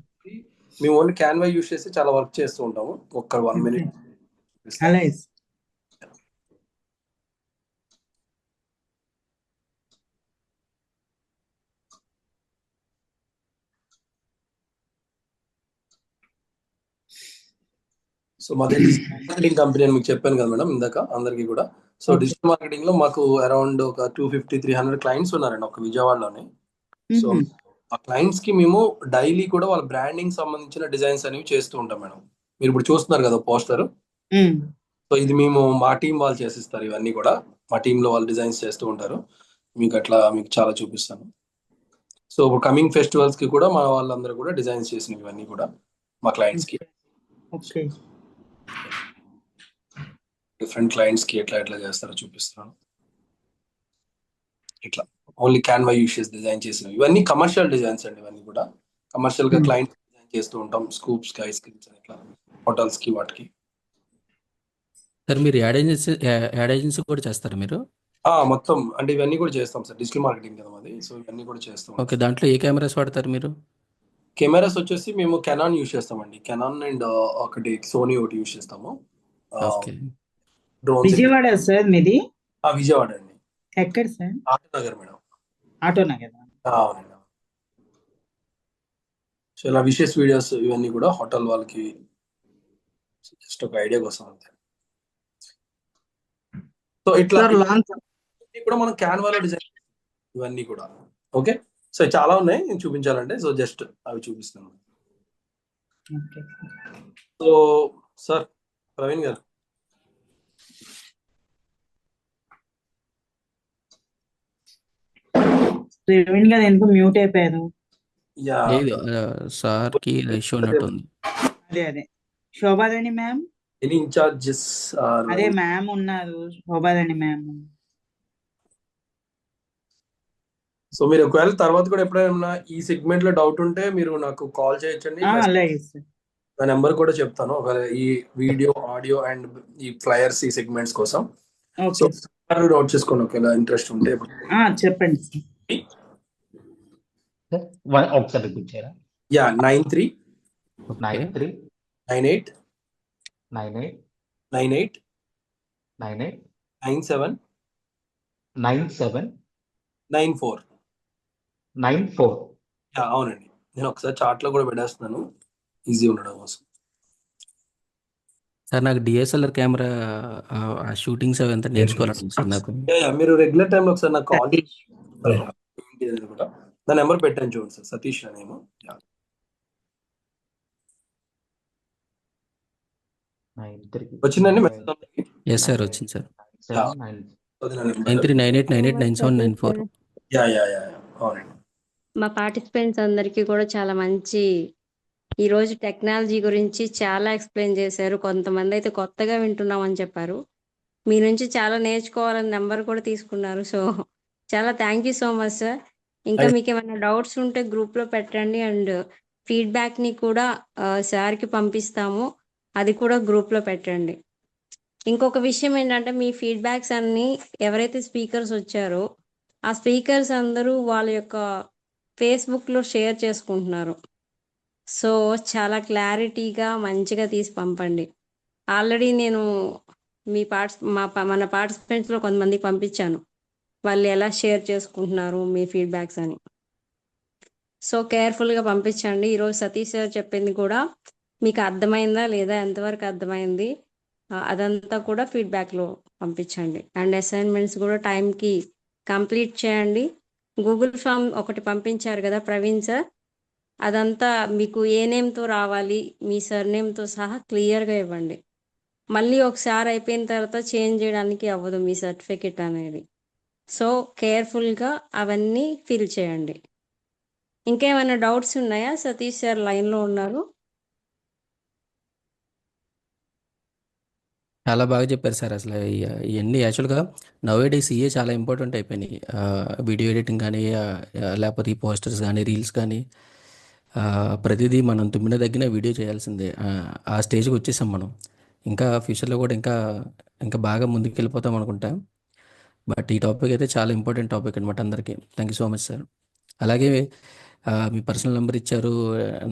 మేము ఓన్లీ క్యాన్వా యూస్ చేసి చాలా వర్క్ చేస్తూ ఉంటాము. ఒక్క 1 minute అలాగే సార్. సో మాది మార్కెటింగ్ కంపెనీ అని మీకు చెప్పాను కదా మేడం ఇందాక అందరికీ కూడా. So Okay. డిజిటల్ మార్కెటింగ్ లో మాకు అరౌండ్ ఒక 250-300 క్లయింట్స్ ఉన్నారండి ఒక విజయవాడలోనే. సో ఆ క్లయింట్స్ కి మేము డైలీ కూడా వాళ్ళ బ్రాండింగ్ సంబంధించిన డిజైన్స్ అనేవి చేస్తూ ఉంటాం మేడం. మీరు ఇప్పుడు చూస్తున్నారు కదా పోస్టర్. సో ఇది మేము మా టీం వాళ్ళు చేసిస్తారు, ఇవన్నీ కూడా మా టీంలో వాళ్ళు డిజైన్స్ చేస్తూ ఉంటారు. మీకు అట్లా మీకు చాలా చూపిస్తాను. సో ఇప్పుడు కమింగ్ ఫెస్టివల్స్ కి కూడా మా వాళ్ళందరూ కూడా డిజైన్స్ చేసినవి ఇవన్నీ కూడా మా క్లయింట్స్ కి, ఓకే. డిఫరెంట్ క్లయింట్స్ కి ఎట్లా ఎట్లా చేస్తారో చూపిస్తాను. ఇట్లా ఓన్లీ క్యాన్వా యూస్ చేసి డిజైన్ చేసినవి ఇవన్నీ కమర్షియల్ డిజైన్స్ అండి. ఇవన్నీ కూడా కమర్షియల్ గా క్లయింట్ డిజైన్ చేస్తూ ఉంటాం, స్కూప్స్ కి, ఐస్ క్రీమ్స్, ఇట్లా హోటల్స్ కి వాటికి. సార్ మీరు యాడ్ ఏజెన్సీ కూడా చేస్తారా మీరు? మొత్తం అంటే ఇవన్నీ కూడా చేస్తాం సార్, డిజిటల్ మార్కెటింగ్ కదా మాది. సో ఇవన్నీ కూడా చేస్తాం. ఓకే, దాంట్లో ఏ కెమెరాస్ వాడతారు మీరు? కెమెరాస్ వచ్చేసి మేము కెనాన్ యూస్ చేస్తామండి. కెనాన్ అండ్ ఒకటి సోనీ ఒకటి యూస్ చేస్తాము. ఓకే. డ్రోన్స్ విజయవాడ సార్ మీది? విజయవాడ అండి. ఎక్కడ సార్? ఆటోనగర్ మేడం. ఆటోనగర్. అవునండి. సో ఇలా విషెస్ వీడియోస్ ఇవన్నీ కూడా హోటల్ వాళ్ళకి జస్ట్ ఒక ఐడియా కోసం అంతే. సో ఇట్లా ఇవన్నీ కూడా మనం క్యాన్వాలో డిజైన్ ఇవన్నీ కూడా. ఓకే, సో చాలా ఉన్నాయి నేను చూపించాలంటే, సో జస్ట్ అవి చూపిస్తాను. సో సార్ ప్రవీణ్ గారు. ప్రవీణ్ గారు ఎందుకు మ్యూట్ అయిపోయారు? లేదు, సార్ కి ఇష్యూ ఉన్నట్టుంది. అదే శోభారాణి మ్యామ్. Any in-charges? అదే మ్యామ్ ఉన్నారు, శోభారాణి మ్యామ్. సో మీరు ఒకవేళ తర్వాత కూడా ఎప్పుడైనా ఈ సెగ్మెంట్ లో డౌట్ ఉంటే మీరు నాకు కాల్ చేయొచ్చండి. అలాగే సార్. నా నెంబర్ కూడా చెప్తాను ఒకవేళ ఈ వీడియో, ఆడియో అండ్ ఈ ఫ్లైయర్స్, ఈ సెగ్మెంట్స్ కోసం. సో నోట్ చేసుకోండి ఒకవేళ ఇంట్రెస్ట్ ఉంటే. చెప్పండి సార్. ఒకసారి రిపీట్ చేయరా? 93 93 98 98 98 98 97 97 94. 94. అవునండి, నేను ఒకసారి చార్ట్ లో కూడా పెట్టేస్తున్నాను ఈజీ ఉండడం కోసం. సార్ నాకు డిఎస్ఎల్ఆర్ కెమెరా షూటింగ్స్ అవి అంతా నేర్చుకోవాలని సార్ నాకు. మీరు రెగ్యులర్ టైంలో ఒకసారి నాకు కాల్ కూడా. నా నెంబర్ పెట్టాను చూడండి సార్, సతీష్ అనేమో. వచ్చిందండి మెసేజ్? ఎస్ సార్, వచ్చింది సార్. 93 98 98 97 94. అవునండి. మా పార్టిసిపెంట్స్ అందరికీ కూడా చాలా మంచి ఈరోజు టెక్నాలజీ గురించి చాలా ఎక్స్ప్లెయిన్ చేశారు. కొంతమంది అయితే కొత్తగా వింటున్నామని చెప్పారు. మీ నుంచి చాలా నేర్చుకోవాలని నెంబర్ కూడా తీసుకున్నారు. సో చాలా thank you so much sir. ఇంకా మీకు ఏమైనా డౌట్స్ ఉంటే గ్రూప్లో పెట్టండి, అండ్ ఫీడ్బ్యాక్ని కూడా సార్కి పంపిస్తాము, అది కూడా గ్రూప్లో పెట్టండి. ఇంకొక విషయం ఏంటంటే మీ ఫీడ్బ్యాక్స్ అన్నీ ఎవరైతే స్పీకర్స్ వచ్చారో ఆ స్పీకర్స్ అందరూ వాళ్ళ యొక్క ఫేస్బుక్లో షేర్ చేసుకుంటున్నారు. సో చాలా క్లారిటీగా మంచిగా తీసి పంపండి. ఆల్రెడీ నేను మీ మన పార్టిసిపెంట్స్లో కొంతమందికి పంపించాను, వాళ్ళు ఎలా షేర్ చేసుకుంటున్నారు మీ ఫీడ్బ్యాక్స్ అని. సో కేర్ఫుల్గా పంపించండి. ఈరోజు సతీష్ సార్ చెప్పింది కూడా మీకు అర్థమైందా లేదా, ఎంతవరకు అర్థమైంది, అదంతా కూడా ఫీడ్బ్యాక్లో పంపించండి. అండ్ అసైన్మెంట్స్ కూడా టైంకి కంప్లీట్ చేయండి. గూగుల్ ఫామ్ ఒకటి పంపించారు కదా ప్రవీణ్ సార్, అదంతా మీకు ఏ నేమ్తో రావాలి, మీ సర్ నేమ్తో సహా క్లియర్గా ఇవ్వండి. మళ్ళీ ఒకసారి అయిపోయిన తర్వాత చేంజ్ చేయడానికి అవ్వదు మీ సర్టిఫికెట్ అనేది. సో కేర్ఫుల్గా అవన్నీ ఫిల్ చేయండి. ఇంకేమైనా డౌట్స్ ఉన్నాయా? సతీష్ సార్ లైన్లో ఉన్నారు. చాలా బాగా చెప్పారు సార్. అసలు ఇవన్నీ యాక్చువల్గా నవేడేస్ ఇవే చాలా ఇంపార్టెంట్ అయిపోయినాయి. వీడియో ఎడిటింగ్ కానీ లేకపోతే ఈ పోస్టర్స్ కానీ రీల్స్ కానీ ప్రతిదీ మనం తుమ్మిన తగ్గిన వీడియో చేయాల్సిందే. ఆ స్టేజ్కి వచ్చేసాం మనం. ఇంకా ఫ్యూచర్లో కూడా ఇంకా ఇంకా బాగా ముందుకు వెళ్ళిపోతాం అనుకుంటా. బట్ ఈ టాపిక్ అయితే చాలా ఇంపార్టెంట్ టాపిక్ అనమాట అందరికీ. Thank you so much sir. అలాగే మీ పర్సనల్ నెంబర్ ఇచ్చారు,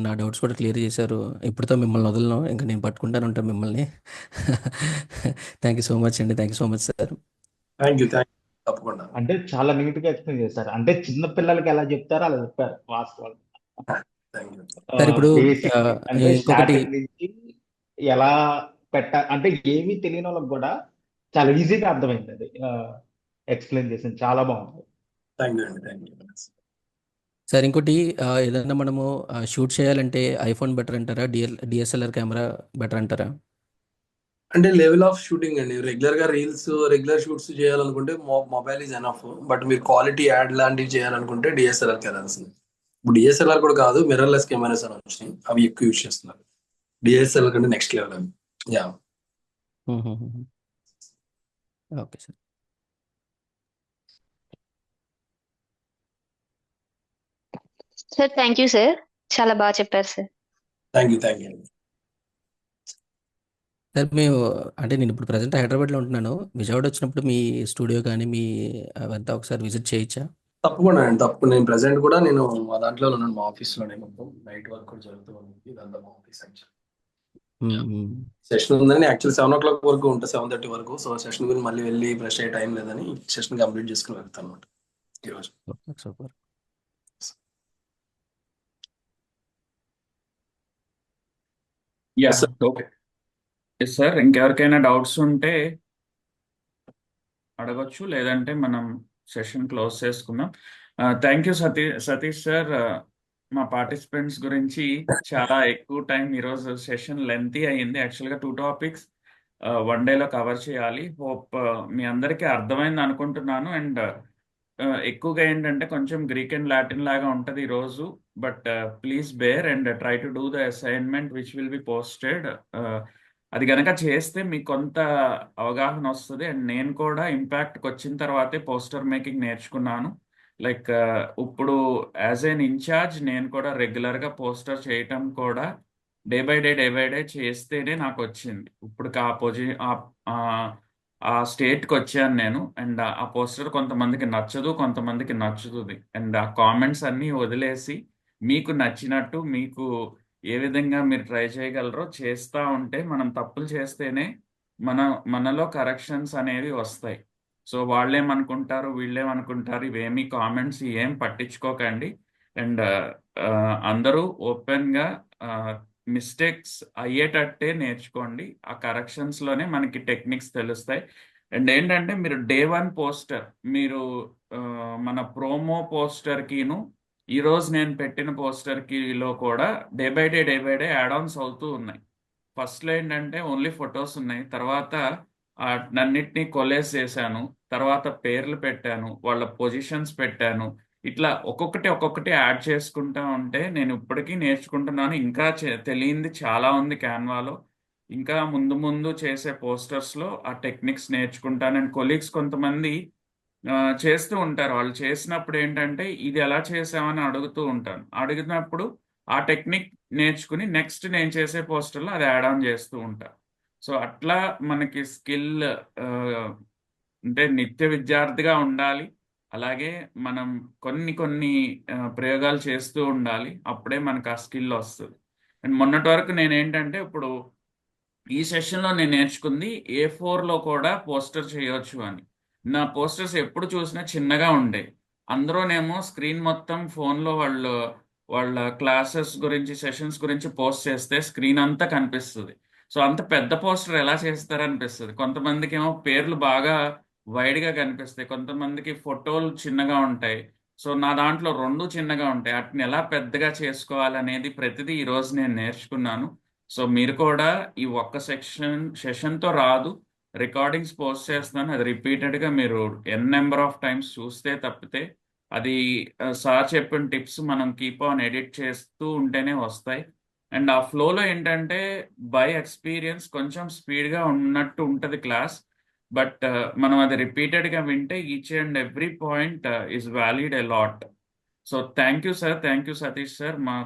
నా డౌట్స్ కూడా క్లియర్ చేశారు. ఇప్పుడుతో మిమ్మల్ని వదలను, ఇంకా నేను పట్టుకుంటాను ఉంటాను మిమ్మల్ని. థ్యాంక్ యూ సో మచ్ అండి. Thank you so much sir. Thank you తప్పకుండా. అంటే చాలా నీట్ గా ఎక్స్ప్లెయిన్ చేశారు. అంటే చిన్న పిల్లలకి ఎలా చెప్తారో అలా చెప్పారు వాస్తవాలు. Thank you. సార్ ఇప్పుడు బేసిక్ అంటే ఇంకొకటి స్టార్టింగ్ నుంచి ఎలా అంటే ఏమీ తెలియని వాళ్ళకి కూడా చాలా ఈజీగా అర్థమైంది. అది ఎక్స్ప్లెయిన్ చేసింది చాలా బాగుంది. థ్యాంక్ యూ అండి. Thank you. సార్ ఇంకోటి ఏదైనా మనము షూట్ చేయాలంటే ఐఫోన్ బెటర్ అంటారా, డిఎస్ఎల్ఆర్ కెమెరా బెటర్ అంటారా? అంటే లెవెల్ ఆఫ్ షూటింగ్ అండి. రెగ్యులర్ గా రీల్స్, రెగ్యులర్ షూట్స్ చేయాలనుకుంటే మొబైల్ ఈజ్ ఎనఫ్. బట్ మీరు క్వాలిటీ యాడ్ లాంటివి చేయాలనుకుంటే డిఎస్ఎల్ఆర్ కెమెరాల్సింది. ఇప్పుడు డిఎస్ఎల్ఆర్ కూడా కాదు, మిర్రర్లెస్ కెమెరాస్ అని వచ్చినాయి, అవి ఎక్కువ యూజ్ చేస్తున్నారు. డిఎస్ఎల్ఆర్ కంటే నెక్స్ట్ లెవెల్ అవి. Yeah okay sir. Sir thank you sir, చాలా బాగా చెప్పారు sir. Thank you. Thank you. Sir మేము అంటే నేను ఇప్పుడు ప్రజెంట్ హైదరాబాద్లో ఉంటున్నాను. విజయవాడ వచ్చినప్పుడు మీ స్టూడియో కానీ మీ అవంతా ఒకసారి విజిట్ చేయొచ్చా? తప్పకుండా అండి, తప్పకుండా. నేను ప్రెసెంట్ కూడా నేను మా దాంట్లో ఉన్నాను, మా ఆఫీస్ లోనే. మొత్తం నైట్ వర్క్ కూడా జరుగుతూ ఉంది. ఇదంతా మా ఆఫీస్ యాక్చువల్. సెషన్ ఉందని యాక్చువల్ 7 o'clock వరకు ఉంటుంది, 7:30 వరకు. సో సెషన్ గురించి మళ్ళీ వెళ్ళి ఫ్రెష్ అయ్యే టైం లేదని సెషన్ కంప్లీట్ చేసుకుని వెళ్తాను అనమాట ఈరోజు. Super. Yeah Yes, sir. Okay sir, ఇంకెవరికైనా డౌట్స్ ఉంటే అడగొచ్చు, లేదంటే మనం సెషన్ క్లోజ్ చేసుకుందాం. Thank you Satish sir. మా పార్టిసిపెంట్స్ గురించి చాలా ఎక్కువ టైం ఈరోజు సెషన్ లెంతీ అయ్యింది. యాక్చువల్గా 2 topics 1 dayలో కవర్ చేయాలి. హోప్ మీ అందరికీ అర్థమైంది అనుకుంటున్నాను. అండ్ ఎక్కువగా ఏంటంటే కొంచెం గ్రీక్ అండ్ లాటిన్ లాగా ఉంటుంది ఈరోజు. But please bear and try to do the assignment which will be posted. అది కనుక చేస్తే మీకు కొంత అవగాహన వస్తుంది. అండ్ నేను కూడా ఇంపాక్ట్కి వచ్చిన తర్వాతే పోస్టర్ మేకింగ్ నేర్చుకున్నాను. లైక్ ఇప్పుడు యాజ్ ఎన్ ఇన్ఛార్జ్ నేను కూడా రెగ్యులర్గా పోస్టర్ చేయటం కూడా డే బై డే చేస్తేనే నాకు వచ్చింది. ఇప్పుడు ఆ స్టేట్కి వచ్చాను నేను. అండ్ ఆ పోస్టర్ కొంతమందికి నచ్చదు, కొంతమందికి నచ్చుతుంది. అండ్ ఆ కామెంట్స్ అన్నీ వదిలేసి మీకు నచ్చినట్టు మీకు ఏ విధంగా మీరు ట్రై చేయగలరో చేస్తూ ఉంటే, మనం తప్పులు చేస్తేనే మనలో కరెక్షన్స్ అనేవి వస్తాయి. సో వాళ్ళేమనుకుంటారు, వీళ్ళేమనుకుంటారు, ఇవేమీ కామెంట్స్ ఏం పట్టించుకోకండి. అండ్ అందరూ ఓపెన్గా మిస్టేక్స్ అయ్యేటట్టే నేర్చుకోండి. ఆ కరెక్షన్స్లోనే మనకి టెక్నిక్స్ తెలుస్తాయి. అండ్ ఏంటంటే మీరు డే 1 పోస్టర్, మీరు మన ప్రోమో పోస్టర్కిను ఈరోజు నేను పెట్టిన పోస్టర్కిలో కూడా day by day add Ann's అవుతూ ఉన్నాయి. ఫస్ట్లో ఏంటంటే ఓన్లీ ఫొటోస్ ఉన్నాయి, తర్వాత నన్నిటినీ కొలేజ్ చేశాను, తర్వాత పేర్లు పెట్టాను, వాళ్ళ పొజిషన్స్ పెట్టాను. ఇట్లా ఒక్కొక్కటి యాడ్ చేసుకుంటా ఉంటే నేను ఇప్పటికీ నేర్చుకుంటున్నాను. ఇంకా తెలియంది చాలా ఉంది క్యాన్వాలో. ఇంకా ముందు చేసే పోస్టర్స్లో ఆ టెక్నిక్స్ నేర్చుకుంటాను. అండ్ కొలీగ్స్ కొంతమంది చేస్తూ ఉంటారు. వాళ్ళు చేసినప్పుడు ఏంటంటే ఇది ఎలా చేసామని అడుగుతూ ఉంటాను. అడిగినప్పుడు ఆ టెక్నిక్ నేర్చుకుని నెక్స్ట్ నేను చేసే పోస్టర్లో అది యాడ్ ఆన్ చేస్తూ ఉంటాను. సో అట్లా మనకి స్కిల్ అంటే నిత్య విద్యార్థిగా ఉండాలి. అలాగే మనం కొన్ని ప్రయోగాలు చేస్తూ ఉండాలి. అప్పుడే మనకు ఆ స్కిల్ వస్తుంది. అండ్ మొన్నటి వరకు నేనేంటంటే ఇప్పుడు ఈ సెషన్లో నేను నేర్చుకుంది A4లో కూడా పోస్టర్ చేయొచ్చు అని. నా పోస్టర్స్ ఎప్పుడు చూసినా చిన్నగా ఉండే, అందరూనేమో స్క్రీన్ మొత్తం ఫోన్లో వాళ్ళ క్లాసెస్ గురించి, సెషన్స్ గురించి పోస్ట్ చేస్తే స్క్రీన్ అంతా కనిపిస్తుంది. సో అంత పెద్ద పోస్టర్ ఎలా చేస్తారనిపిస్తుంది. కొంతమందికి ఏమో పేర్లు బాగా వైడ్గా కనిపిస్తాయి, కొంతమందికి ఫోటోలు చిన్నగా ఉంటాయి. సో నా దాంట్లో 2 చిన్నగా ఉంటాయి. వాటిని ఎలా పెద్దగా చేసుకోవాలనేది ప్రతిదీ ఈరోజు నేను నేర్చుకున్నాను. సో మీరు కూడా ఈ ఒక్క సెషన్తో రాదు, రికార్డింగ్స్ పోస్ట్ చేస్తాను, అది రిపీటెడ్గా మీరు నెంబర్ ఆఫ్ టైమ్స్ చూస్తే తప్పితే అది సార్ చెప్పిన టిప్స్ మనం కీప్ ఆన్ ఎడిట్ చేస్తూ ఉంటేనే వస్తాయి. అండ్ ఆ ఫ్లోలో ఏంటంటే బై ఎక్స్పీరియన్స్ కొంచెం స్పీడ్గా ఉన్నట్టు ఉంటుంది క్లాస్, బట్ మనం అది రిపీటెడ్గా వింటే each and every point is valid a lot. So thank you sir, thank you Satish sir, మా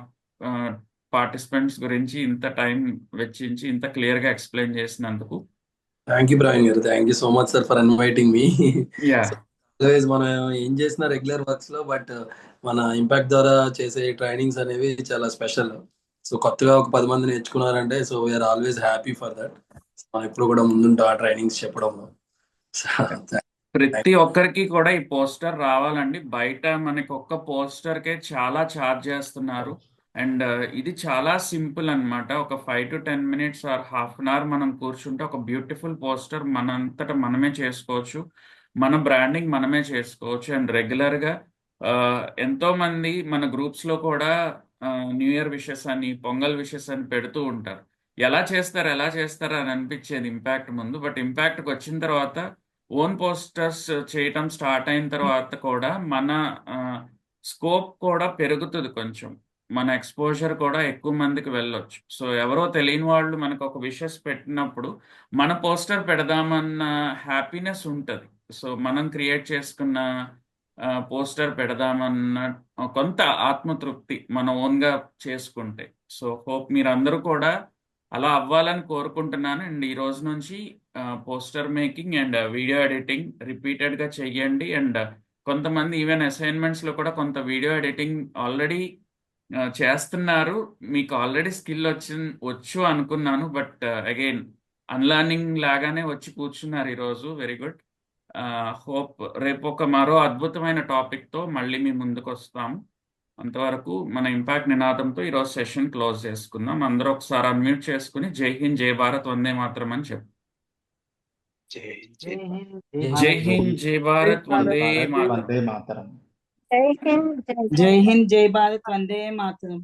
పార్టిసిపెంట్స్ గురించి ఇంత టైం వెచ్చించి ఇంత క్లియర్గా ఎక్స్ప్లెయిన్ చేసినందుకు. Thank you Praveen garu, thank you so much sir for inviting me. Yeah always మనం ఏం చేసిన రెగ్యులర్ వర్క్స్ లో, బట్ మన ఇంపాక్ట్ ద్వారా చేసే ట్రైనింగ్స్ అనేవి చాలా స్పెషల్. సో కొత్తగా ఒక 10 మంది నేర్చుకున్నారంటే so we are always happy for that. మనం ఎప్పుడు కూడా ముందుంటాం ఆ ట్రైనింగ్స్ చెప్పడంలో. ప్రతి ఒక్కరికి కూడా ఈ పోస్టర్ రావాలండి. బయట మనకి ఒక్క పోస్టర్కే చాలా ఛార్జ్ చేస్తున్నారు. అండ్ ఇది చాలా సింపుల్ అన్నమాట. ఒక 5 to 10 minutes or half an hour మనం కూర్చుంటే ఒక బ్యూటిఫుల్ పోస్టర్ మనంతట మనమే చేసుకోవచ్చు, మన బ్రాండింగ్ మనమే చేసుకోవచ్చు. అండ్ రెగ్యులర్గా ఎంతో మంది మన గ్రూప్స్లో కూడా న్యూ ఇయర్ విషెస్ అని, పొంగల్ విషెస్ అని పెడుతూ ఉంటారు. ఎలా చేస్తారు అని అనిపించేది ఇంపాక్ట్ ముందు, బట్ ఇంపాక్ట్కి వచ్చిన తర్వాత ఓన్ పోస్టర్స్ చేయటం స్టార్ట్ అయిన తర్వాత కూడా మన స్కోప్ కూడా పెరుగుతుంది, కొంచెం మన ఎక్స్పోజర్ కూడా ఎక్కువ మందికి వెళ్ళొచ్చు. సో ఎవరో తెలియని వాళ్ళు మనకు ఒక విషెస్ పెట్టినప్పుడు మన పోస్టర్ పెడదామన్న హ్యాపీనెస్ ఉంటుంది. సో మనం క్రియేట్ చేసుకున్న పోస్టర్ పెడదామన్న కొంత ఆత్మతృప్తి మన ఓన్గా చేసుకుంటే. సో హోప్ మీరందరూ కూడా అలా అవ్వాలని కోరుకుంటున్నాను. అండ్ ఈ రోజు నుంచి poster making and video editing రిపీటెడ్గా చెయ్యండి. అండ్ కొంతమంది ఈవెన్ అసైన్మెంట్స్లో కూడా కొంత వీడియో ఎడిటింగ్ ఆల్రెడీ చేస్తున్నారు. మీకు ఆల్రెడీ స్కిల్ వచ్చు అనుకున్నాను, బట్ అగైన్ అన్లర్నింగ్ లాగానే వచ్చి కూర్చున్నారు ఈరోజు. Very good. హోప్ రేపు ఒక మరో అద్భుతమైన టాపిక్తో మళ్ళీ మీ ముందుకు వస్తాము. అంతవరకు మన ఇంపాక్ట్ నినాదంతో ఈరోజు సెషన్ క్లోజ్ చేసుకుందాం. అందరూ ఒకసారి అన్మ్యూట్ చేసుకుని జై హింద్, జై భారత్, వందే మాతరం అని చెప్పు. జై హింద్, జై భారత్, వందే మాతరం. వందే మాతరం. జై హింద్, జై భారత్, వందే మాతరం.